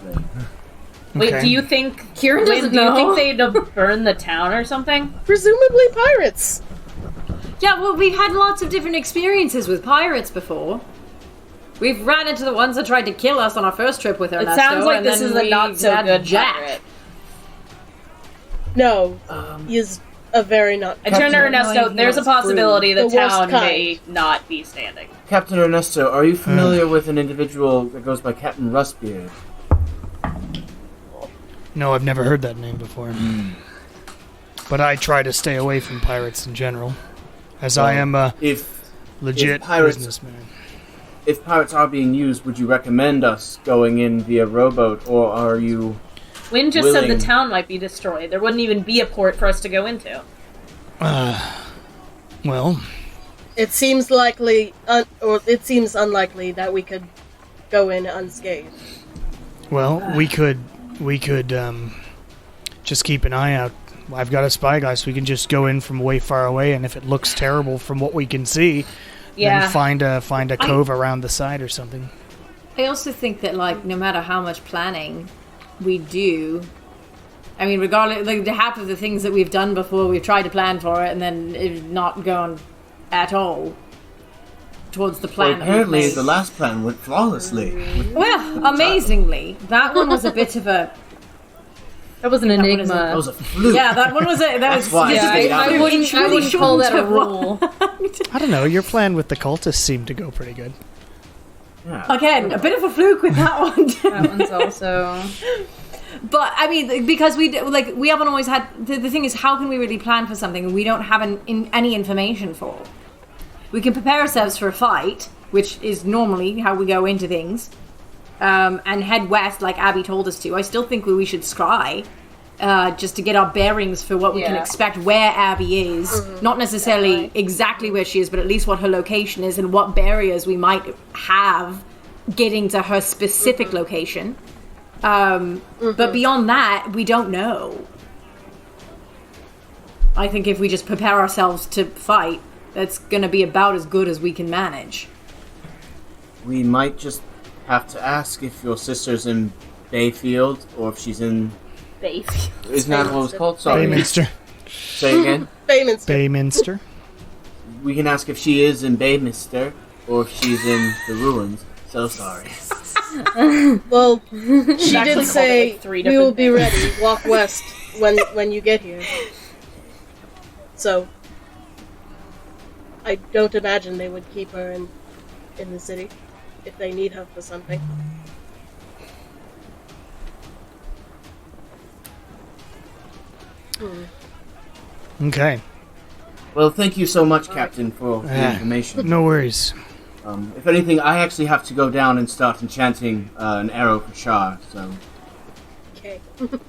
Wait, Okay. do you think Kieran Wynn, doesn't do you know. think they'd burn the town or something? Presumably pirates. Yeah, well, we've had lots of different experiences with pirates before. We've ran into the ones that tried to kill us on our first trip with Ernesto. It sounds like and this then is a we not so had good Jack. pirate. No, he is a very not. I turned to Ernesto. There's a possibility the The worst town kind. may not be standing. Captain Ernesto, are you familiar with an individual that goes by Captain Rustbeard? No, I've never heard that name before. But I try to stay away from pirates in general, as I am a If legit pirates- businessman. if pirates are being used, would you recommend us going in via rowboat, or are you... Wynn just said willing? the town might be destroyed. There wouldn't even be a port for us to go into. Well, It seems likely, or it seems unlikely that we could go in unscathed. we could just keep an eye out. I've got a spyglass. We can just go in from way far away, and if it looks terrible from what we can see, Yeah. then find a cove around the side or something. I also think that, like, no matter how much planning we do, I mean, regardless, like, the half of the things that we've done before, we've tried to plan for it, and then it's not gone at all towards the plan. Well, apparently the last plan went flawlessly. Well, amazingly, that one was a bit of a. That was an That one enigma. is a- That was a fluke. Yeah, that one was a. That That's was. why yeah, I stayed out of it. I wouldn't call that a rule. I don't know. Your plan with the cultists seemed to go pretty good. Yeah. Again, a bit of a fluke with that one. That one's also. But I mean, because we haven't always had. The thing is, how can we really plan for something we don't have any information for? We can prepare ourselves for a fight, which is normally how we go into things, and head west like Abby told us to. I still think we should scry, just to get our bearings for what we can Yeah. expect where Abby is. Not necessarily exactly where she is, but at least what her location is and what barriers we might have getting to her specific location. But beyond that, we don't know. I think if we just prepare ourselves to fight, that's going to be about as good as we can manage. We might just have to ask if your sister's in Bayfield, or if she's in... Bayfield. Isn't that what it was called? Sorry. Bayminster. Say again? Bayminster. Bayminster. We can ask if she is in Bayminster, or if she's in the ruins. So sorry. Well, she actually did called say it, like, 3 we will different be things. ready. Walk west when you get here. So, I don't imagine they would keep her in the city if they need her for something. Okay. Well, thank you so much, Captain, for the Ah. information. No worries. If anything, I actually have to go down and start enchanting an arrow for Shah, so Okay. start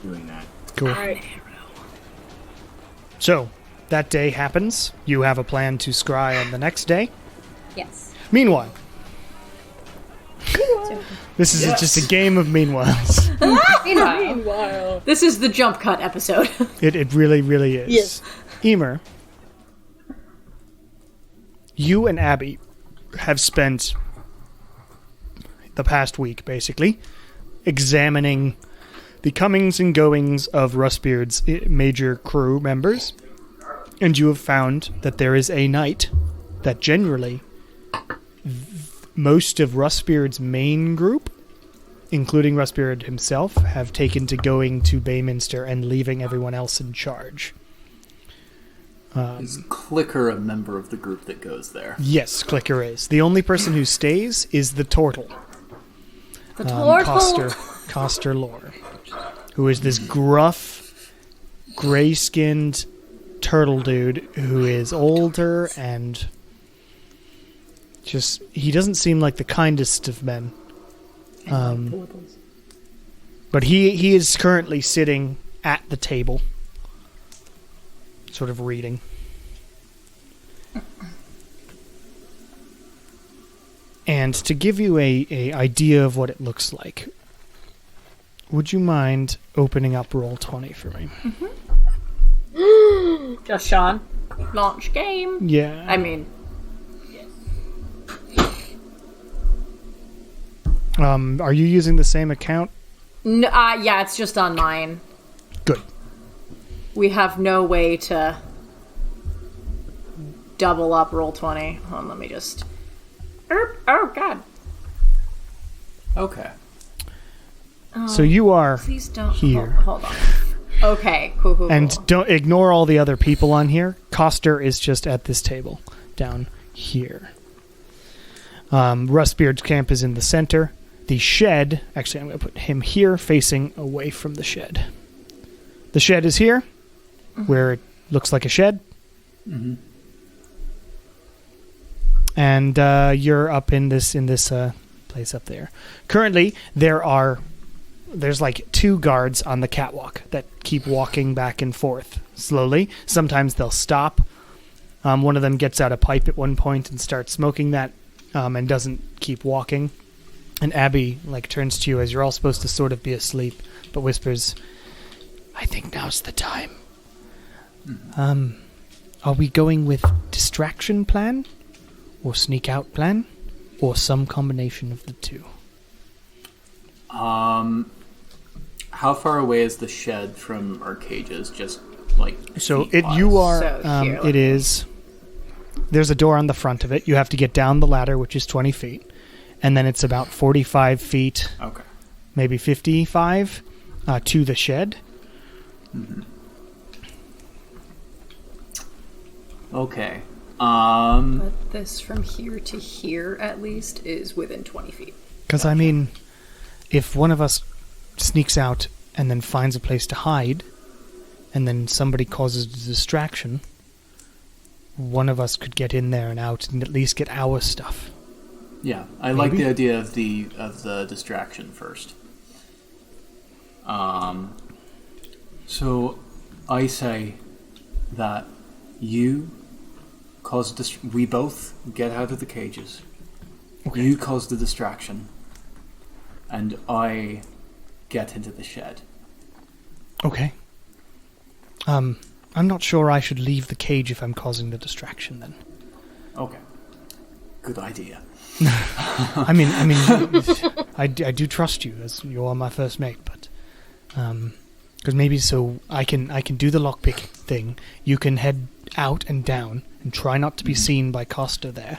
doing that. Cool. Alright. So, that day happens. You have a plan to scry on the next day. Yes. Meanwhile. This is just a game of meanwhiles. Meanwhile. This is the jump cut episode. It really, really is. Yes. Eomer, you and Abby have spent the past week, basically, examining the comings and goings of Rustbeard's major crew members, and you have found that there is a night that generally most of Rustbeard's main group, including Rustbeard himself, have taken to going to Bayminster and leaving everyone else in charge. Is Clicker a member of the group that goes there? Yes, Clicker is. The only person who stays is the Turtle. The turtle. Coster Lore, who is this gruff, gray-skinned turtle dude who is older and just... He doesn't seem like the kindest of men. But he is currently sitting at the table, sort of reading. And to give you a idea of what it looks like, would you mind opening up Roll20 for me? Just Sean. Launch game. Yeah. I mean, are you using the same account? no, yeah, it's just on mine. Good. We have no way to double up Roll20. Hold on, let me just... Oh, God. Okay. So you are Please don't... here. Hold on. Okay, cool. And don't ignore all the other people on here. Coster is just at this table down here. Rustbeard's camp is in the center. The shed, actually I'm going to put him here facing away from the shed. The shed is here, where it looks like a shed. Mm-hmm. And you're up in this place up there. Currently, there's like 2 guards on the catwalk that keep walking back and forth slowly. Sometimes they'll stop. One of them gets out a pipe at one point and starts smoking that, and doesn't keep walking. And Abby turns to you as you're all supposed to sort of be asleep, but whispers, "I think now's the time. Are we going with distraction plan, or sneak out plan, or some combination of the two?" How far away is the shed from our cages? Just so feet-wise? you are. So here, it is. There's a door on the front of it. You have to get down the ladder, which is 20 feet, and then it's about 45 feet. Okay. Maybe 55 to the shed. Mm-hmm. Okay. But this from here to here, at least, is within 20 feet. Because, I mean, if one of us sneaks out and then finds a place to hide, and then somebody causes a distraction, one of us could get in there and out and at least get our stuff. Yeah, I like the idea of the distraction first. So I say that you cause we both get out of the cages. Okay. You cause the distraction, and I get into the shed. Okay. I'm not sure I should leave the cage if I'm causing the distraction then. Okay. Good idea. I mean, I do trust you as you are my first mate, but because maybe so I can do the lockpick thing. You can head out and down and try not to be seen by Costa there,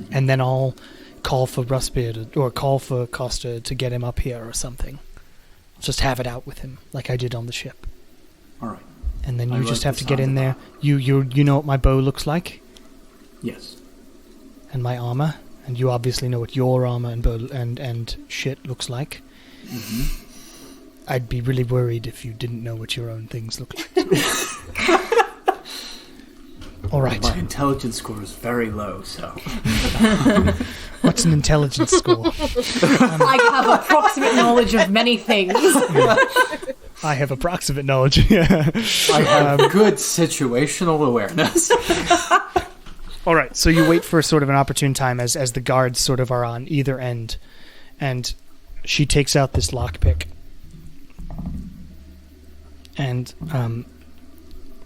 and then I'll call for Rustbeard or call for Costa to get him up here or something. Just have it out with him like I did on the ship. All right. And then you just have to get in there. You know what my bow looks like? Yes. And my armor, and you obviously know what your armor and bow and shit looks like. Mm-hmm. I'd be really worried if you didn't know what your own things look like. All right. My intelligence score is very low, so. What's an intelligence score? I have approximate knowledge of many things. I have approximate knowledge. Yeah. I have good situational awareness. All right, so you wait for sort of an opportune time as the guards sort of are on either end, and she takes out this lockpick and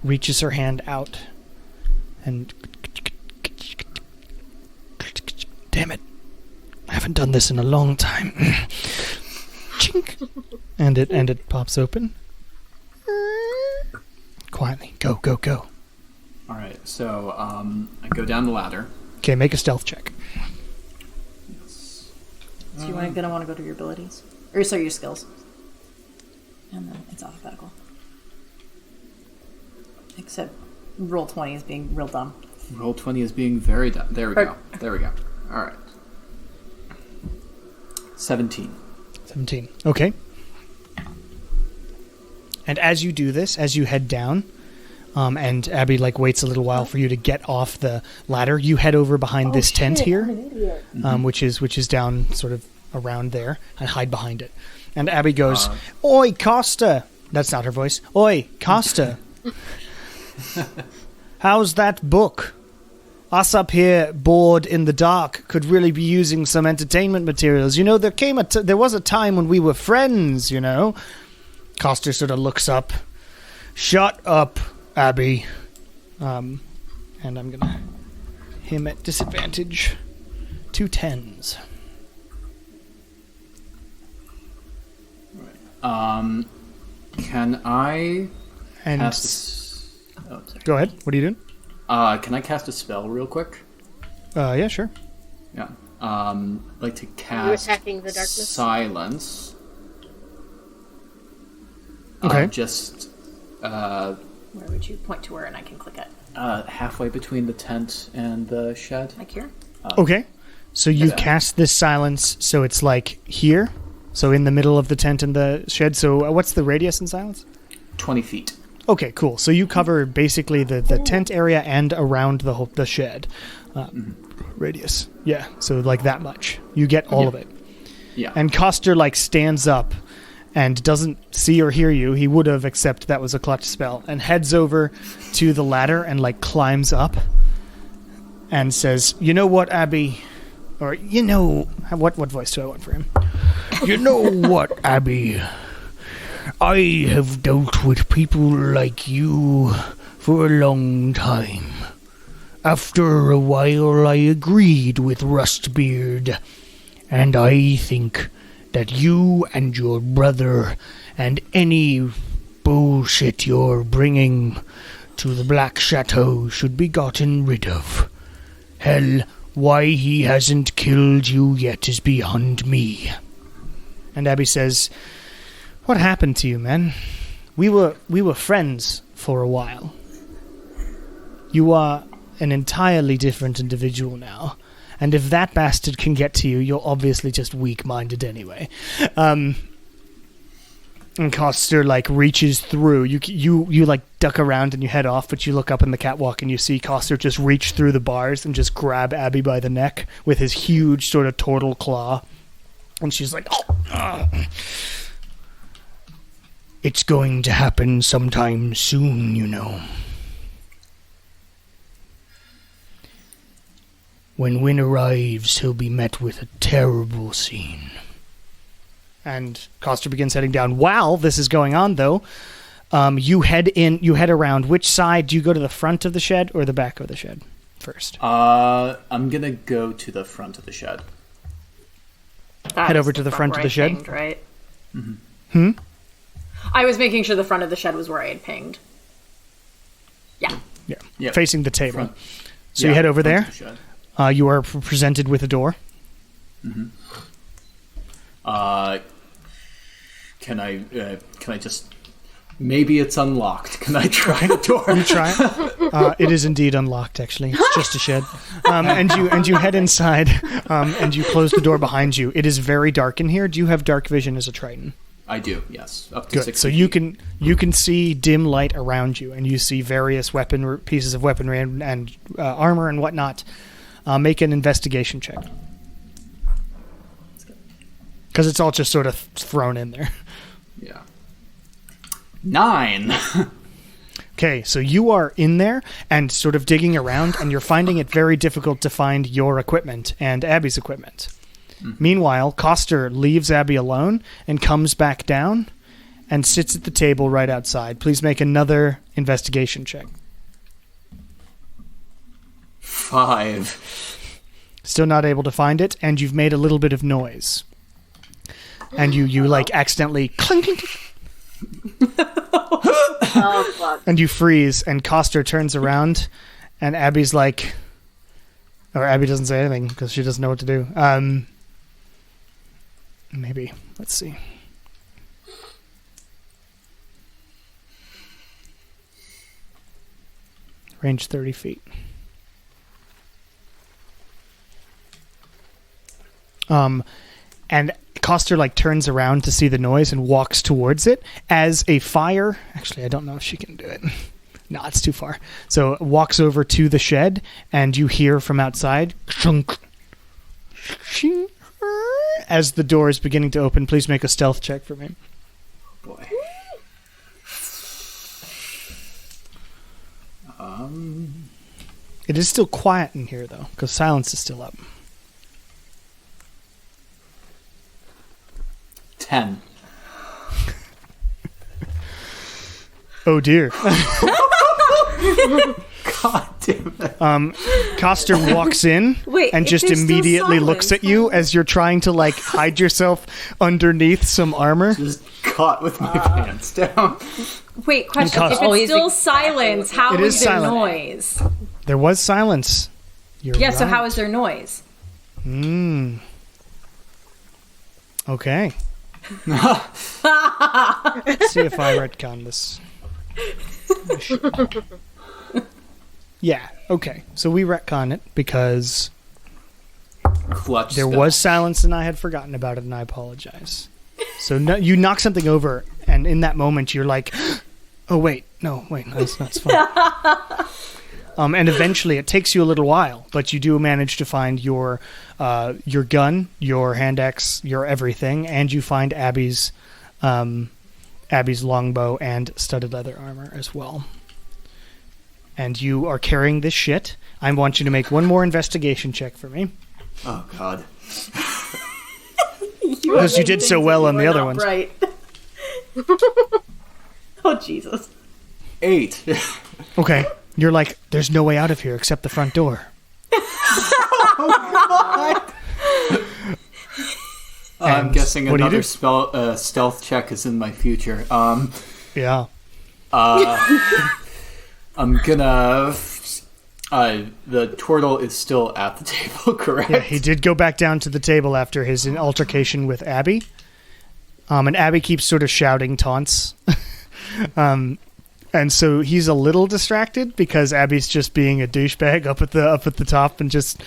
reaches her hand out and... Damn it. I haven't done this in a long time. Chink. And it pops open. Quietly. Go. All right, so I go down the ladder. Okay, make a stealth check. Yes. So you're gonna want to go to your abilities, or sorry, your skills, and then it's alphabetical. Except roll 20 is being real dumb. Roll 20 is being very dumb. There we go. All right. 17. 17. Okay. And as you do this, as you head down, and Abby waits a little while for you to get off the ladder, you head over behind this tent here, which is down sort of around there, and hide behind it. And Abby goes, "Oi, Costa!" That's not her voice. "Oi, Costa! How's that book? Us up here, bored in the dark, could really be using some entertainment materials. You know, there was a time when we were friends, you know." Costa sort of looks up. "Shut up, Abby." And I'm going to him at disadvantage. 2 10s. Can I And cast sorry. go ahead. What are you doing? Can I cast a spell real quick? Yeah, sure. Yeah. Like to Are you cast attacking the darkness? silence. Okay. Where would you point to her, and I can click it? Halfway between the tent and the shed. Like here? Okay. So you've Yeah. cast this silence, so it's like here. So in the middle of the tent and the shed. So what's the radius in silence? 20 feet. Okay, cool. So you cover basically the tent area and around the shed radius. Yeah, so like that much. You get all of it. Yeah. And Coster stands up and doesn't see or hear you. He would have, except that was a clutch spell, and heads over to the ladder and climbs up and says, "You know what, Abby?" Or, "You know..." What voice do I want for him? "You know what, Abby? I have dealt with people like you for a long time. After a while I agreed with Rustbeard, and I think that you and your brother and any bullshit you're bringing to the Black Chateau should be gotten rid of. Hell, why he hasn't killed you yet is beyond me." And Abby says, "What happened to you, man? We were friends for a while. You are an entirely different individual now. And if that bastard can get to you, you're obviously just weak-minded anyway." And Coster reaches through. You duck around and you head off, but you look up in the catwalk and you see Coster just reach through the bars and just grab Abby by the neck with his huge sort of turtle claw. And she's like, "Oh, it's going to happen sometime soon, you know. When Wynn arrives, he'll be met with a terrible scene." And Coster begins heading down. While this is going on, though, you head around. Which side? Do you go to the front of the shed or the back of the shed first? I'm gonna go to the front of the shed. Head over to the front of the shed? Pinged, right? Hmm? I was making sure the front of the shed was where I had pinged. Yeah. Yeah. Yep. Facing the table. Front. So you head over front there. of the shed. You are presented with a door. Can I just... Maybe it's unlocked. Can I try the door? You try it. It is indeed unlocked, actually. It's just a shed. And you head inside, and you close the door behind you. It is very dark in here. Do you have dark vision as a Triton? I do, yes. Up to Good. 60 So feet. you can see dim light around you, and you see various pieces of weaponry and armor and whatnot. Make an investigation check. Because it's all just sort of thrown in there. Yeah. 9. Okay, so you are in there and sort of digging around, and you're finding it very difficult to find your equipment and Abby's equipment. Meanwhile, Coster leaves Abby alone and comes back down and sits at the table right outside. Please make another investigation check. 5. Still not able to find it, and you've made a little bit of noise. And you like accidentally clink, clink, clink. Oh, fuck. And you freeze, and Coster turns around, and Abby's like, or Abby doesn't say anything because she doesn't know what to do. Maybe. Let's see. Range 30 feet. And Coster like turns around to see the noise and walks towards it as a fire. Actually, I don't know if she can do it. No, it's too far. So walks over to the shed, and you hear from outside as the door is beginning to open. Please make a stealth check for me. Boy. It is still quiet in here, though, because silence is still up. 10. Oh, dear. God damn it. Coster walks in Wait, and if just there's still immediately looks silence, at you as you're trying to, like, hide yourself underneath some armor. Just caught with my pants down. Wait, question. Because- If it's still silence, how It is is there silent. noise? There was silence. You're Yeah, so right. how is there noise? Okay. Let's see if I retcon this. Yeah, okay. So we retcon it because Clutch there spell. was silence and I had forgotten about it, and I apologize. So you knock something over, and in that moment you're like, oh wait, that's fine. And eventually it takes you a little while, but you do manage to find your gun, your hand axe, your everything, and you find Abby's longbow and studded leather armor as well. And you are carrying this shit. I want you to make one more investigation check for me. Oh, God. Because you did so well on the other ones. Right. Oh, Jesus. 8. Okay. You're like, there's no way out of here except the front door. I'm guessing what do you another do? stealth check is in my future. Yeah. I'm gonna... the turtle is still at the table, correct? Yeah, he did go back down to the table after his altercation with Abby. And Abby keeps sort of shouting taunts. And so he's a little distracted because Abby's just being a douchebag up at the top and just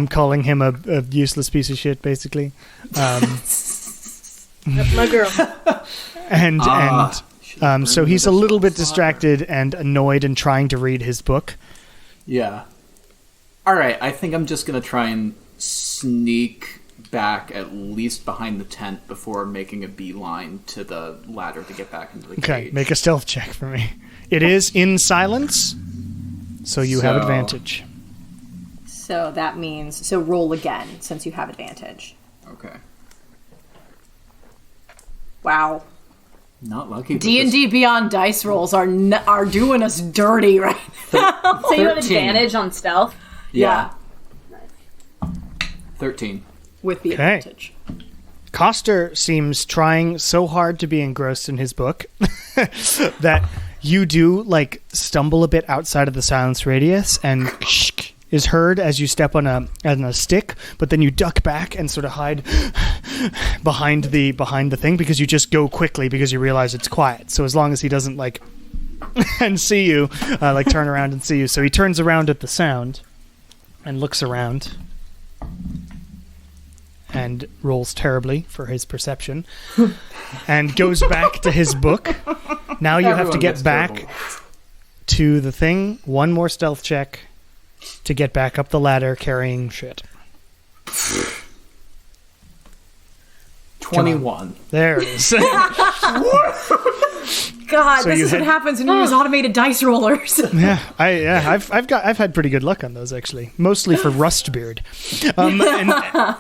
calling him a useless piece of shit, basically. That's my girl. So he's a little bit distracted and annoyed and trying to read his book. Yeah. Alright, I think I'm just gonna try and sneak back at least behind the tent before making a beeline to the ladder to get back into the Okay, cage. make a stealth check for me. It is in silence, so you have advantage. So that means... So roll again, since you have advantage. Okay. Wow. Not lucky. but D&D Beyond dice rolls are doing us dirty right now. So you have 13. advantage on stealth? Yeah. 13. With the Okay. advantage. Coster seems trying so hard to be engrossed in his book that you do like stumble a bit outside of the silence radius, and is heard as you step on a stick, but then you duck back and sort of hide behind the thing because you just go quickly because you realize it's quiet. So as long as he doesn't like and see you, like turn around and see you, so he turns around at the sound and looks around. And rolls terribly for his perception, and goes back to his book. Now you have to Everyone get gets back terrible. to the thing. One more stealth check to get back up the ladder carrying shit. 21. There it is. God god, So this you is what had- happens when you use automated dice rollers. I've had pretty good luck on those actually, mostly for Rustbeard.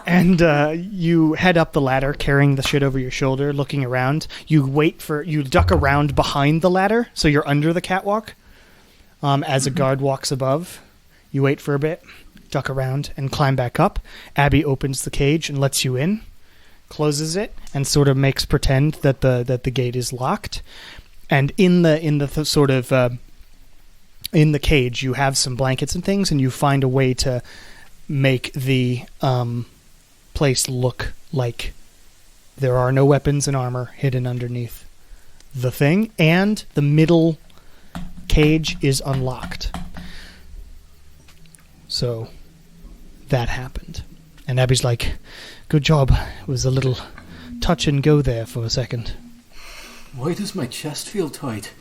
And you head up the ladder, carrying the shit over your shoulder, looking around. You duck around behind the ladder, so you're under the catwalk. As a guard walks above, you wait for a bit, duck around, and climb back up. Abby opens the cage and lets you in, closes it, and sort of makes pretend that the gate is locked. And in the cage, you have some blankets and things, and you find a way to make the place look like there are no weapons and armor hidden underneath the thing, and the middle cage is unlocked. So that happened. And Abby's like, good job. It was a little touch and go there for a second. Why does my chest feel tight?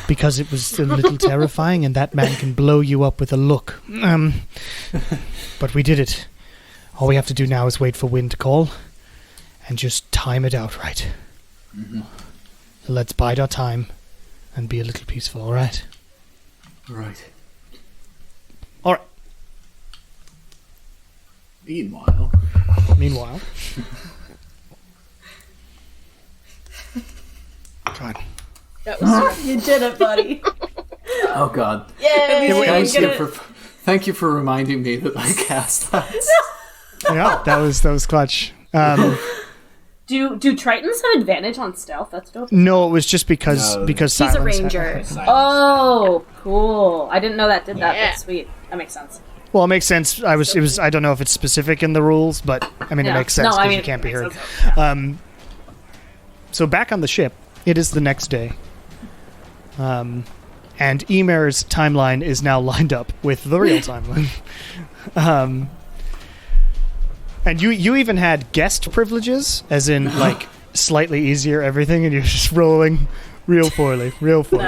Because it was a little terrifying, and that man can blow you up with a look. But we did it. All we have to do now is wait for Wynn to call, and just time it out right. Mm-hmm. So let's bide our time, and be a little peaceful, alright? Right. Alright. Meanwhile... Meanwhile... God. That was You did it, buddy. Oh god. Yay! Thank you for reminding me that I cast that. Yeah, that was clutch. Do Tritons have advantage on stealth? That's dope. No, it was just because No. He's a silence ranger. Oh, cool. I didn't know that did that. Yeah. That's sweet. That makes sense. Well, it makes sense. I don't know if it's specific in the rules, but I mean, it Yeah. makes sense No, I because mean, you can't it be heard. makes sense. So back on the ship, it is the next day. And Eomer's timeline is now lined up with the real timeline. And you even had guest privileges, as in, like, slightly easier everything, and you're just rolling real poorly. Roll poor.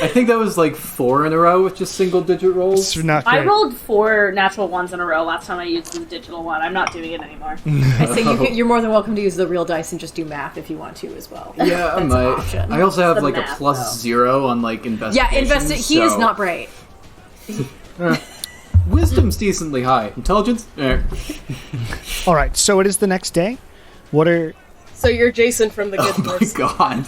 I think that was like 4 in a row with just single-digit rolls. It's not I great. rolled 4 natural ones in a row last time I used the digital one. I'm not doing it anymore. I say you're more than welcome to use the real dice and just do math if you want to as well. Yeah, I That's an might. option. I also have The like a math, +0 on like investigation. Yeah, he is not bright. Wisdom's decently high. Intelligence? All right, so it is the next day. What are... So you're Jason from The Good Oh my Place. god.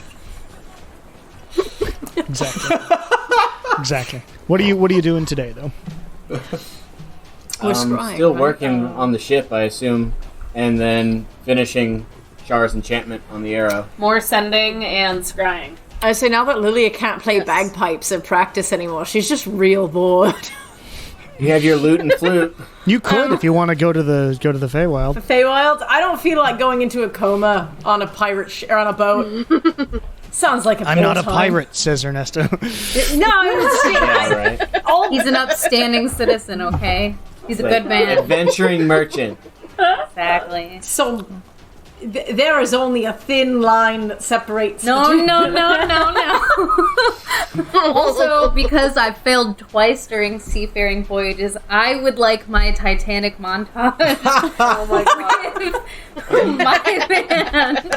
Exactly. What are you doing today, though? We're scrying, Still right? working on the ship, I assume, and then finishing Char's enchantment on the arrow. More sending and scrying. I say now that Lilia can't play bagpipes and practice anymore, she's just real bored. You have your lute and flute. You could if you want to go to the Feywild. Feywild, I don't feel like going into a coma on a pirate or on a boat. Sounds like a I'm not a time. pirate, says Ernesto. No, Yeah, right. He's an upstanding citizen, okay? He's a Like, good man. Adventuring merchant. Exactly. so there is only a thin line that separates. No. Also, because I've failed twice during seafaring voyages, I would like my Titanic montage. Oh my god. My man.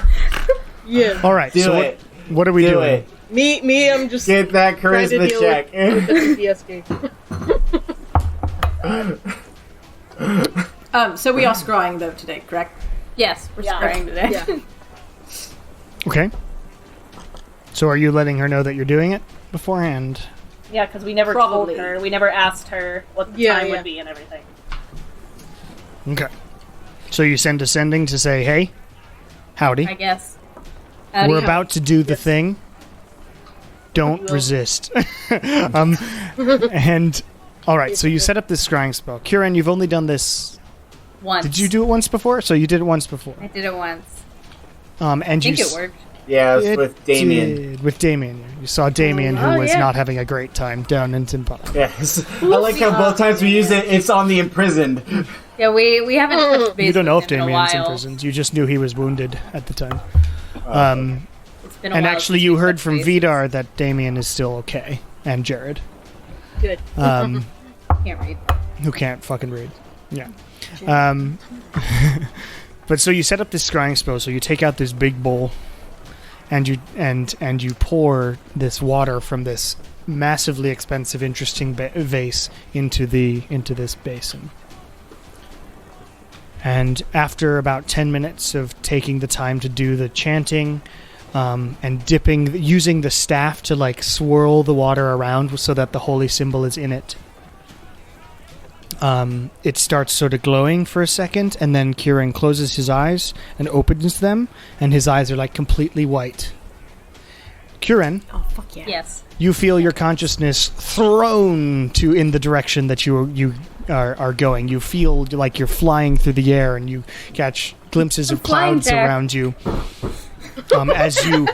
Yeah. All right, Do so it. what are we Do doing? it. Me, I'm just Get that trying to charisma deal check. with the PTSD. So we are scrying though today, correct? Yes, we're Yeah. scrying today. Yeah. Okay. So are you letting her know that you're doing it beforehand? Yeah, because we never Probably. told her. We never asked her what the Yeah, time yeah. would be and everything. Okay. So you send a sending to say, hey, howdy. I guess. We're about to do the thing. Don't resist. And all right, so you set up this scrying spell. Kieran, you've only done this. Once. Did you do it once before? So you did it once before. I did it once. And I think you it worked. Yeah, it was It with Damien. did, with Damien. You saw Damien, who was not having a great time down in Timpana. Yes. I like how both times we use it, it's on the imprisoned. Yeah, we haven't touched base You don't know with if him in a Damien's while. imprisoned. You just knew he was wounded at the time. It's been a And while actually, since you we've heard touched from base. Vidar that Damien is still okay, and Jared, Good. Can't read. who can't fucking read. Yeah. But so you set up this scrying spell. So you take out this big bowl, and you pour this water from this massively expensive, interesting vase into this basin. And after about 10 minutes of taking the time to do the chanting, and using the staff to like swirl the water around so that the holy symbol is in it, it starts sort of glowing for a second, and then Kieran closes his eyes and opens them, and his eyes are like completely white. Kieran, Oh, fuck yeah. Yes. you feel your consciousness thrown in the direction that you are going. You feel like you're flying through the air, and you catch glimpses of flying clouds there. around you. As you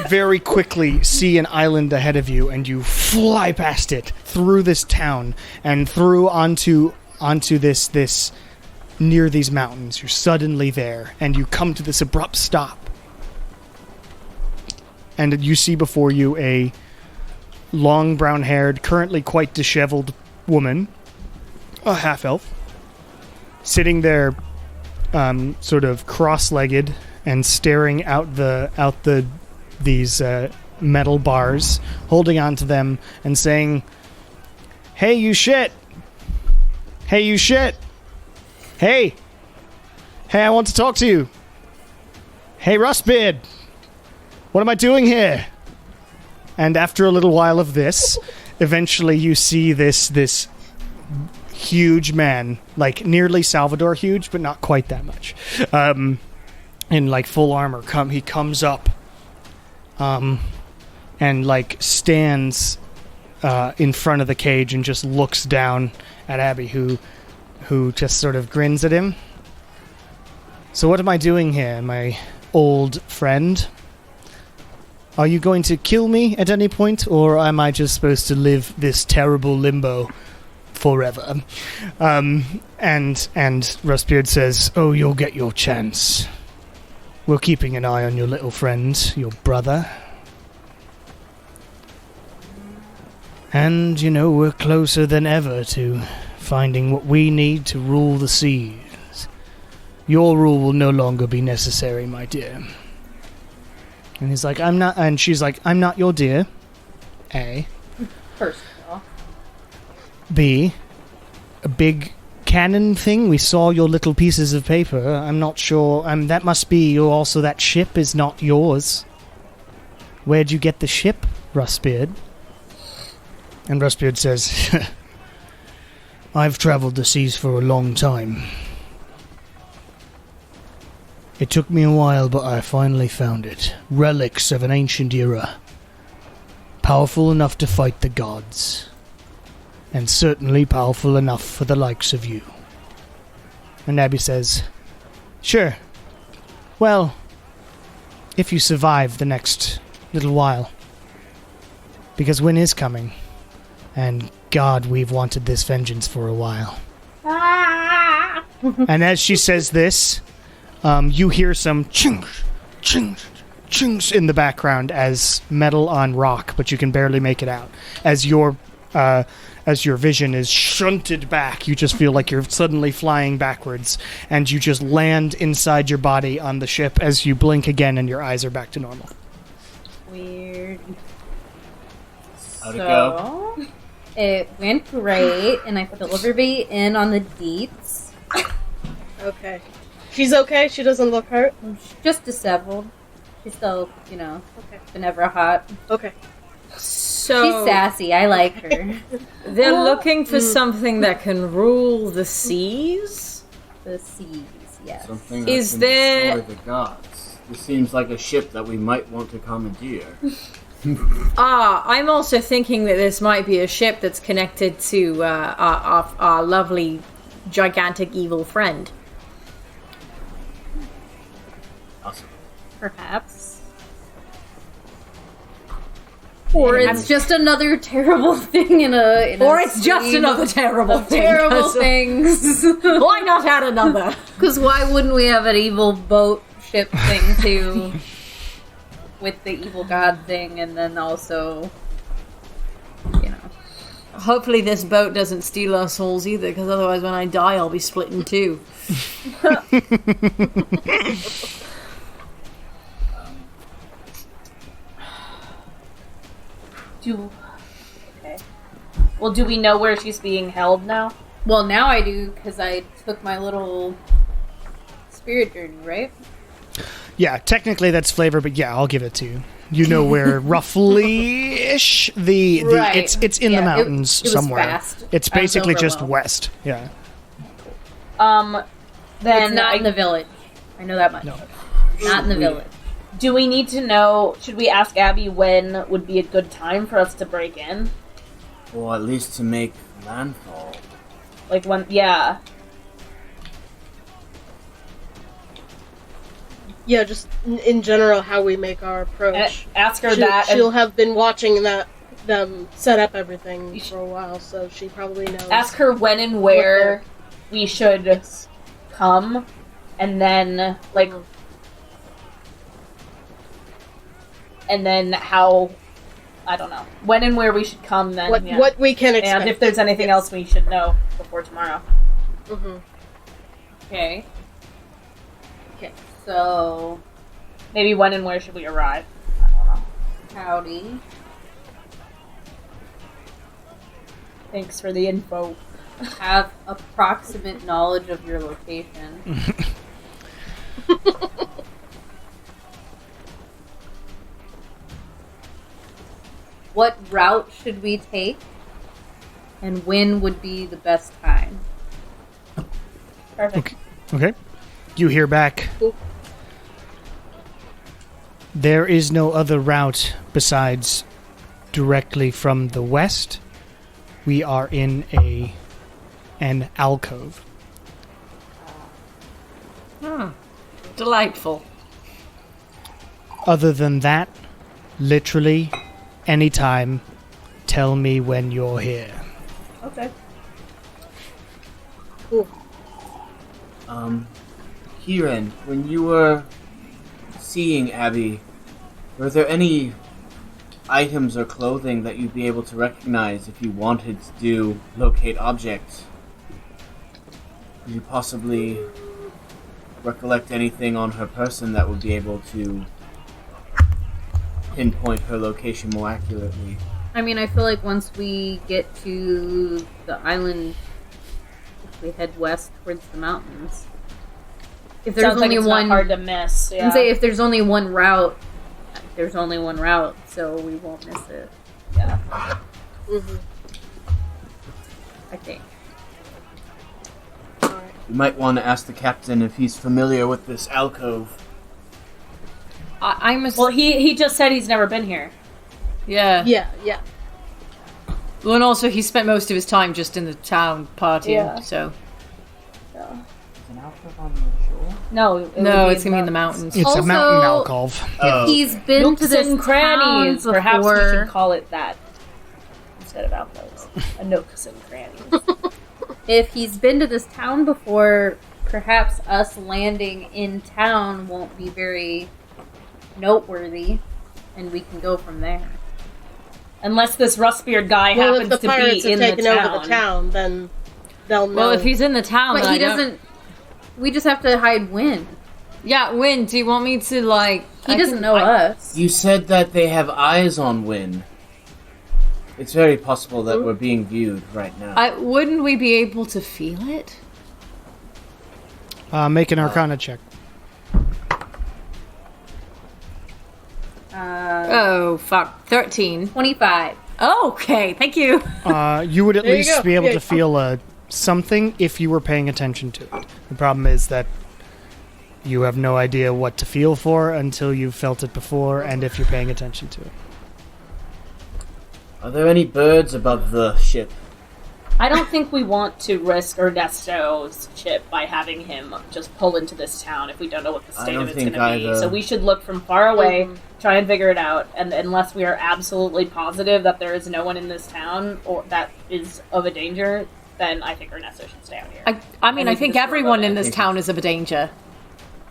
very quickly see an island ahead of you, and you fly past it through this town and through onto this near these mountains. You're suddenly there, and you come to this abrupt stop. And you see before you a long brown-haired, currently quite disheveled woman, a half-elf, sitting there sort of cross-legged and staring out these metal bars, holding on to them and saying, "Hey, you shit! Hey, you shit! Hey! Hey, I want to talk to you! Hey, Rustbeard! What am I doing here?" And after a little while of this, eventually you see this huge man, like nearly Salvador huge, but not quite that much, in like full armor. He comes up, and like stands in front of the cage and just looks down at Abby, who just sort of grins at him. "So what am I doing here, my old friend? Are you going to kill me at any point, or am I just supposed to live this terrible limbo forever?" And Rustbeard says, "Oh, you'll get your chance. We're keeping an eye on your little friend, your brother. And, we're closer than ever to finding what we need to rule the seas. Your rule will no longer be necessary, my dear." And he's like, "I'm not," and she's like, "I'm not your dear. A. First of all. B. A big cannon thing. We saw your little pieces of paper. I'm not sure. That must be also that ship is not yours. Where'd you get the ship, Rustbeard?" And Rustbeard says, "I've traveled the seas for a long time. It took me a while, but I finally found it. Relics of an ancient era. Powerful enough to fight the gods. And certainly powerful enough for the likes of you." And Abby says, "Sure. Well, if you survive the next little while. Because Wynn is coming. And God, we've wanted this vengeance for a while." And as she says this, you hear some chings, chings, chings in the background as metal on rock, but you can barely make it out. As your vision is shunted back, you just feel like you're suddenly flying backwards, and you just land inside your body on the ship as you blink again and your eyes are back to normal. Weird. How'd it go? It went great, and I put the Liverby in on the deets. Okay. She's okay? She doesn't look hurt? She's just disheveled. She's still, Okay. been ever hot. Okay. So She's sassy. I like her. they're looking for something that can rule the seas? The seas, yes. Something that Is can there- destroy the gods. This seems like a ship that we might want to commandeer. I'm also thinking that this might be a ship that's connected to our lovely, gigantic, evil friend. Awesome. Perhaps. Or it's just another terrible thing in a Or it's just stream another of terrible thing. terrible things. Why not add another? Because why wouldn't we have an evil boat ship thing too? With the evil god thing, and then also, Hopefully this boat doesn't steal our souls either, because otherwise when I die I'll be split in two. Okay. Well, do we know where she's being held now? Well, now I do, because I took my little spirit journey, right? Yeah, technically that's flavor, but yeah, I'll give it to you. You know where roughly-ish the Right. it's in the Yeah, mountains it was somewhere. fast. It's I was basically just overwhelmed. west. Yeah. Then It's not in the village. I know that much. No. Not in the village. Do we need to know? Should we ask Abby when would be a good time for us to break in? Or at least to make landfall. Like when? Yeah. Yeah, just in general, how we make our approach. Ask her that. She'll have been watching them set up everything for a while, so she probably knows. Ask her when and where we should come, and then and then how. I don't know when and where we should come. Then what we can expect, and if there's anything else we should know before tomorrow. Mm-hmm. Okay. Okay, so... Maybe when and where should we arrive? Howdy. Thanks for the info. Have approximate knowledge of your location. What route should we take? And when would be the best time? Perfect. Okay. You hear back. There is no other route besides directly from the west. We are in an alcove. Delightful. Other than that, literally anytime, tell me when you're here. Okay. Kieran, when you were seeing Abby, were there any items or clothing that you'd be able to recognize if you wanted to do locate objects? Could you possibly recollect anything on her person that would be able to pinpoint her location more accurately? I mean, I feel like once we get to the island, if we head west towards the mountains, if there's Sounds like only it's one, not hard to miss. Yeah. and say if there's only one route, there's only one route, so we won't miss it. Yeah. Mm-hmm. I think. You might want to ask the captain if he's familiar with this alcove. I'm a... Well, he just said he's never been here. yeah. Yeah. Well, and also he spent most of his time just in the town partying, Yeah. so... An alcove on the shore? No, No, it's gonna be in the mountains. It's Also, a mountain alcove. Oh. He's been Nooks to this and crannies. town Perhaps we before. should call it that instead of alcoves. A nooks and crannies. If he's been to this town before, perhaps us landing in town won't be very noteworthy, and we can go from there. Unless this rustbeard guy Well, if happens the to pirates be have in the taken town. over the town, then they'll know. Well, if he's in the town, But then he I don't- doesn't. We just have to hide Wynn. Yeah, Wynn, do you want me to, like... He doesn't know us. You said that they have eyes on Wynn. It's very possible that we're being viewed right now. Wouldn't we be able to feel it? Make an Arcana check. Oh, fuck. 13. 25. Okay, thank you. You would at There you least go. be able Yeah. to feel something if you were paying attention to it. The problem is that you have no idea what to feel for until you've felt it before, and if you're paying attention to it. Are there any birds above the ship? I don't think we want to risk Ernesto's ship by having him just pull into this town if we don't know what the I state don't of it's going think to be. either. So we should look from far away, try and figure it out, and unless we are absolutely positive that there is no one in this town or that is of a danger, then I think Ernesto should stay out here. I mean, And I we can think just everyone roll in it. this town is of a danger.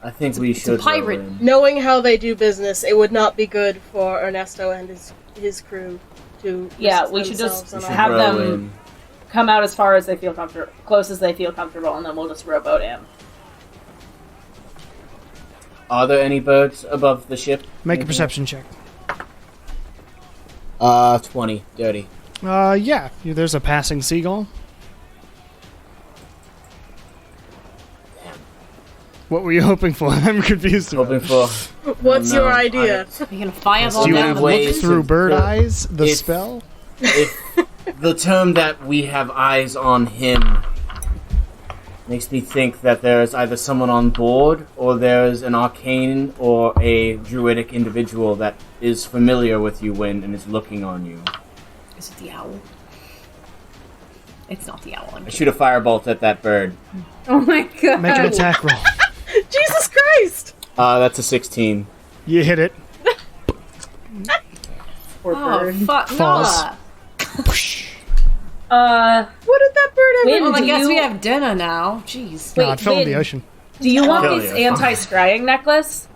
I think we a should. pirate. row in. Knowing how they do business, it would not be good for Ernesto and his crew to Yeah, risk we should just themselves on We our- should have row them in. come out as far as they feel comfortable, close as they feel comfortable, and then we'll just rowboat in. Are there any birds above the ship? Make a perception check. 20. Dirty. Yeah. There's a passing seagull. What were you hoping for? I'm confused. Hoping for... What's your idea? You're gonna fireball Do you down look the ways through to- bird eyes the if- spell? If the term that we have eyes on him makes me think that there's either someone on board or there's an arcane or a druidic individual that is familiar with you, Wynn, and is looking on you. Is it the owl? It's not the owl. I shoot a firebolt at that bird. Oh my god. Make an attack roll. Jesus Christ! That's a 16. You hit it. Poor Oh, bird. fuck. Falls. No. What did that bird ever Wynn, Well, I do guess you- we have dinner now. Jeez. No, it fell in the Wynn, ocean. Do you want Hell this yeah. anti-scrying necklace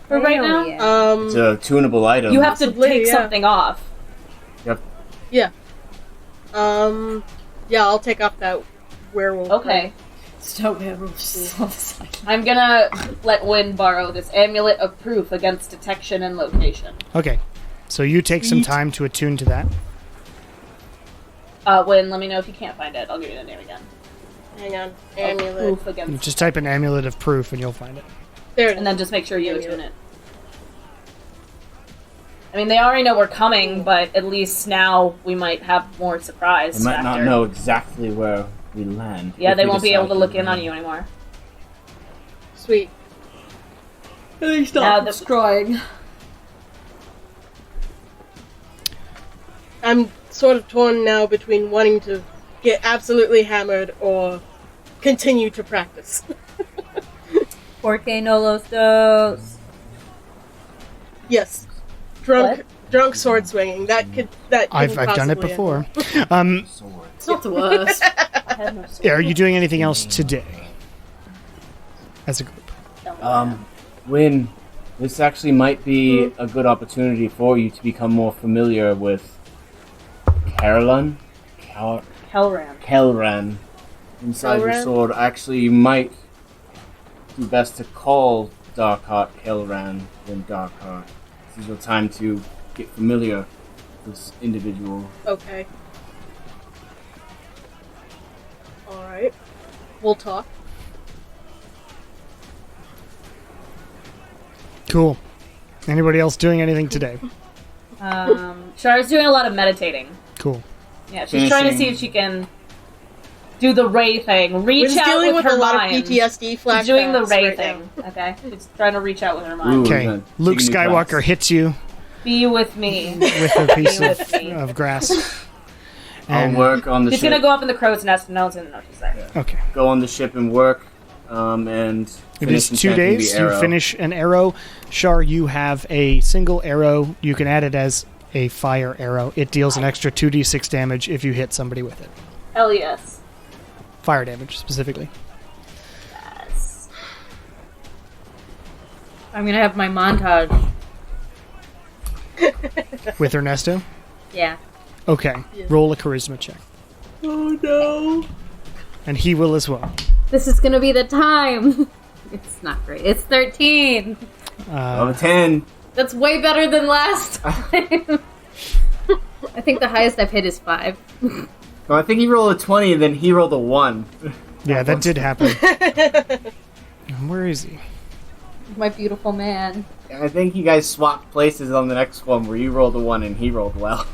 for right now? Yeah. It's a tunable item. You have to Possibly, take yeah. something off. Yeah. Yeah, I'll take off that werewolf. Okay. Stop werewolves. I'm gonna let Wynn borrow this amulet of proof against detection and location. Okay. So you take some time to attune to that. Wynn, let me know if you can't find it. I'll give you the name again. Hang on. Of Amulet. Proof against. Just type an amulet of proof and you'll find it. There it And is. then just make sure you attune it. I mean, they already know we're coming, but at least now we might have more surprise They might not factor. know exactly where we land. Yeah, if they we won't be decide able to look in on you anymore. Sweet. Now that- Scrying. I'm sort of torn now between wanting to get absolutely hammered or continue to practice. 4K no los dos. Yes. Drunk sword swinging. That could I've done it possibly before. It's not the worst. I have no Yeah, are you doing anything else today? As a group. Wynn, this actually might be a good opportunity for you to become more familiar with Kelran inside your Kelran? sword. Actually, you might do best to call Darkheart Kelran than Darkheart. This is your time to get familiar with this individual. Okay. Alright. We'll talk. Cool. Anybody else doing anything today? Char's doing a lot of meditating. Cool. Yeah, she's trying to see if she can do the Ray thing. Reach We're out dealing with with her a lot mind. of PTSD flashbacks. She's doing the Ray right thing. now. Okay, she's trying to reach out with her Ooh. mind. Okay. then Luke take a new Skywalker class. hits you Be with me. with a piece with me. of grass. I'll And- work on the She's ship. gonna go up in the crow's nest and no one's gonna know she's there. Okay. Go on the ship and work. And It finish is 2 enchanting days. the You arrow. finish an arrow. Shar, you have a single arrow. You can add it as a fire arrow. It deals an extra 2d6 damage if you hit somebody with it. Hell yes. Fire damage, specifically. Yes. I'm gonna have my montage. With Ernesto? Yeah. Okay. Roll a charisma check. Oh no. And he will as well. This is gonna be the time. It's not great. It's 13. Of a 10. That's way better than last time. I think the highest I've hit is 5. Well, I think he rolled a 20 and then he rolled a 1. Yeah, that did happen. Where is he? My beautiful man. I think you guys swapped places on the next one where you rolled a 1 and he rolled well.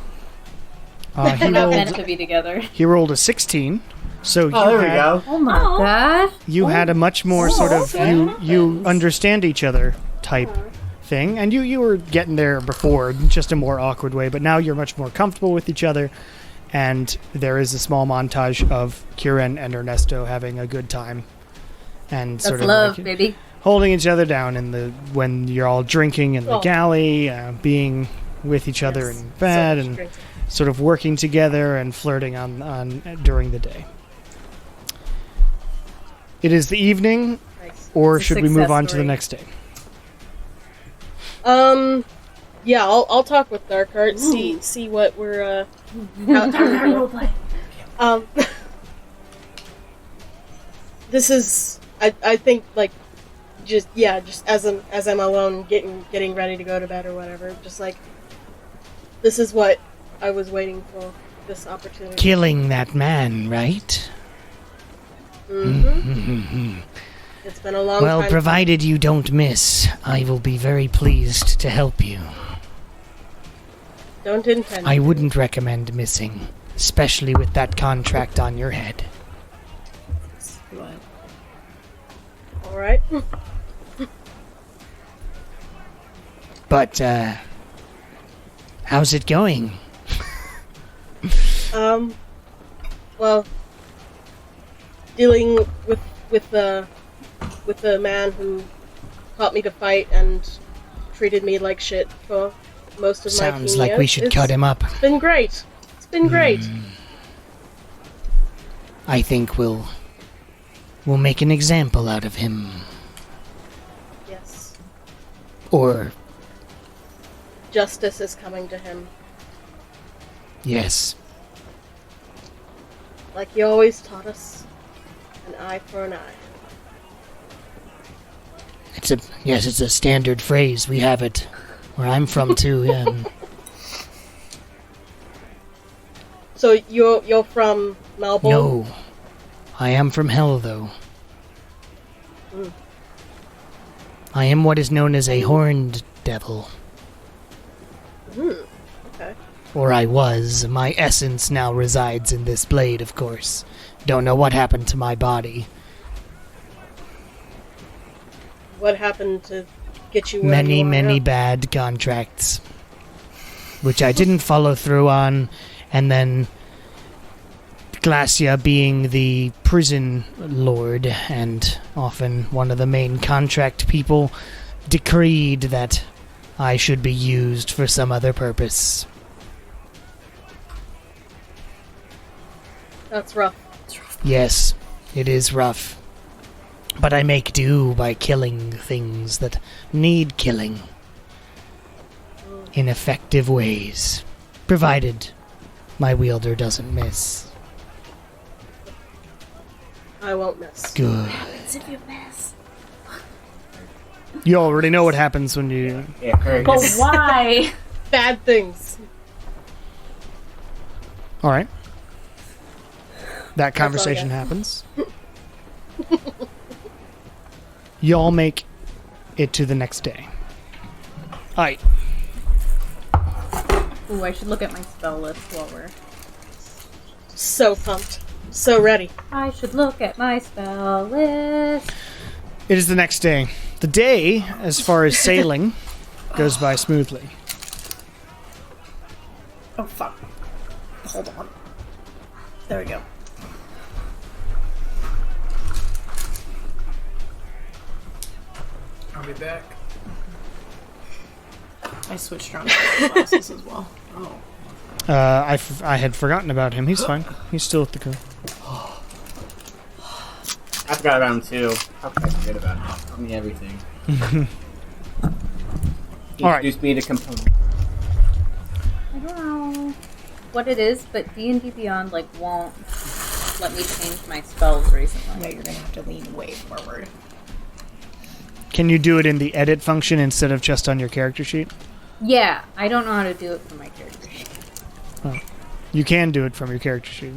He We're not meant rolled. to be together. He rolled a 16. So Oh, you there we had, go. Oh my gosh. you had a much more sort of you understand each other type thing, and you were getting there before, just a more awkward way. But now you're much more comfortable with each other, and there is a small montage of Kieran and Ernesto having a good time, and That's sort of love, like baby. holding each other down in the when you're all drinking in the Oh. galley, being with each other in bed, and sort of working together and flirting on during the day. It is the evening, Nice. or It's a should we move success on to the story. next day? Yeah, I'll talk with Darkheart, see what we're how we're doing. This is I think like just as I'm alone getting ready to go to bed or whatever, just like This is what I was waiting for. This opportunity. Killing that man, right? Mm-hmm. It's been a long time. Well, provided you don't miss, I will be very pleased to help you. Don't intend. I wouldn't recommend missing, especially with that contract on your head. All right. But, how's it going? Well, dealing with the man who taught me to fight and treated me like shit for most of my teen Sounds like years. we should cut him up. It's been great. It's been great. I think we'll make an example out of him. Yes. Or, Justice is coming to him. yes. Like you always taught us. An eye for an eye. It's a standard phrase. We have it where I'm from too, yeah. So you're from Melbourne? No. I am from hell, though. Mm. I am what is known as a horned devil. Okay. Or I was. My essence now resides in this blade, of course. Don't know what happened to my body. What happened to get you where Many, you are many now? bad contracts. Which I didn't follow through on, and then Glacia being the prison lord, and often one of the main contract people, decreed that I should be used for some other purpose. That's rough. Yes, it is rough. But I make do by killing things that need killing. In effective ways. Provided my wielder doesn't miss. I won't miss. Good. If you miss. You already know what happens when you... Yeah, correct. But why? Bad things. Alright. That all I conversation got. happens. Y'all make it to the next day. Alright. Ooh, I should look at my spell list while we're... So pumped. So ready. I should look at my spell list. It is the next day. The day, as far as sailing, goes by smoothly. Oh fuck. Hold on. There we go. I'll be back. I switched around to glasses as well. Oh. I had forgotten about him. He's fine. He's still at the crew. I forgot about him too. How could I forget about him? Tell me everything. All right. Introduce me to component. I don't know what it is, but D&D Beyond won't let me change my spells recently. No, you're gonna have to lean way forward. Can you do it in the edit function instead of just on your character sheet? Yeah, I don't know how to do it for my character sheet. You can do it from your character sheet.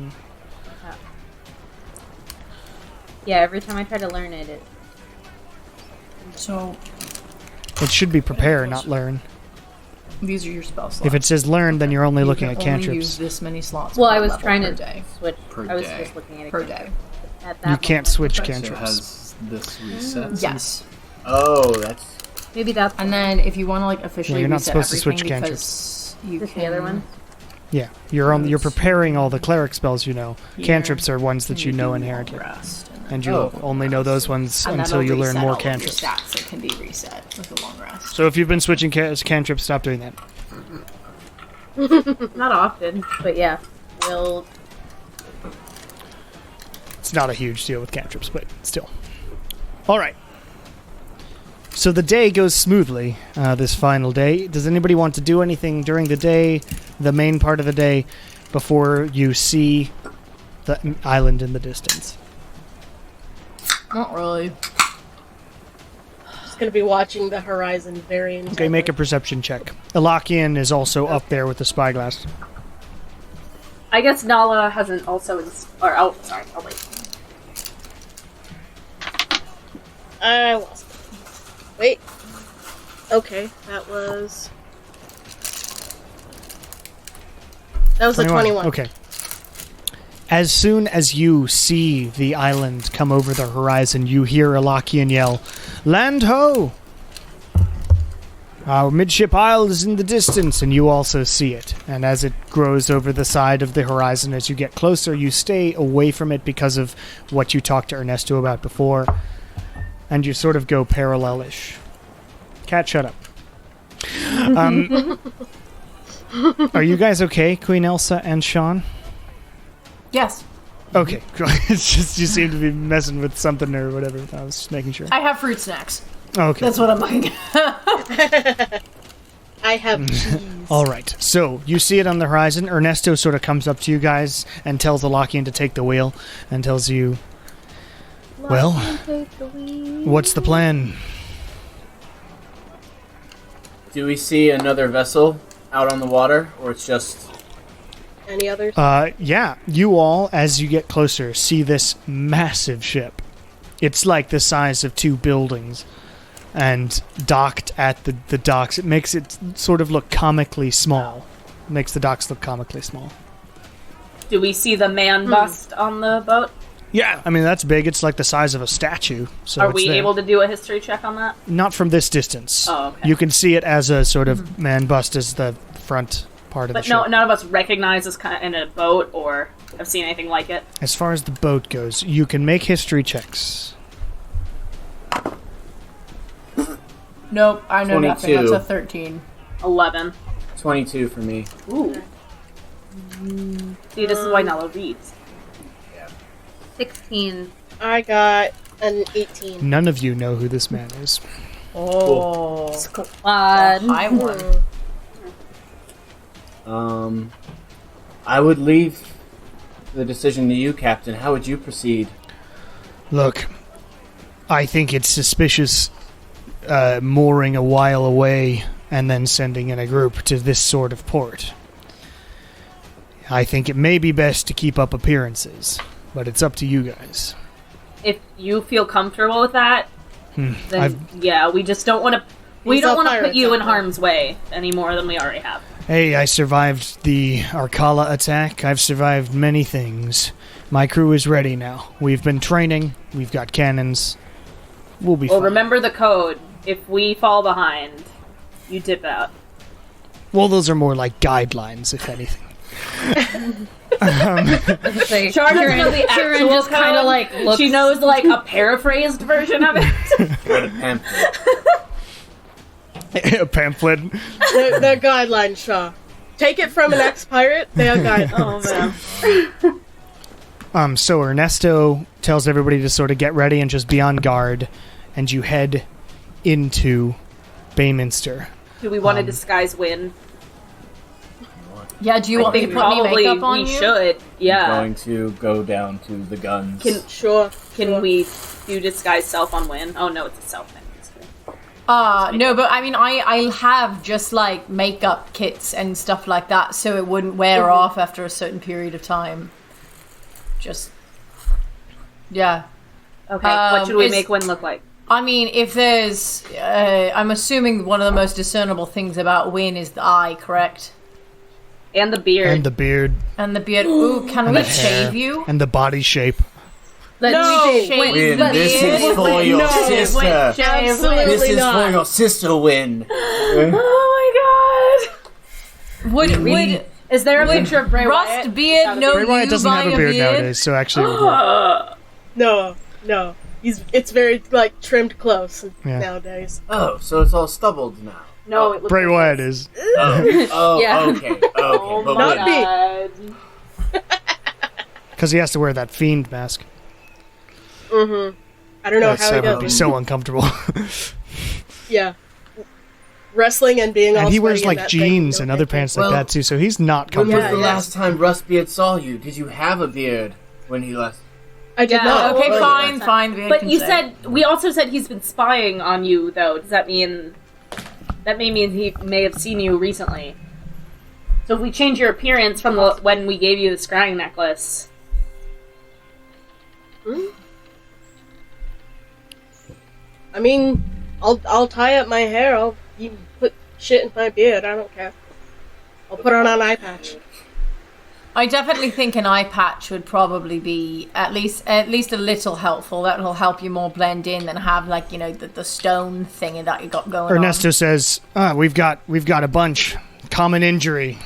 Yeah, every time I try to learn it, So It should be prepare, not learn. these are your spell slots. If it says learn, then you're only you looking can at only use cantrips. this many slots. Well, per I was level trying per to day. switch. Per I was day. just looking at it Per again. day. At that You can't moment. switch Okay, so So it cantrips. has this reset. Yes. Oh, that's Maybe that's And then if you want to officially Yeah, you're not reset supposed to switch everything cantrips. because you this can the other one. Yeah, you're preparing all the cleric spells you know. Here. Cantrips are ones that you know can do inherently. long rest, and then- And you'll only know those ones and until that'll you learn reset more all of your cantrips. stats. It can be reset with a long rest. So if you've been switching cantrips, stop doing that. Not often, but yeah, we'll. It's not a huge deal with cantrips, but still. All right. So the day goes smoothly, this final day. Does anybody want to do anything during the day, the main part of the day, before you see the island in the distance? Not really. going to be watching the horizon very intently. Okay, make a perception check. Elachian is also up there with the spyglass. I guess Nala hasn't also... I'll wait. I lost it. Wait. Okay, that was a 21. Okay. As soon as you see the island come over the horizon, you hear Elachian yell, "Land ho! Our Midship Isle is in the distance," and you also see it. And as it grows over the side of the horizon, as you get closer, you stay away from it because of what you talked to Ernesto about before. And you sort of go parallel-ish. Cat, shut up. Are you guys okay, Queen Elsa and Sean? Yes. Okay, it's just you seem to be messing with something or whatever. I was just making sure. I have fruit snacks. Okay. That's what I'm buying. I have cheese. All right. So you see it on the horizon. Ernesto sort of comes up to you guys and tells Elachian to take the wheel and tells you, "Well, what's the plan?" Do we see another vessel out on the water, or it's just... Any others? Yeah. You all, as you get closer, see this massive ship. It's like the size of 2 buildings. And docked at the docks. It makes it sort of look comically small. It makes the docks look comically small. Do we see the man bust on the boat? Yeah, I mean, that's big. It's like the size of a statue. So Are it's we there. able to do a history check on that? Not from this distance. Oh, okay. You can see it as a sort of man bust as the front part of But the ship. none of us recognize this kind of in a boat or have seen anything like it. As far as the boat goes, you can make history checks. Nope, I know nothing. 22. That's a 13. 11. 22 for me. Ooh. See, this is why Nala reads. 16. I got an 18. None of you know who this man is. Oh. Squad. High one. I would leave the decision to you, Captain. How would you proceed? Look, I think it's suspicious mooring a while away and then sending in a group to this sort of port. I think it may be best to keep up appearances, but it's up to you guys. If you feel comfortable with that, then yeah, we just don't want to. We These don't are want to put pirates you out in there. harm's way any more than we already have. Hey, I survived the Arcala attack. I've survived many things. My crew is ready now. We've been training. We've got cannons. We'll be Well, fine. remember the code. If we fall behind, you dip out. Well, those are more like guidelines, if anything. Say, Charge her Kieran- for the Kieran actual just kind code. of like looks. She knows like a paraphrased version of it. What a pamphlet. A pamphlet. The guidelines, Shaw. Take it from an ex-pirate. They are guidelines. Oh man. So Ernesto tells everybody to sort of get ready and just be on guard, and you head into Bayminster. Do we want to disguise Wynn? Yeah, do you I want me to think put any probably makeup on we you? should. I'm Yeah. going to go down to the guns. Sure. Can we do disguise self on Wynn? Oh no, it's a self thing. No, but I mean, I'll have just like makeup kits and stuff like that, so it wouldn't wear off after a certain period of time. Just, yeah. Okay, what should we is- make Wynn look like? I mean, if there's, I'm assuming one of the most discernible things about Wynn is the eye, correct? And the beard. And the beard. And the beard. Ooh, can And we the hair. shave you? And the body shape. Shave Wynn, the this beard. is for your sister. Absolutely This is not. for your sister, Wynn. Oh my god! Would Is there a picture of Bray Rust Wyatt? beard know Bray Wyatt you doesn't by have a beard nowadays, so actually it would work. No. It's very like trimmed close Yeah. nowadays. Oh, so it's all stubbled now. No, it looks Bray like Wyatt is. Oh, Yeah. okay. Oh But my Not me. god. Because he has to wear that fiend mask. I don't know how he That would does be it. so uncomfortable. Yeah. Wrestling and being all And he wears sweaty in like that thing, jeans you and don't other get pants it. like Well, that too, so he's not When was comfortable. the last time Rustbeard saw you? Did you have a beard when he left? I did Yeah, not. Okay, Oh, fine. But you said we also said he's been spying on you, though. Does that mean that may mean he may have seen you recently? So if we change your appearance from when we gave you the scrying necklace, I mean, I'll tie up my hair. I'll even put shit in my beard. I don't care. I'll put on an eye patch. I definitely think an eye patch would probably be at least a little helpful. That will help you more blend in than have like the stone thing that you got going Ernesto says, we've got a bunch. Common injury.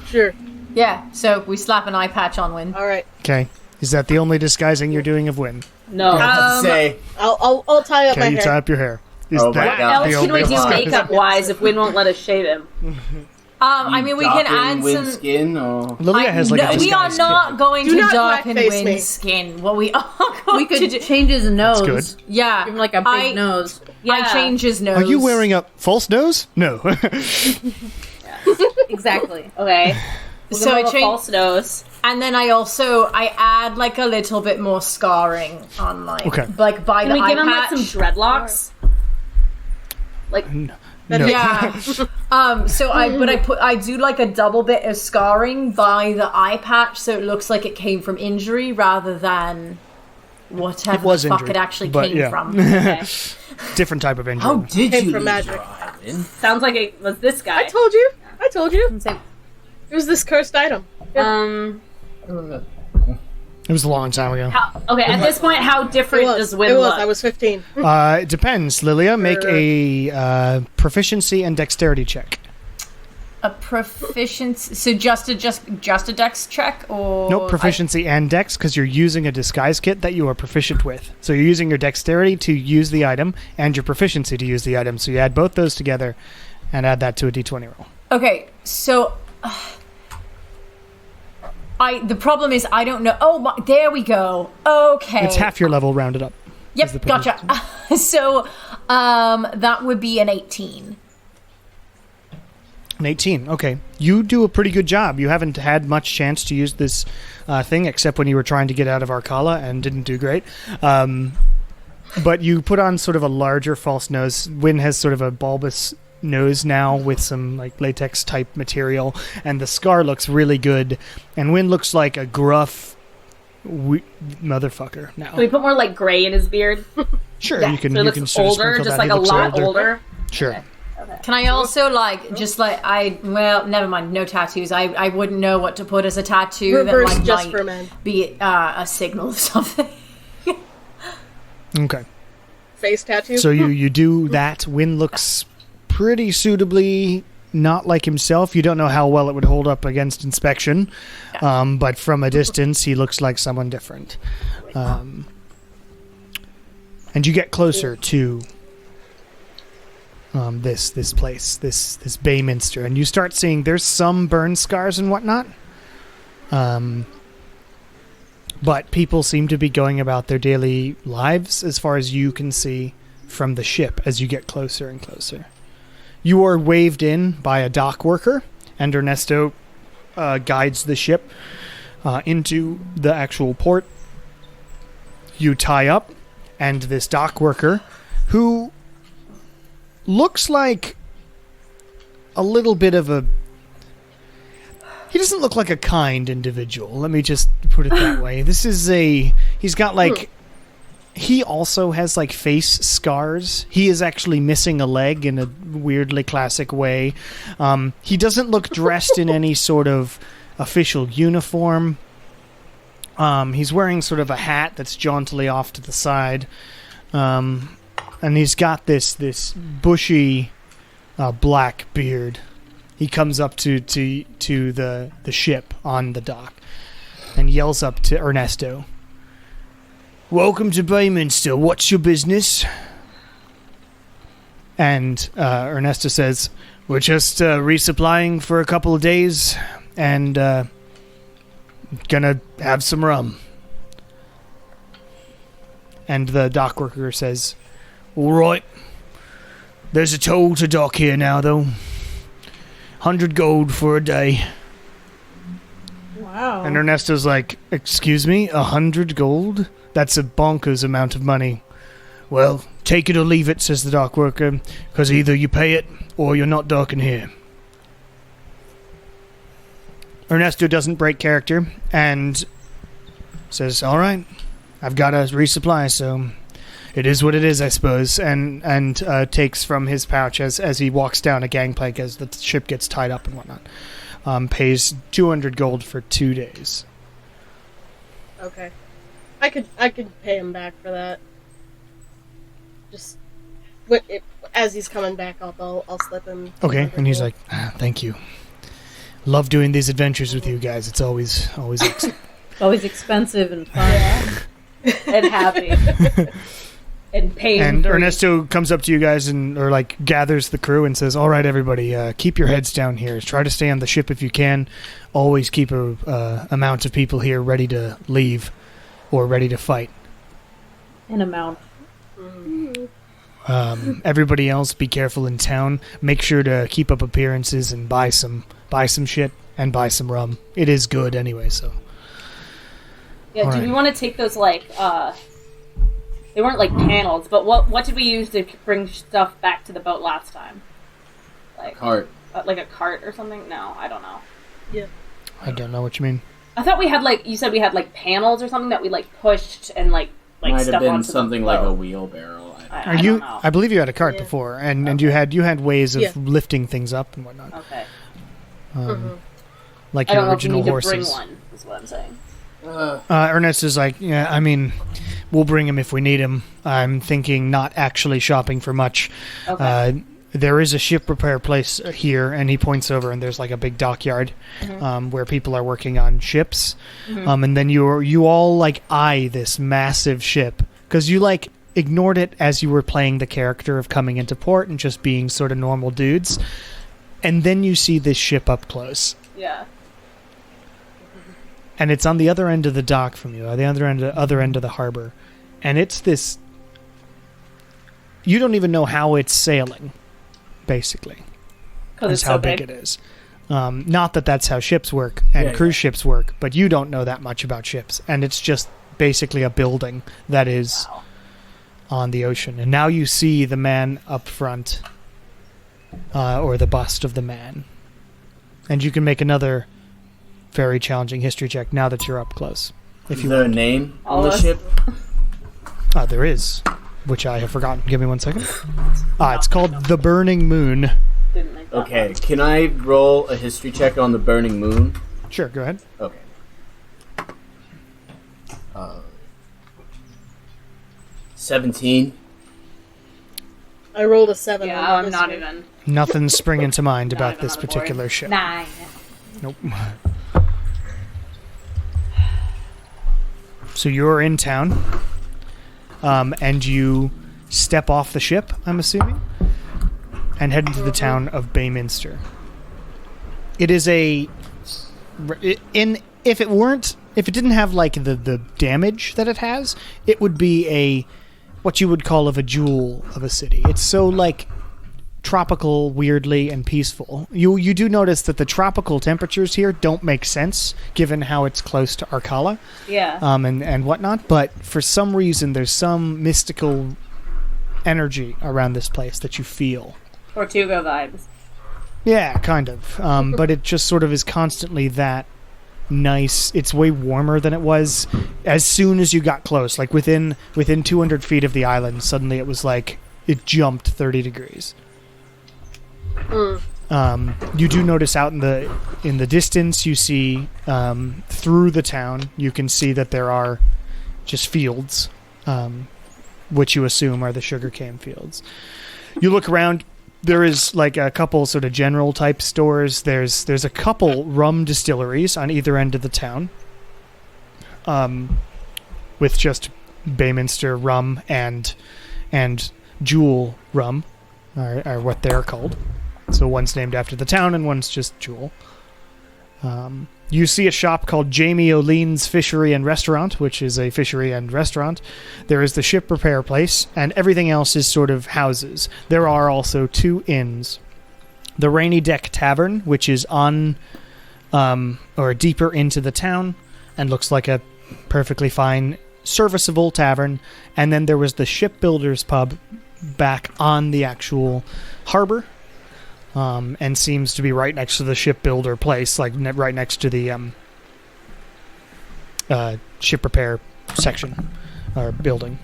Sure. on. Yeah, so we slap an eye patch on Wynn. All right. Okay. Is that the only disguising you're doing of Wynn? no. Say, I'll tie up my Okay, you hair. tie up your hair. Is Oh my that God. What the else can we only do one. makeup wise if Wynn won't let us shave him? I mean, we can add Wynn some. skin or Lilia has like no, a we are disguise not kit. going Do to not darken blackface Wynn's me. skin. What we are going We to could do. change his nose. That's good. Yeah, Give him like a big nose. Yeah. I change his nose. Are you wearing a false nose? No. Exactly. Okay. So I a change, false nose. and then I add like a little bit more scarring on Okay. like by Can the we eye give him like patch. some dreadlocks? Like No. Yeah. So I do like a double bit of scarring by the eye patch, so it looks like it came from injury rather than whatever It was the fuck injury, it actually but came yeah. from. okay. Different type of injury. How did Came you? from lose magic. your eye, Wynn? Sounds like it was this guy. I told you. I'm saying, It was this cursed item. It was a long time ago. Okay, at this point, how It different was. does Wynn It was. look? I was 15. It depends. Lilia, make a proficiency and dexterity check. A proficiency, so just a dex check, or Nope, proficiency and dex, because you're using a disguise kit that you are proficient with. So you're using your dexterity to use the item and your proficiency to use the item. So you add both those together and add that to a d20 roll. Okay, so the problem is I don't know. Oh, there we go. Okay, It's half your level rounded up. is the Yep, gotcha. So that would be an 18. An 18. Okay. You do a pretty good job. You haven't had much chance to use this thing except when you were trying to get out of Arcala and didn't do great. But you put on sort of a larger false nose. Wynn has sort of a bulbous nose now with some like latex type material, and the scar looks really good. And Wynn looks like a gruff motherfucker now. Can we put more like gray in his beard? Sure, Yeah, you can. so he You can looks sort of older, sprinkle just that. like He a looks lot older. Sure. Okay. Can I also well, never mind, no tattoos. I wouldn't know what to put as a tattoo Reverse that just might for men. be a signal or something. Okay. Face tattoo. So you do that. Wynn looks pretty suitably not like himself. You don't know how well it would hold up against inspection, but from a distance, he looks like someone different. And you get closer to this place, this Bayminster, and you start seeing there's some burn scars and whatnot. But people seem to be going about their daily lives as far as you can see from the ship as you get closer and closer. You are waved in by a dock worker, and Ernesto guides the ship into the actual port. You tie up, and this dock worker, who looks like a little bit of a... He doesn't look like a kind individual. Let me just put it that way. This is he's got like... He also has like face scars. He is actually missing a leg in a weirdly classic way. He doesn't look dressed in any sort of official uniform. He's wearing sort of a hat that's jauntily off to the side. And he's got this bushy black beard. He comes up to the ship on the dock and yells up to Ernesto. "Welcome to Bayminster. What's your business?" And Ernesto says, "We're just resupplying for a couple of days and gonna have some rum." And the dock worker says, "All right. There's a toll to dock here now, though. 100 gold for a day." Wow. And Ernesto's like, excuse me, 100 gold? That's a bonkers amount of money. Well, take it or leave it, says the dock worker, because either you pay it or you're not docking here. Ernesto doesn't break character and says, all right, I've got to resupply, so it is what it is, I suppose, and takes from his pouch as he walks down a gangplank as the ship gets tied up and whatnot. Pays 200 gold for 2 days. Okay. I could pay him back for that. Just as he's coming back up, I'll slip him. Okay, and he's like, thank you. Love doing these adventures with you guys. It's always Always expensive and fun. And happy. And pain. And Ernesto comes up to you guys and gathers the crew and says, all right, everybody, keep your heads down here. Try to stay on the ship if you can. Always keep a amount of people here ready to leave or ready to fight. An amount. Everybody else, be careful in town. Make sure to keep up appearances and buy some shit and buy some rum. It is good anyway, so. Yeah, all do right. we want to take those, they weren't panels, but what did we use to bring stuff back to the boat last time? Cart. Like a cart or something? No, I don't know. Yeah. I don't know what you mean. I thought we had, you said we had, panels or something that we, pushed and, Might have stuff been onto something the like a boat. wheelbarrow. I don't know. I believe you had a cart before, and you had ways of lifting things up and whatnot. Okay. Like I your don't know if we original need to horses. bring one, is what I'm saying. Ernest is like, yeah, I mean, we'll bring him if we need him. I'm thinking not actually shopping for much. Okay. There is a ship repair place here, and he points over, and there's a big dockyard where people are working on ships. And then you all eye this massive ship because you ignored it as you were playing the character of coming into port and just being sort of normal dudes. And then you see this ship up close. Yeah. And it's on the other end of the dock from you, the other end of the harbor. And it's this... You don't even know how it's sailing, basically. Because That's it's how so big it is. Not that that's how ships work and cruise ships work, but you don't know that much about ships. And it's just basically a building that is on the ocean. And now you see the man up front, or the bust of the man. And you can make another very challenging history check now that you're up close. If Is you there a want. name on the us. ship? There is, which I have forgotten. Give me 1 second. It's called the Burning Moon. Didn't make that Okay, one. can I roll a history check on the Burning Moon? Sure, go ahead. Okay. 17. I rolled a 7. Yeah, on I'm that not history. even. Nothing's springing to mind Not about even this on the board. particular ship. 9. Nope. So you're in town, and you step off the ship, I'm assuming, and head into the town of Bayminster. It is if it didn't have the damage that it has, it would be what you would call a jewel of a city. It's so tropical, weirdly, and peaceful. You do notice that the tropical temperatures here don't make sense given how it's close to Arcala, Yeah. and whatnot. But for some reason, there's some mystical energy around this place that you feel. Tortuga vibes. Yeah, kind of. But it just sort of is constantly that nice. It's way warmer than it was as soon as you got close. Within 200 feet of the island, suddenly it was it jumped 30 degrees. You do notice out in the distance, you see through the town, you can see that there are just fields, which you assume are the sugarcane fields. You look around. There is a couple sort of general type stores. There's a couple rum distilleries on either end of the town, with just Bayminster rum and Jewel rum, are what they're called. So one's named after the town and one's just Jewel. You see a shop called Jamie O'Lean's Fishery and Restaurant, which is a fishery and restaurant. There is the ship repair place, and everything else is sort of houses. There are also 2 inns. The Rainy Deck Tavern, which is on or deeper into the town, and looks like a perfectly fine, serviceable tavern. And then there was the shipbuilder's pub back on the actual harbor, and seems to be right next to the shipbuilder place, like right next to the ship repair section or building.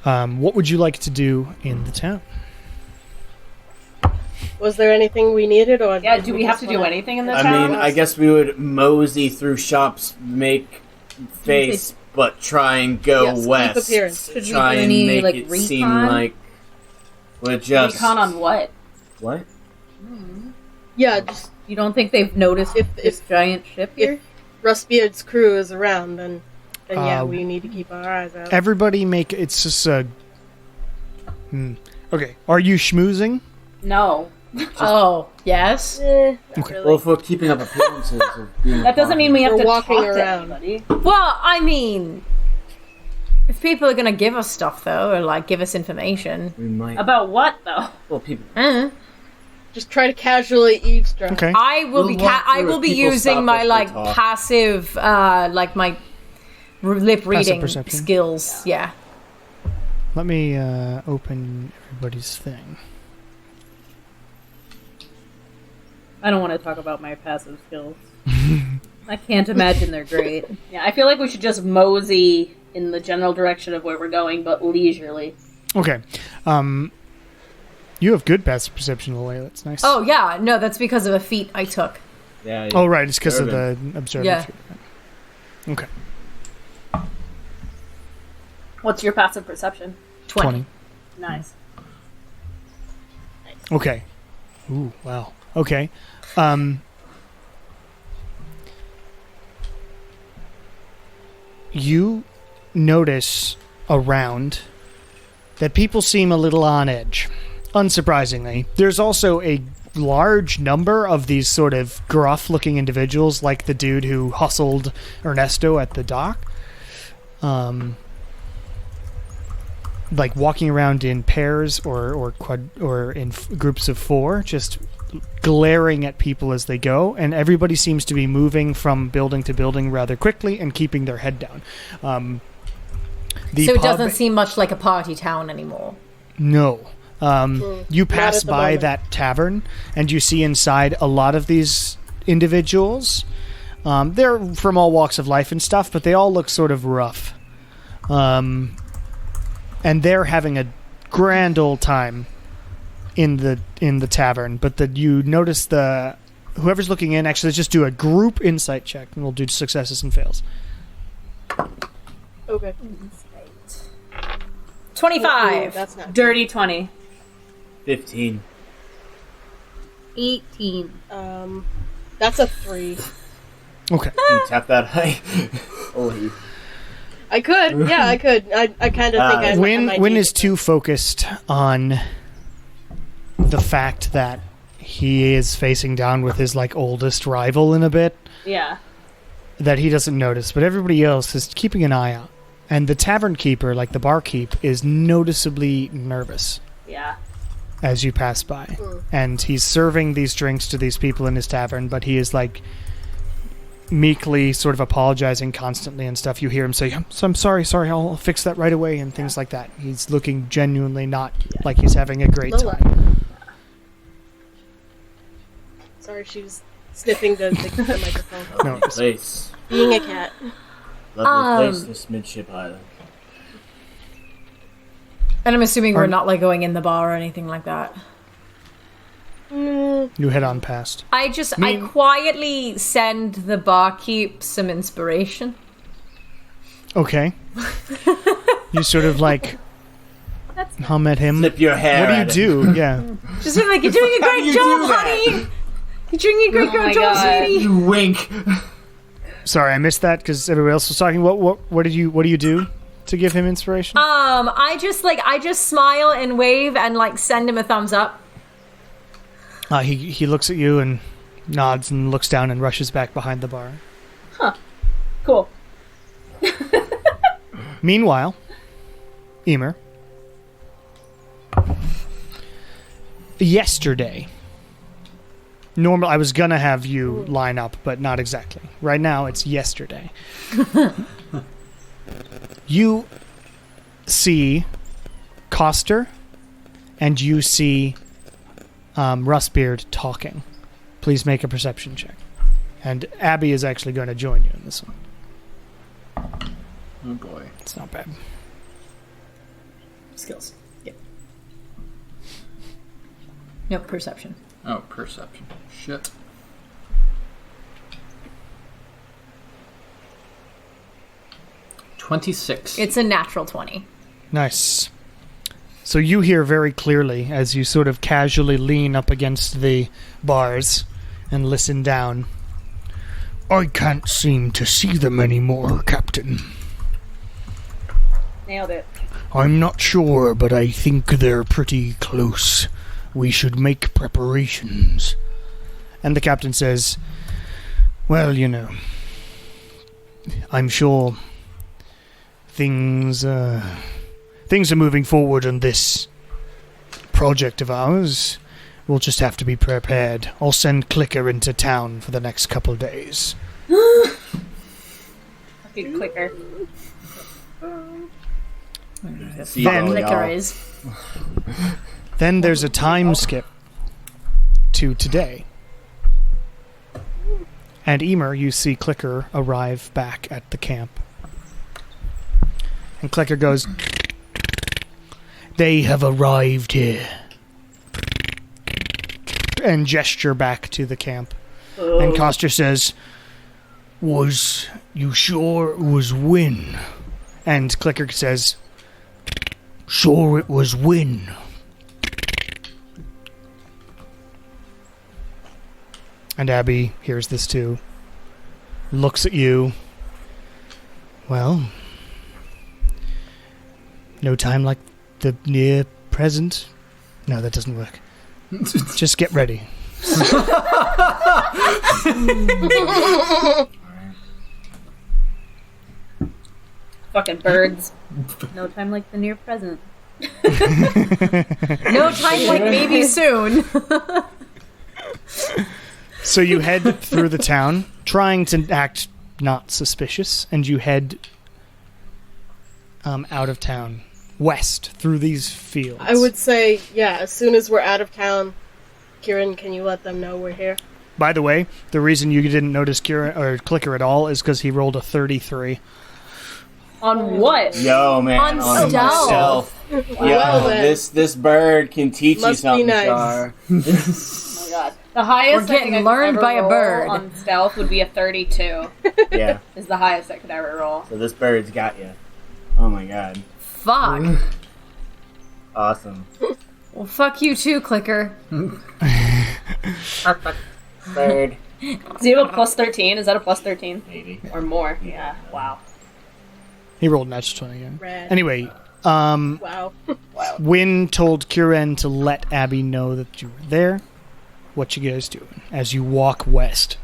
What would you like to do in the town? Was there anything we needed, or Yeah, do we have to do anything in the I town? mean, I guess we would mosey through shops, make face, but try and go Yes, keep west. appearance. Should we Try do and any, make like, it recon? seem like we're just Recon on what? what? Yeah, just You don't think they've noticed If- this giant ship here? if Rustbeard's crew is around, then yeah, Uh, we need to keep our eyes out. Everybody make it's just a. Okay, are you schmoozing? No. Oh, yes. Not Okay. really. Well, if we're keeping up appearances of being That doesn't mean we have We're to walking talk around. to anybody. Well, I mean, if people are going to give us stuff, though, or like give us information, we might. About what, though? Well, people. Just try to casually eavesdrop. Okay. I will We'll be walk I through will it. be People using stop my us to like talk. passive, like my lip reading perception. skills. Yeah. Let me open everybody's thing. I don't want to talk about my passive skills. I can't imagine they're great. Yeah, I feel like we should just mosey in the general direction of where we're going, but leisurely. Okay. You have good passive perception, Lily. That's nice. Oh yeah, no, that's because of a feat I took. Yeah. Oh, right. It's because of the Observant. observant. Yeah. feat. Okay. What's your passive perception? 20. Nice. Okay. Ooh, wow. Okay. You notice around that people seem a little on edge. Unsurprisingly, there's also a large number of these sort of gruff-looking individuals, like the dude who hustled Ernesto at the dock. Like walking around in pairs or in groups of 4, just glaring at people as they go, and everybody seems to be moving from building to building rather quickly and keeping their head down. The So it pub- doesn't seem much like a party town anymore. No. You pass at the by moment. that tavern, and you see inside a lot of these individuals. They're from all walks of life and stuff, but they all look sort of rough. And they're having a grand old time in the tavern. But you notice whoever's looking in, actually, let's just do a group insight check, and we'll do successes and fails. Okay. 25. That's not Dirty 20. 15. 18. That's a 3. Okay. Can you tap that high? Oh, I could. Yeah, I could. I kind of think I might Wynn need is it. too focused on the fact that he is facing down with his oldest rival in a bit Yeah. that he doesn't notice, but everybody else is keeping an eye out. And the tavern keeper, the barkeep, is noticeably nervous Yeah. as you pass by. And he's serving these drinks to these people in his tavern, but he is meekly sort of apologizing constantly and stuff. You hear him say, I'm sorry, I'll fix that right away, and things like that. He's looking genuinely not like he's having a great Lola. time. Sorry, she was sniffing the microphone. No, place. Being a cat. Lovely place, this Midship Isle. And I'm assuming we're not going in the bar or anything like that. you head on past. I quietly send the barkeep some inspiration. Okay. You sort of hum at him. Flip your hair. What at do you do? Yeah. Just like, you're doing a great job, honey! You're doing a great my job, God. sweetie! You wink. Sorry, I missed that because everybody else was talking. What do you do to give him inspiration? I just smile and wave and send him a thumbs up. He looks at you and nods and looks down and rushes back behind the bar. Cool. Meanwhile, Eomer. Yesterday, Normal. I was gonna have you line up, but not exactly. Right now, it's yesterday. You see Coster, and you see Rustbeard talking. Please make a perception check. And Abby is actually going to join you in this one. Oh boy. It's not bad. Skills. Yep. Nope, perception. Oh, perception. Shit. $26. It's a natural 20. Nice. So you hear very clearly as you sort of casually lean up against the bars and listen down. I can't seem to see them anymore, Captain. Nailed it. I'm not sure, but I think they're pretty close. We should make preparations. And the captain says, well, you know, I'm sure things are moving forward on this project of ours. We'll just have to be prepared. I'll send Clicker into town for the next couple days. Fucking Clicker. Then there's a time skip to today. And Eomer, you see Clicker arrive back at the camp. And Clicker goes, they have arrived here. And gesture back to the camp. And Coster says, was you sure it was Wynn? And Clicker says, sure it was Wynn. And Abby hears this too. Looks at you. Well, no time like the near present. No, that doesn't work. Just get ready. Fucking birds. No time like the near present. No time like maybe soon. So you head through the town, trying to act not suspicious, and you head out of town, west, through these fields. I would say, yeah, as soon as we're out of town, Kieran, can you let them know we're here? By the way, the reason you didn't notice Clicker at all is because he rolled a 33. On what? Yo, man. On stealth. Yo, Well, then. this bird can teach you Must be something, nice. Char. Oh my god. The highest We're getting I think learned I could by ever a bird. roll on stealth would be a 32. Yeah. Is the highest I could ever roll. So this bird's got you. Oh my god. Fuck. Awesome. Well, fuck you too, Clicker. Bird. Do you have a plus 13? Is that a plus 13? Maybe. Or more? Yeah. Wow. He rolled natural 20 again. Rad. Anyway, Wow. Wynn told Kieran to let Abby know that you were there. What you guys doing as you walk west?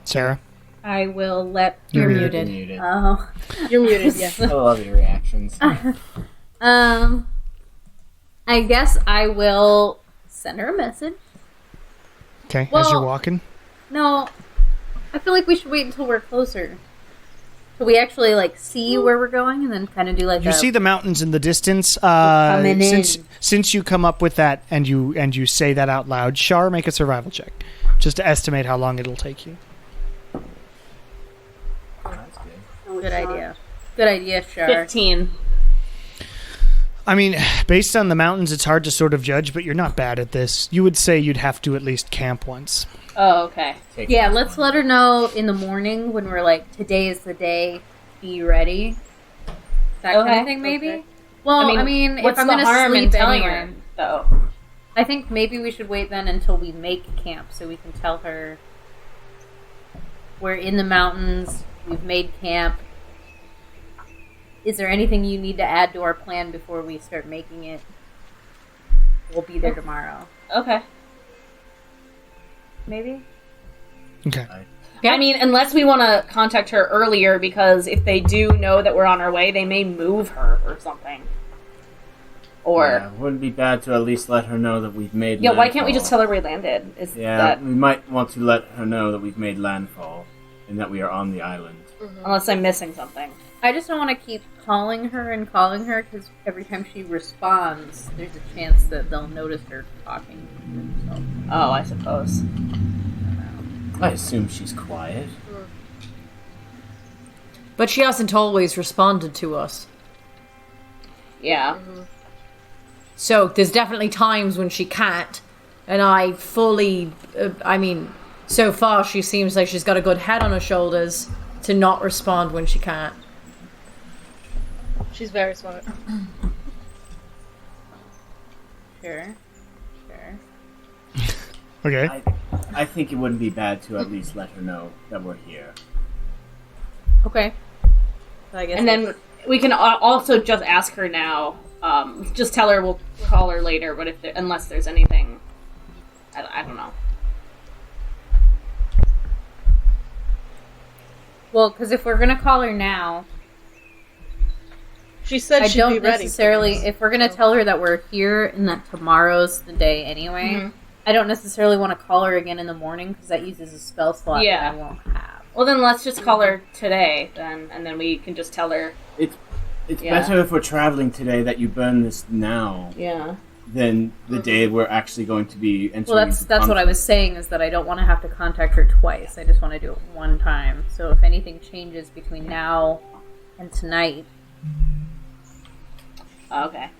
Sarah? I will let. You're You're muted. Muted. Oh. You're muted, yeah. I love your reactions. I guess I will send her a message. Okay, as Well- you're walking. No, I feel like we should wait until we're closer. So we actually see where we're going, and then kind of do You see the mountains in the distance. coming Since you come up with that and you say that out loud, Shar, make a survival check, just to estimate how long it'll take you. That's good. Good idea. Good idea, Shar. 15. I mean, based on the mountains, it's hard to sort of judge, but you're not bad at this. You would say you'd have to at least camp once. Oh, okay. Yeah, let's let her know in the morning when we're like, today is the day, be ready. That kind Okay. of thing, maybe? Okay. Well, I mean, what's if I'm the going to harm in sleep telling anywhere, her, though? I think maybe we should wait then until we make camp so we can tell her we're in the mountains, we've made camp. Is there anything you need to add to our plan before we start making it? We'll be there tomorrow. Okay. Maybe? Okay. I mean, unless we want to contact her earlier, because if they do know that we're on our way, they may move her or something. Or Yeah, wouldn't be bad to at least let her know that we've made yeah, why can't we landfall. just tell her we landed? Is Yeah, that we might want to let her know that we've made landfall and that we are on the island. unless I'm missing something? I just don't want to keep calling her because every time she responds, there's a chance that they'll notice her talking. So, Oh, I suppose. I assume she's quiet. But she hasn't always responded to us. Yeah. So there's definitely times when she can't. And I fully... so far she seems like she's got a good head on her shoulders to not respond when she can't. She's very smart. sure. Okay. I think it wouldn't be bad to at least let her know that we're here. Okay. So I guess And then we can also just ask her now. Just tell her we'll call her later, but unless there's anything... I don't know. Well, because if we're going to call her now, She said I she'd don't be ready. necessarily... If we're going to tell her that we're here and that tomorrow's the day anyway, I don't necessarily want to call her again in the morning because that uses a spell slot Yeah. that I won't have. Well, then let's just call her today, then, and then we can just tell her. It's Yeah. better if we're traveling today that you burn this now Yeah. than the day we're actually going to be entering. Well, that's what I was saying, is that I don't want to have to contact her twice. I just want to do it one time. So if anything changes between now and tonight... Okay.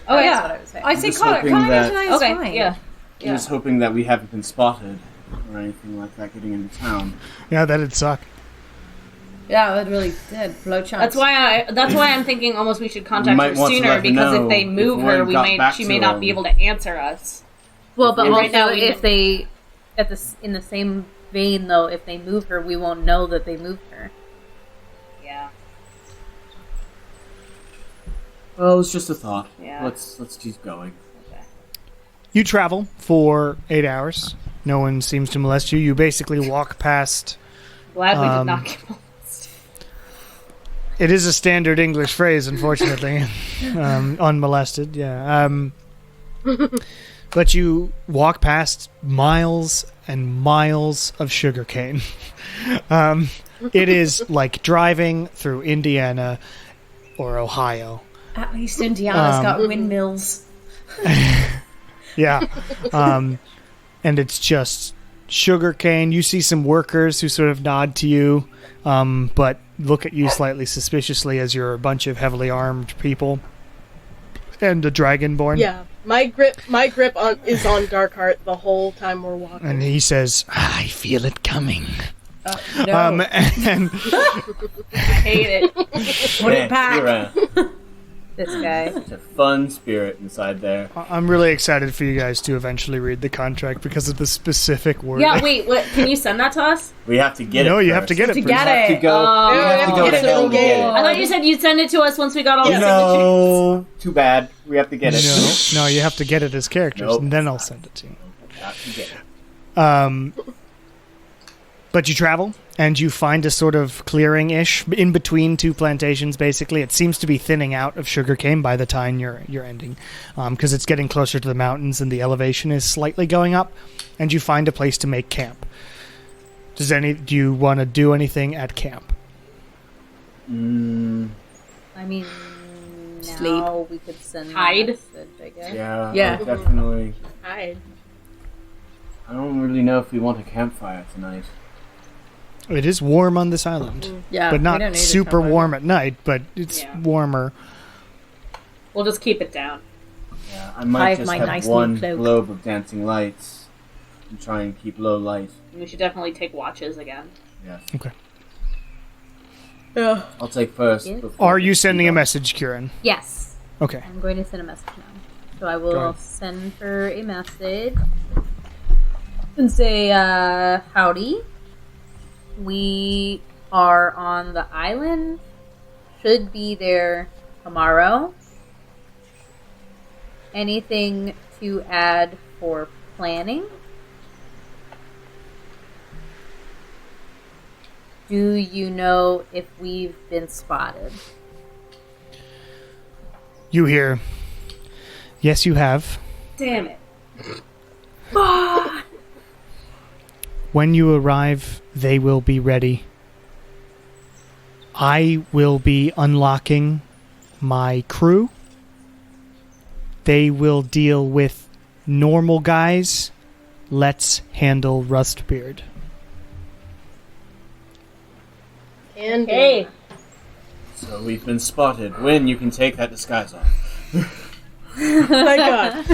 Oh, That's yeah. what I was saying. I say just call her hoping tonight that- is Okay. fine. Yeah. I'm just hoping that we haven't been spotted or anything like that getting into town. Yeah, that'd suck. Yeah, that really did. Low chance. That's why I'm thinking almost we should contact might her want to sooner let her because know if they if move word her, got back she to may not them. be able to answer us. Well, but And also right now we if they, in the same vein though, if they move her, we won't know that they moved her. Yeah. Well, it's just a thought. Yeah. Let's keep going. You travel for 8 hours. No one seems to molest you. You basically walk past... Glad we did not get molested. It is a standard English phrase, unfortunately. Unmolested, yeah. But you walk past miles and miles of sugarcane. It is like driving through Indiana or Ohio. At least Indiana's got windmills. Yeah. And it's just sugarcane. You see some workers who sort of nod to you, but look at you slightly suspiciously as you're a bunch of heavily armed people. And a dragonborn. Yeah, my grip is on Darkheart the whole time we're walking. And he says, I feel it coming. No. And Hate it. Put it back. This guy. It's a fun spirit inside there. I'm really excited for you guys to eventually read the contract because of the specific word. Yeah, wait, what? Can you send that to us? We have to get it. No, you first. have to get it. To first. get We have to it. go. Oh. we have to go Yeah, to hell to get it. I thought you said you'd send it to us once we got all the signatures. No, too bad. We have to get it. No, you have to get it as characters, Nope. and then I'll send it to you. Have to get it. But you travel, and you find a sort of clearing-ish in between two plantations, basically. It seems to be thinning out of sugarcane by the time you're ending, because it's getting closer to the mountains and the elevation is slightly going up, and you find a place to make camp. Do you want to do anything at camp? I mean, Sleep. now we could send Hide. a message, I guess. Yeah, Yeah. definitely. Hide. I don't really know if we want a campfire tonight. It is warm on this island, Yeah, but we not don't need a super cover. warm at night, but it's Yeah. warmer. We'll just keep it down. Yeah, I I might have just my have nice new one cloak. globe of dancing lights and try and keep low light. We should definitely take watches again. Yes. Okay. Yeah. I'll take first. Yeah. before Are we you speed sending a up. message, Kieran? Yes. Okay. I'm going to send a message now. So I Go will ahead. send her a message and say, howdy. We are on the island. Should be there tomorrow. Anything to add for planning? Do you know if we've been spotted? You hear, Yes, you have. Damn it. When you arrive, they will be ready. I will be unlocking my crew. They will deal with normal guys. Let's handle Rustbeard. And Hey. So we've been spotted. Wynn, you can take that disguise off. my God.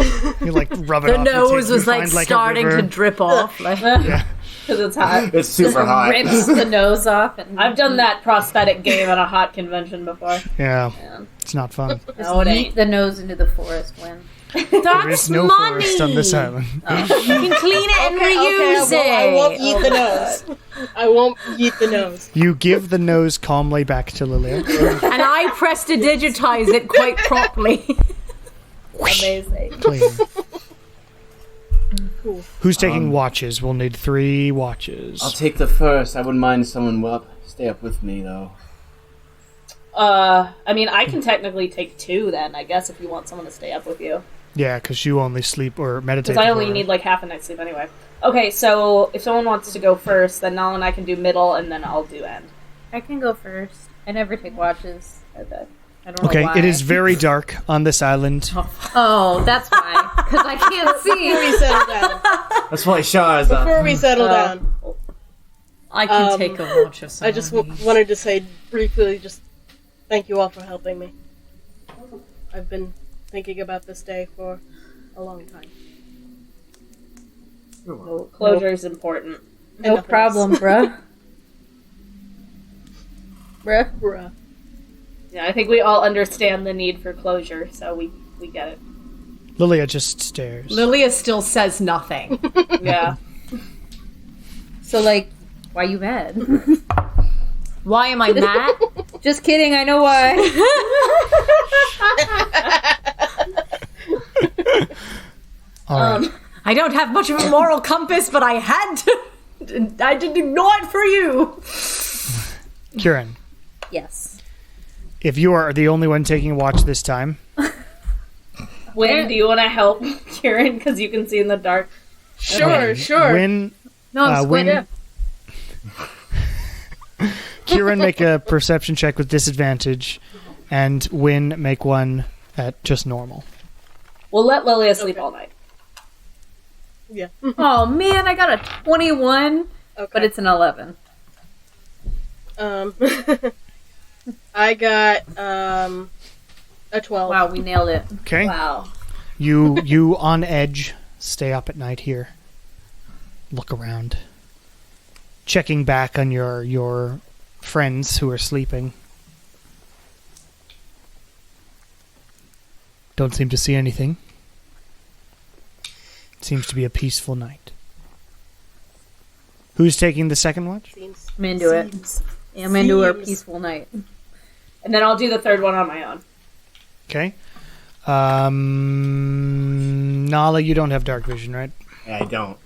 You like rub it The off. nose you was like find, a starting to river. drip off. Like, Yeah. Because it's hot. It's super hot. Rips the nose off. And I've done that prosthetic game at a hot convention before. Yeah, Yeah. it's not fun. No, it yeet ain't. the nose into the forest. When There that's is no money. forest on this island. You can clean it and reuse I won't it. eat the nose. I won't eat the nose. You give the nose calmly back to Lilia. And I press to digitize it quite properly. Amazing. Clean. Cool. Who's taking watches? We'll need 3 watches. I'll take the first. I wouldn't mind someone stay up with me, though. I mean, I can technically take 2 then, I guess, if you want someone to stay up with you. Yeah, because you only sleep or meditate. Because I only for- need like half a night's sleep anyway. Okay, so if someone wants to go first, then Nala and I can do middle, and then I'll do end. I can go first. I never take watches. I don't know Okay, why. it is very dark on this island. Oh, that's why. Because I can't Before see. we settle down. That's why Shah is Before we settle down. I can take a watch of someone. I just wanted to say briefly, just thank you all for helping me. I've been thinking about this day for a long time. Closure is important. No nothing problem, bruh. Bruh. Bruh. Yeah, I think we all understand the need for closure, so we get it. Lilia just stares. Lilia still says nothing. Yeah. So, like, why you mad? Why am I mad? Just kidding, I know why. All right. I don't have much of a moral compass, but I had to. I didn't ignore it for you. Kieran, Yes. if you are the only one taking watch this time, Wynn, do you want to help Kieran? Because you can see in the dark. Sure, sure. Wynn, No, I'm squid. Kieran make a perception check with disadvantage, and Wynn make one at just normal. We'll let Lilia sleep all night. Yeah. Oh, man, I got a 21, Okay. but it's an 11. I got a 12. Wow, we nailed it. Okay, Wow. you on edge. Stay up at night here. Look around, checking back on your friends who are sleeping. Don't seem to see anything. Seems to be a peaceful night. Who's taking the second watch? Seems. I'm into it. Yeah, I'm into our Seems. peaceful night. And then I'll do the third one on my own. Okay. Nala, you don't have dark vision, right? I don't.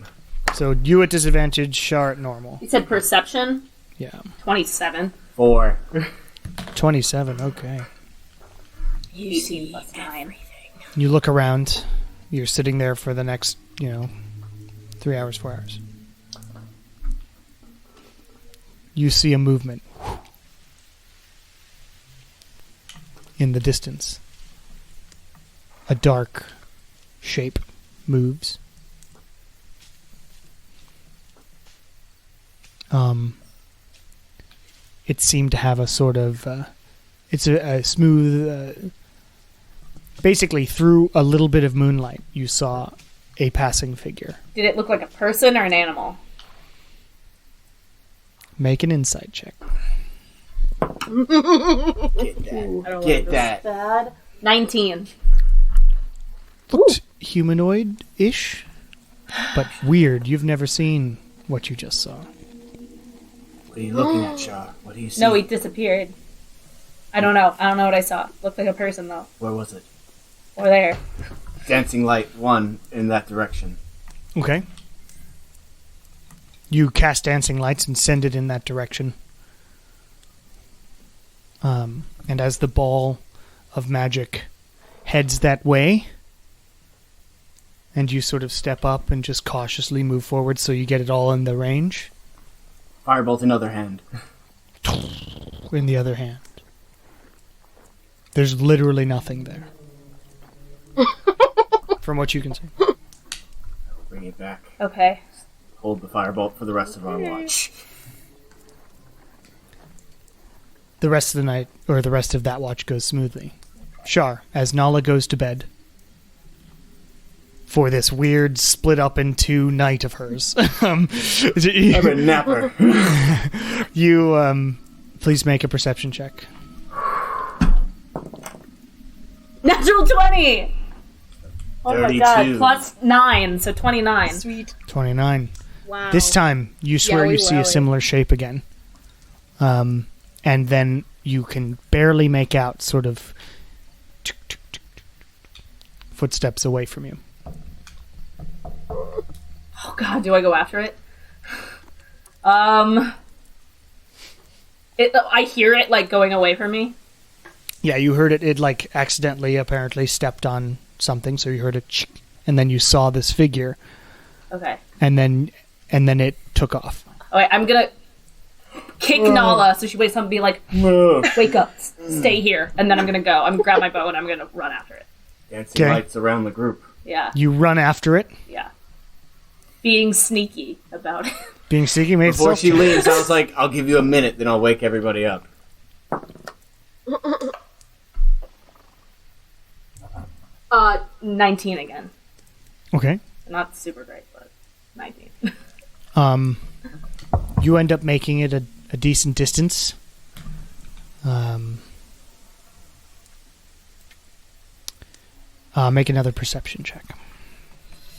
So you at disadvantage, Shar at normal. You said perception? Yeah. 27. 4. 27, okay. 18 plus 9. You look around. You're sitting there for the next, 3 hours, 4 hours. You see a movement in the distance. A dark shape moves. It seemed to have a sort of it's a smooth basically through a little bit of moonlight you saw a passing figure. Did it look like a person or an animal? Make an insight check. Get that. Get that. Bad. 19. Looked humanoid-ish, but weird. You've never seen what you just saw. What are you looking at, Shah? What do you see? No, he disappeared. I don't know. I don't know what I saw. Looked like a person, though. Where was it? Over there. Dancing light 1 in that direction. Okay. You cast dancing lights and send it in that direction. And as the ball of magic heads that way, and you sort of step up and just cautiously move forward so you get it all in the range. Firebolt in other hand. In the other hand. There's literally nothing there. From what you can see. Bring it back. Okay. Hold the firebolt for the rest of our watch. The rest of the night, or the rest of that watch, goes smoothly. Shar, as Nala goes to bed for this weird split up in two night of hers. I'm a napper. You, please make a perception check. Natural 20! Oh my 32. god, plus 9, so 29. Sweet. 29. Wow. This time, you swear you see a wowie. similar shape again. And then you can barely make out sort of footsteps away from you. Oh god, do I go after it? I hear it, like, going away from me. Yeah, you heard it. It, like, accidentally, apparently, stepped on something, so you heard a and then you saw this figure. Okay. And then it took off. Alright, I'm gonna kick Nala so she wakes up and be like, wake up, stay here. And then I'm gonna go. I'm gonna grab my bow and I'm gonna run after it. Dancing Okay. lights around the group. Yeah, You run after it. yeah. Being sneaky about it. Being sneaky made Before itself. she leaves, I was like, I'll give you a minute, then I'll wake everybody up. 19 again. Okay. Not super great, but 19. You end up making it a decent distance. Make another perception check.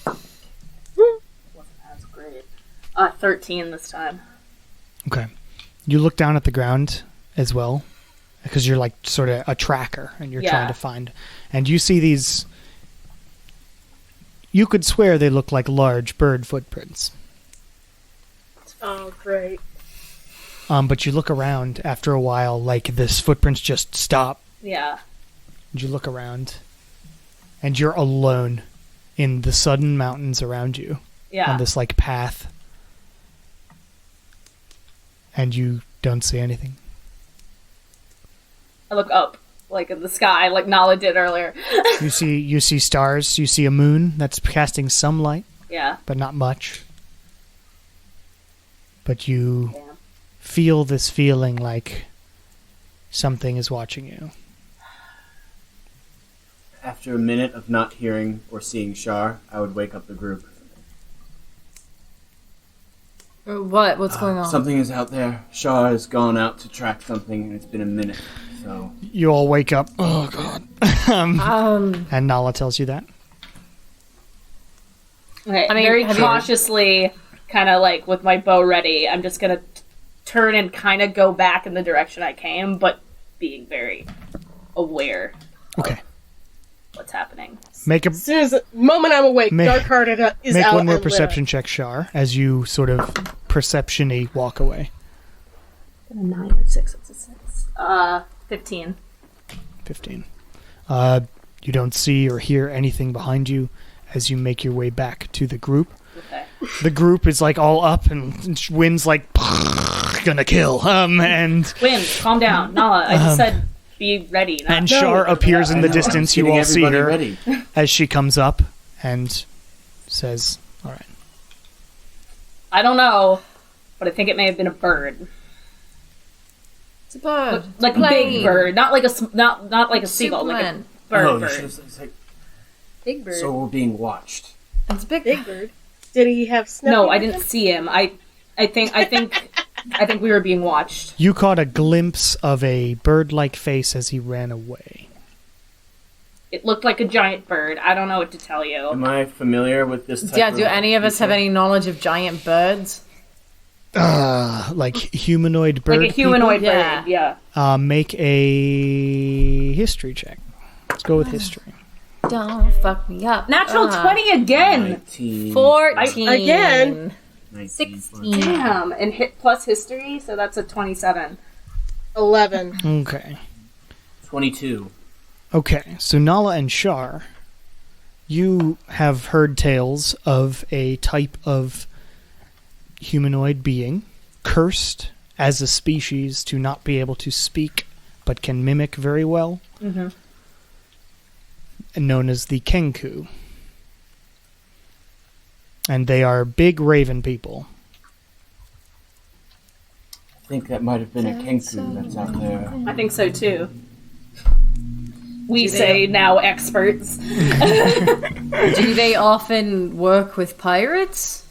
Wasn't as great. 13 this time. Okay. You look down at the ground as well, because you're like sort of a tracker and you're Yeah. trying to find. And you see these. You could swear they look like large bird footprints. Oh, great. But you look around after a while, like this footprints just stop. Yeah. And you look around, and you're alone in the sudden mountains around you Yeah. on this like path, and you don't see anything. I look up, like in the sky, like Nala did earlier. You see stars. You see a moon that's casting some light, Yeah. but not much. But you Yeah. feel this feeling like something is watching you. After a minute of not hearing or seeing Shar, I would wake up the group. What? What's going on? Something is out there. Shar has gone out to track something, and it's been a minute. So You all wake up. Oh God! And Nala tells you that. Okay, I mean, very have you- cautiously, kind of like with my bow ready, I'm just gonna turn and kind of go back in the direction I came, but being very aware Okay. what's happening. Make a As soon as the moment I'm awake, Make- Dark Hearted is Make out. one more and lit perception up. check, Shar, as you sort of perception-y walk away. A 9 or 6, it's a 6. 15. 15. You don't see or hear anything behind you as you make your way back to the group. Okay. The group is like all up, and Wynn's like gonna kill. And Wynn, calm down. Nala, I just said be ready. Not and Shar appears in I the know, distance. I'm You all see getting her everybody ready. as she comes up and says, "All right." I don't know, but I think it may have been a bird. It's a bird. Like a big bird, not like not like a seagull, like a Superman. bird. Oh, you bird. should have said, Big bird. so we're being watched. It's a big. Big Bird. Did he have Snuffy No, I with didn't him? see him. I think we were being watched. You caught a glimpse of a bird-like face as he ran away. It looked like a giant bird. I don't know what to tell you. Am I familiar with this type Yeah. of Do any of us have any knowledge of giant birds? Like humanoid bird. Like a humanoid people? bird. Yeah. Make a history check. Let's go with history. Don't fuck me up. Natural 20 again. 19, 14. Again? 19, 16. Damn. And hit plus history, so that's a 27. 11. Okay. 22. Okay. So Nala and Shar, You have heard tales of a type of humanoid being, cursed as a species to not be able to speak, but can mimic very well, known as the Kenku. And they are big raven people. I think that might have been a Kenku that's out there. I think so too. We say now experts. Do they often work with pirates?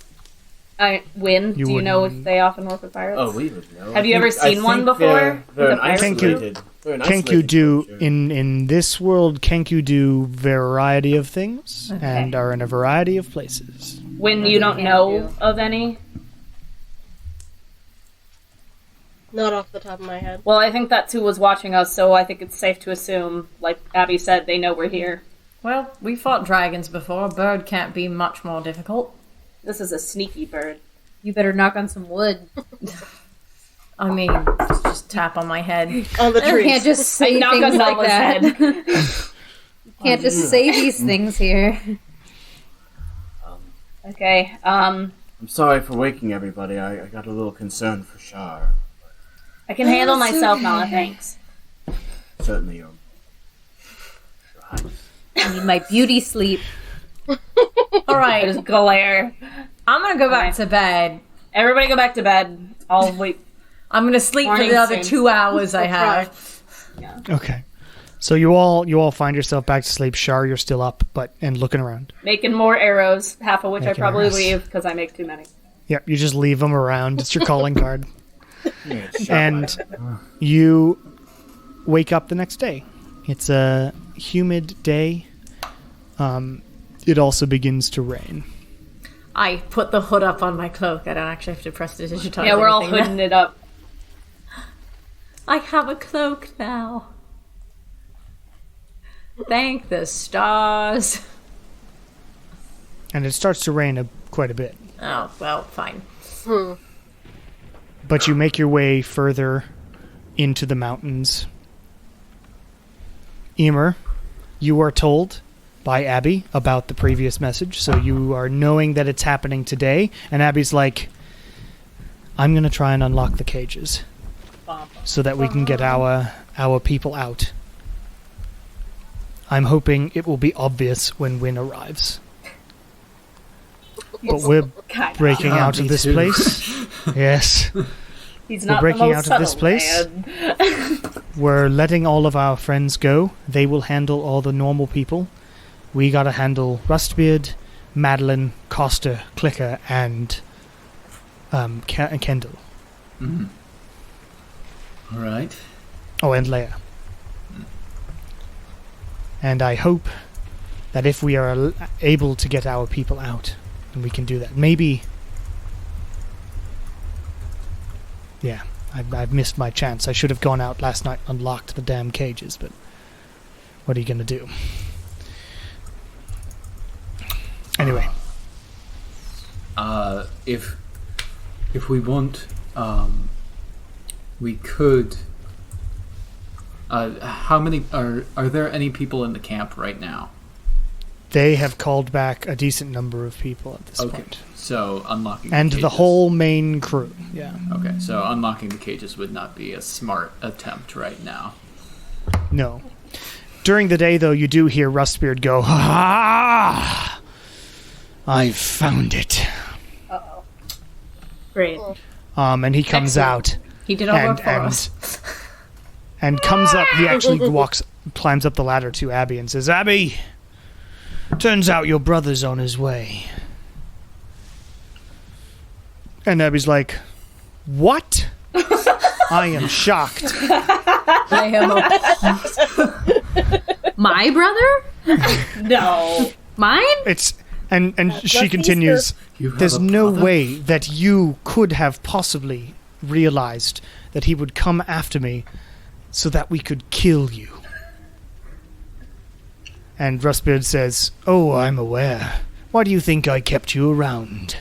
Wynn, You do you know if wouldn't- they often work with pirates? Oh, we would know. Have you ever seen one before? They're an With a pirate? isolated. They're an Kenku isolated do culture. in this world. Kenku do variety of things Okay. and are in a variety of places. When you don't Can know do. of any? Not off the top of my head. Well, I think that's who was watching us, so I think it's safe to assume, like Abby said, they know we're here. Well, we fought dragons before. A bird can't be much more difficult. This is a sneaky bird. You better knock on some wood. I mean, just tap on my head. On the You trees. can't just say knock things on like Nala's that. head. You can't just say these things here. Okay, I'm sorry for waking everybody. I got a little concerned for Shar. I can handle That's myself, okay. Nala, thanks. Certainly, Your Highness. I need my beauty sleep. All right, Just glare. I'm gonna go back to bed. Everybody go back to bed. I'll wait. I'm gonna sleep for Morning the other soon. 2 hours I have. Okay. So you all find yourself back to sleep. Shar, you're still up, and looking around. Making more arrows, half of which Making I probably arrows. leave because I make too many. Yep, you just leave them around. It's your calling card. Yeah, Shar. And you wake up the next day. It's a humid day. It also begins to rain. I put the hood up on my cloak. I don't actually have to press the digitize. Yeah, we're all anything now. hooding it up. I have a cloak now. Thank the stars. And it starts to rain quite a bit. Oh, well, fine. But you make your way further into the mountains. Eomer, you are told by Abby about the previous message, so you are knowing that it's happening today, and Abby's like, I'm going to try and unlock the cages so that we can get our people out. I'm hoping it will be obvious when Wynn arrives. But we're God, breaking Yeah, out of me this too. place. Yes. he's we're not breaking the most out of this subtle place. man. We're letting all of our friends go. They will handle all the normal people. We gotta handle Rustbeard, Madeline, Costa, Clicker, and Kendall. Mm-hmm. All right. Oh, and Leia. And I hope that if we are able to get our people out, and we can do that. Maybe... Yeah, I've missed my chance. I should have gone out last night and unlocked the damn cages, but what are you gonna do? Anyway. If we want, we could. How many are there any people in the camp right now? They have called back a decent number of people at this Okay, point. so unlocking And the the cages. whole main crew, yeah. Okay, so unlocking the cages would not be a smart attempt right now. No. During the day, though, you do hear Rustbeard go, "Ah! I've found it." Great. And he comes Excellent. out He did our work for and us. and comes up. He actually climbs up the ladder to Abby and says, "Abby, turns out your brother's on his way." And Abby's like, "What?" I am shocked. I am My brother? No. Mine? It's and she lucky continues. You have There's a no brother? way that you could have possibly realized that he would come after me so that we could kill you. And Rustbeard says, "Oh, I'm aware. Why do you think I kept you around?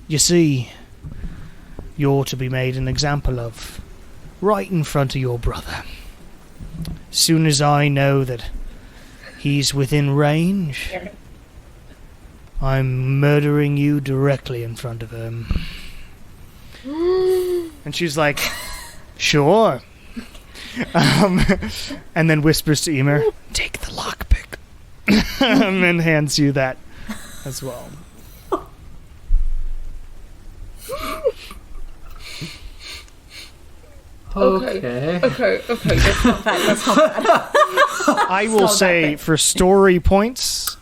You see, you're to be made an example of right in front of your brother. Soon as I know that he's within range, I'm murdering you directly in front of her. And she's like, sure. And then whispers to Eomer, take the lockpick. And then hands you that as well. Okay. Okay, that's not bad. That's not bad. I will say, for story points,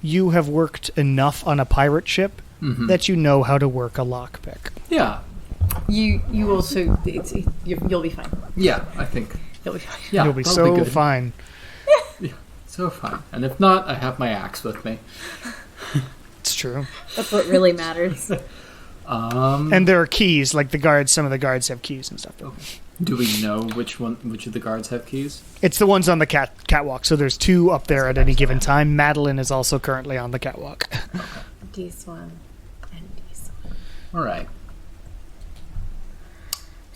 you have worked enough on a pirate ship that you know how to work a lockpick. Yeah. You also you'll be fine. Yeah, I think. You'll be fine. Yeah, You'll be that'll so good. fine. Yeah, so fine. And if not, I have my axe with me. It's true. That's what really matters. And there are keys, like some of the guards have keys and stuff. Do we know which of the guards have keys? It's the ones on the catwalk, so there's 2 up there at any given time. Madeline is also currently on the catwalk. This one and this one. All right.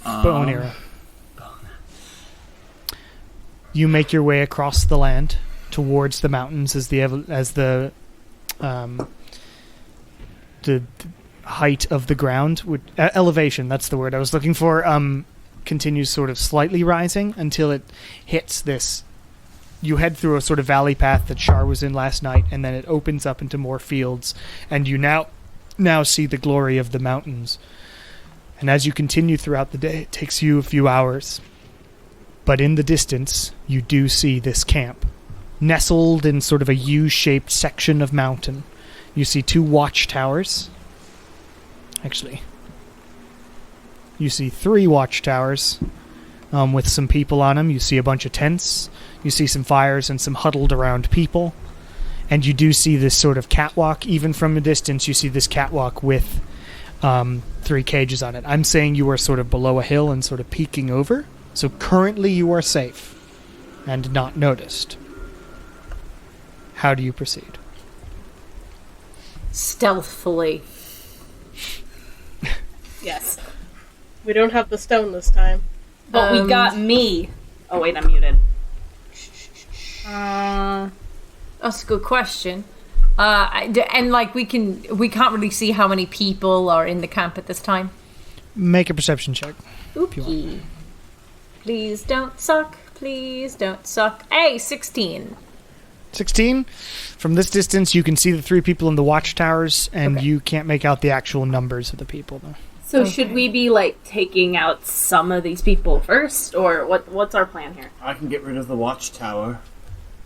Bonera. You make your way across the land towards the mountains as the height of the ground, elevation, that's the word I was looking for, continues sort of slightly rising until it hits this. You head through a sort of valley path that Shar was in last night, and then it opens up into more fields, and you now see the glory of the mountains. And as you continue throughout the day, it takes you a few hours. But in the distance, you do see this camp, nestled in sort of a U-shaped section of mountain. You see 2 watchtowers. Actually, you see 3 watchtowers with some people on them. You see a bunch of tents. You see some fires and some huddled around people. And you do see this sort of catwalk. Even from a distance, you see this catwalk with 3 cages on it. I'm saying you are sort of below a hill and sort of peeking over. So currently you are safe and not noticed. How do you proceed? Stealthfully. Yes. We don't have the stone this time. But we got me. Oh wait, I'm muted. That's a good question. And like we can't really see how many people are in the camp at this time. Make a perception check. Ookie. Please don't suck. Please don't suck. Hey, 16. 16. From this distance, you can see the 3 people in the watchtowers, and you can't make out the actual numbers of the people, though. So should we be like taking out some of these people first, or what's our plan here? I can get rid of the watchtower.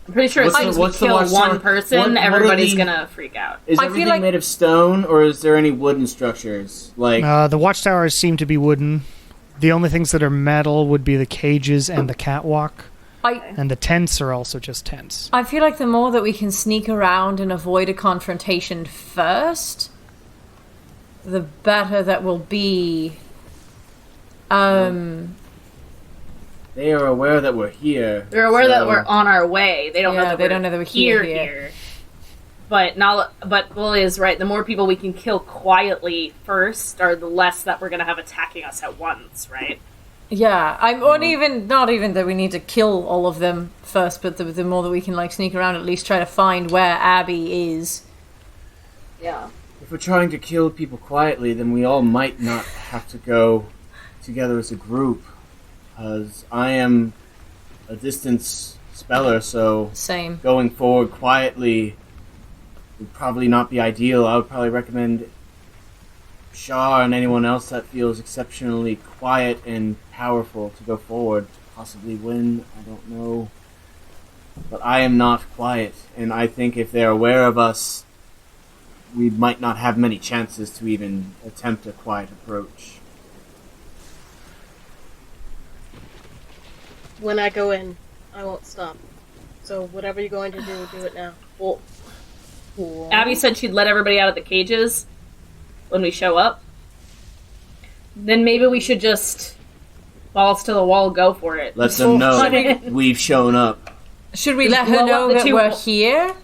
I'm pretty sure as soon as we kill one person, everybody's gonna freak out. Is everything made of stone, or is there any wooden structures? Like the watchtowers seem to be wooden. The only things that are metal would be the cages and the catwalk. And the tents are also just tents. I feel like the more that we can sneak around and avoid a confrontation first, the better that will be. They are aware that we're here. They're aware that we're on our way. They don't know that we're here. But Lily is right. The more people we can kill quietly first, or the less that we're going to have attacking us at once, right? Yeah, not even that we need to kill all of them first, but the more that we can like sneak around, at least try to find where Abby is. Yeah. If we're trying to kill people quietly, then we all might not have to go together as a group. Because I am a distance speller, so Same. Going forward quietly would probably not be ideal. I would probably recommend Shar and anyone else that feels exceptionally quiet and powerful to go forward. Possibly Wynn, I don't know. But I am not quiet, and I think if they're aware of us, we might not have many chances to even attempt a quiet approach. When I go in, I won't stop. So whatever you're going to do it now. Well, Abby said she'd let everybody out of the cages when we show up. Then maybe we should just balls to the wall, go for it. Let them know we've shown up. Should we let her know that we're here?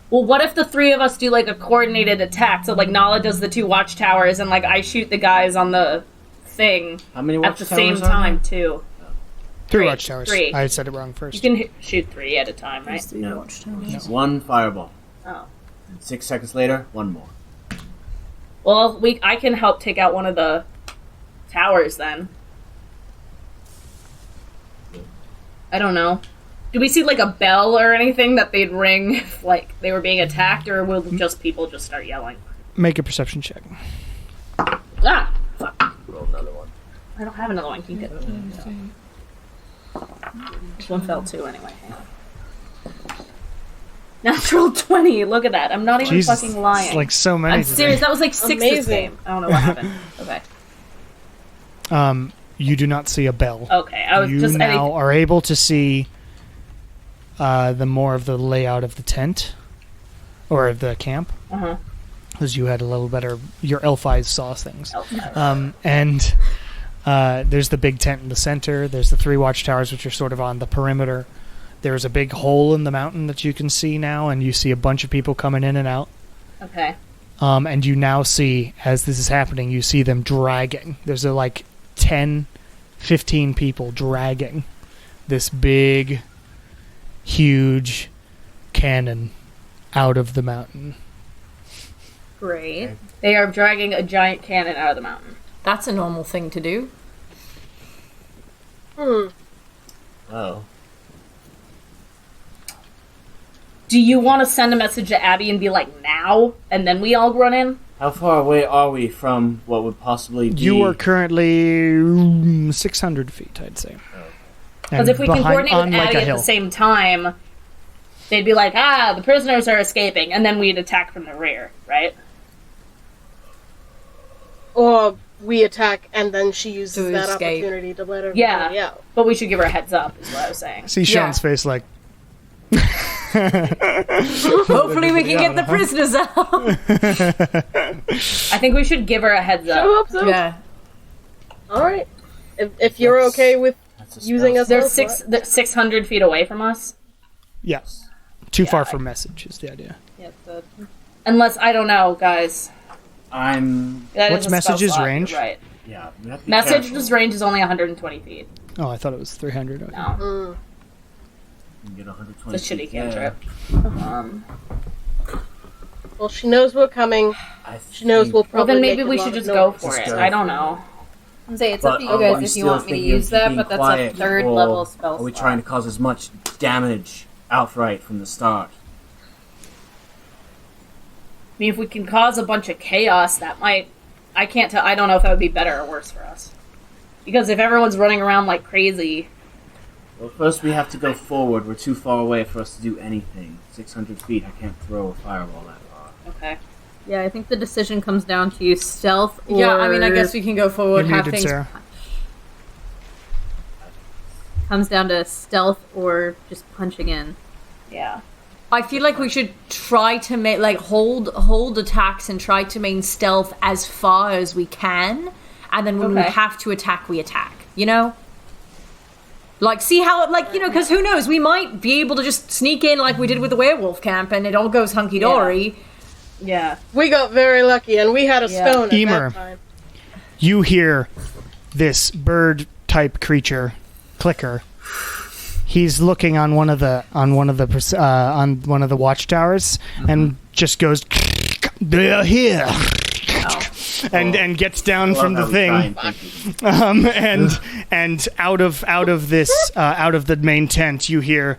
Well, what if the 3 of us do like a coordinated attack? So like Nala does the 2 watchtowers and like I shoot the guys on the thing How many at the watchtowers same time too. 3 watchtowers. 3. I said it wrong first. You can shoot 3 at a time, right? No. 1 fireball. Oh. 6 seconds later, one more. Well, I can help take out one of the towers then. I don't know. Do we see like a bell or anything that they'd ring if like they were being attacked, or will just people just start yelling? Make a perception check. Ah, fuck. Roll another one. I don't have another one. Can you get this one fell too anyway. Hang on. Natural 20. Look at that. I'm not even Jesus, fucking lying. it's like so many. I'm serious. That was like 6 this game. I don't know what happened. Okay. You do not see a bell. Okay. I was You just now are able to see the more of the layout of the tent or of the camp, because you had a little better. Your elf eyes saw things. And there's the big tent in the center. There's the 3 watchtowers, which are sort of on the perimeter. There's a big hole in the mountain that you can see now, and you see a bunch of people coming in and out. Okay. And you now see, as this is happening, you see them dragging. There's like 10, 15 people dragging this big, huge cannon out of the mountain. Great. Okay. They are dragging a giant cannon out of the mountain. That's a normal thing to do. Oh. Do you want to send a message to Abby and be like, now? And then we all run in? How far away are we from what would possibly be... You are currently 600 feet, I'd say. Because if we can coordinate with Abby at the same time, they'd be like, the prisoners are escaping, and then we'd attack from the rear, right? Or we attack, and then she uses that opportunity to let everybody out. But we should give her a heads up, is what I was saying. See Sean's face like... Hopefully we can get the prisoners out. I think we should give her a heads up. Show up, so. Yeah. Alright. If you're okay with using us... They're 600 feet away from us? Yes. Too far for message is the idea. Yeah, unless, I don't know, guys. What's message's range? Right. Yeah. Message's range is only 120 feet. Oh, I thought it was 300. Okay. No. You can get 120 it's a shitty cantrip. Well, she knows we're coming. She knows we'll probably. Well, then maybe we should just go for it. I don't know. I'm saying it's up to you guys if you want me to use that, but that's a 3rd level spell. Are we trying to cause as much damage outright from the start? I mean, if we can cause a bunch of chaos, that might... I can't tell. I don't know if that would be better or worse for us. Because if everyone's running around like crazy... Well, first we have to go forward. We're too far away for us to do anything. 600 feet, I can't throw a fireball that far. Okay. Yeah, I think the decision comes down to stealth or... Yeah, I mean, I guess we can go forward, have things... Sarah. Comes down to stealth or just punching in. Yeah. I feel like we should try to make, like, hold attacks and try to maintain stealth as far as we can, and then when we have to attack, we attack, you know? Like, see how, like, you know, because who knows, we might be able to just sneak in like we did with the werewolf camp, and it all goes hunky-dory. Yeah. We got very lucky, and we had a stone at Eomer, that time. You hear this bird-type creature, Clicker. He's looking on one of the watchtowers and just goes, "They're here," and gets down from the thing, and out of the main tent you hear,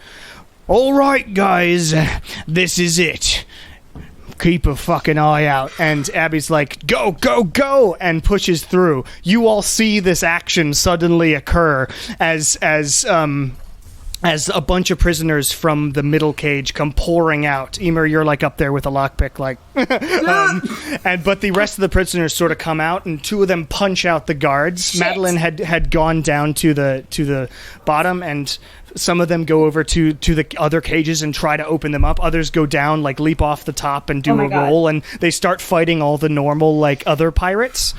"All right, guys, this is it. Keep a fucking eye out." And Abby's like, "Go, go, go," and pushes through. You all see this action suddenly occur as a bunch of prisoners from the middle cage come pouring out. Eomer, you're like up there with a lockpick, like, but the rest of the prisoners sort of come out, and 2 of them punch out the guards. Shit. Madeline had gone down to the bottom, and some of them go over to the other cages and try to open them up. Others go down, like leap off the top and do a roll, and they start fighting all the normal like other pirates.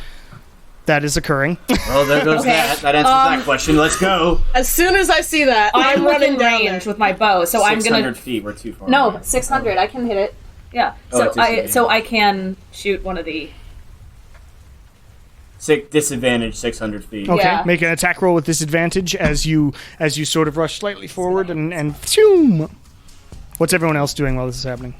That is occurring. Well, there goes that. That answers that question. Let's go. As soon as I see that, I'm running down range with my bow, so I'm gonna. 600 feet. We're too far. No, 600. I can hit it. Yeah. So I can shoot one of the. Disadvantage 600 feet. Okay, Yeah. Make an attack roll with disadvantage as you sort of rush slightly forward and zoom. What's everyone else doing while this is happening?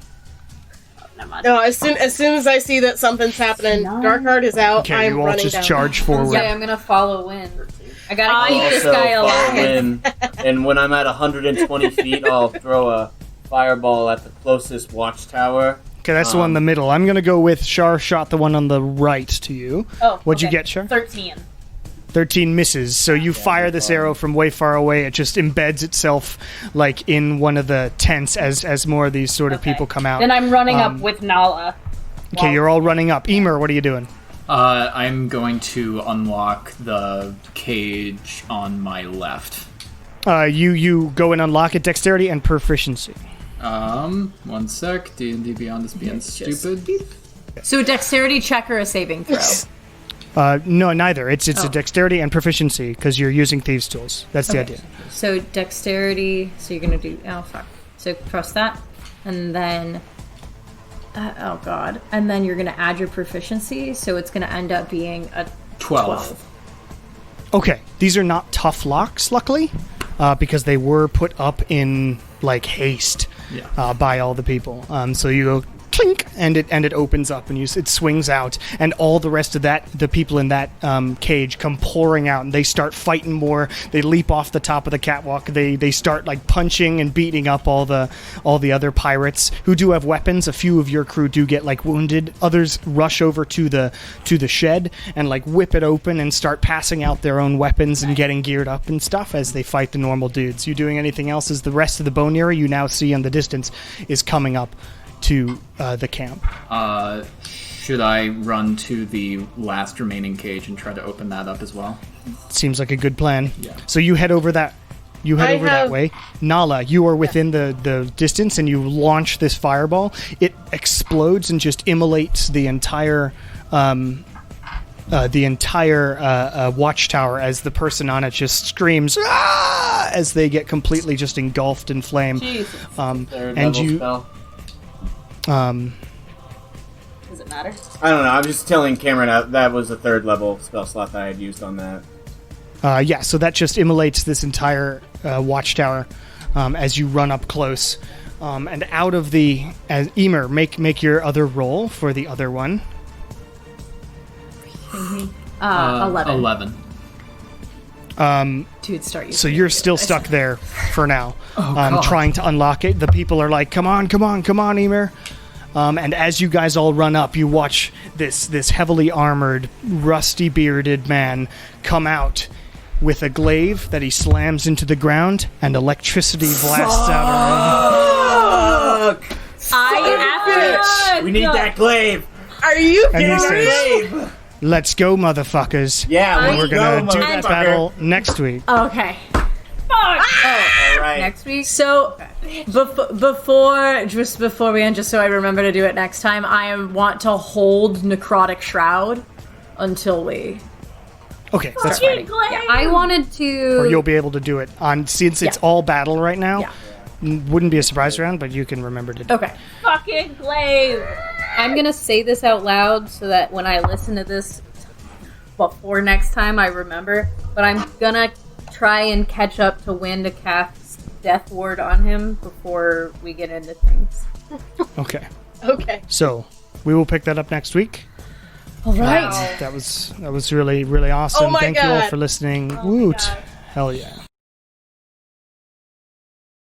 that much. No, as soon as I see that something's happening, Dark Heart is out. Okay, I'm you all running just down. charge forward. Yeah, I'm gonna follow Wynn. I gotta keep this Also, guy follow alive. Wynn, and when I'm at 120 feet, I'll throw a fireball at the closest watchtower. Okay, that's the one in the middle. I'm gonna go with Shar shot the one on the right to you. Oh, What'd you okay. get, Shar? 13. 13 misses. So you fire this arrow from way far away. It just embeds itself like in one of the tents as more of these sort of people come out. Then I'm running up with Nala. Okay, you're all running up. Emer, what are you doing? I'm going to unlock the cage on my left. You go and unlock it. Dexterity and proficiency. 1 sec. D&D Beyond is being stupid. So a dexterity check or a saving throw? No, neither. It's a dexterity and proficiency because you're using thieves' tools. That's the idea. So dexterity. So you're gonna do. Oh fuck. So trust that, and then. Oh god. And then you're gonna add your proficiency, so it's gonna end up being a 12. Okay, these are not tough locks, luckily, because they were put up in like haste by all the people. So you go clink, and it opens up, and it swings out, and all the rest of the people in that cage come pouring out, and they start fighting more. They leap off the top of the catwalk. They start like punching and beating up all the other pirates who do have weapons. A few of your crew do get like wounded. Others rush over to the shed and like whip it open and start passing out their own weapons and getting geared up and stuff as they fight the normal dudes. You doing anything else? As the rest of the bone era you now see in the distance is coming up to the camp. Should I run to the last remaining cage and try to open that up as well? Seems like a good plan. Yeah. So you head over that. That way. Nala, you are within the distance, and you launch this fireball. It explodes and just immolates the entire watchtower as the person on it just screams "Ah!" as they get completely just engulfed in flame. Third And level you. spell. Does it matter? I don't know. I'm just telling Cameron that was a 3rd level spell slot that I had used on that. So that just immolates this entire watchtower as you run up close. And out of Emer, make your other roll for the other one. 11. 11. Dude, start using So you're still stuck there for now, trying to unlock it. The people are like, come on, Emer. And as you guys all run up, you watch this heavily armored, rusty-bearded man come out with a glaive that he slams into the ground, and electricity blasts out of him. We need that glaive. Are you And he kidding me? says, "Let's go, motherfuckers." Yeah, And we're going to do that motherfucker. battle next week. Okay. All right. Next week. So before we end, just so I remember to do it next time, I want to hold Necrotic Shroud until we. Okay, that's fine. I wanted to. Or you'll be able to do it since it's all battle right now. Yeah. Wouldn't be a surprise round, but you can remember to do it. Okay. Fucking glaive! I'm gonna say this out loud so that when I listen to this before next time, I remember. But I'm gonna try and catch up to Wynn to cast Death Ward on him before we get into things. Okay. Okay. So we will pick that up next week. All right. That was really, really awesome. Oh my Thank you all God. for listening. Woot. Hell yeah.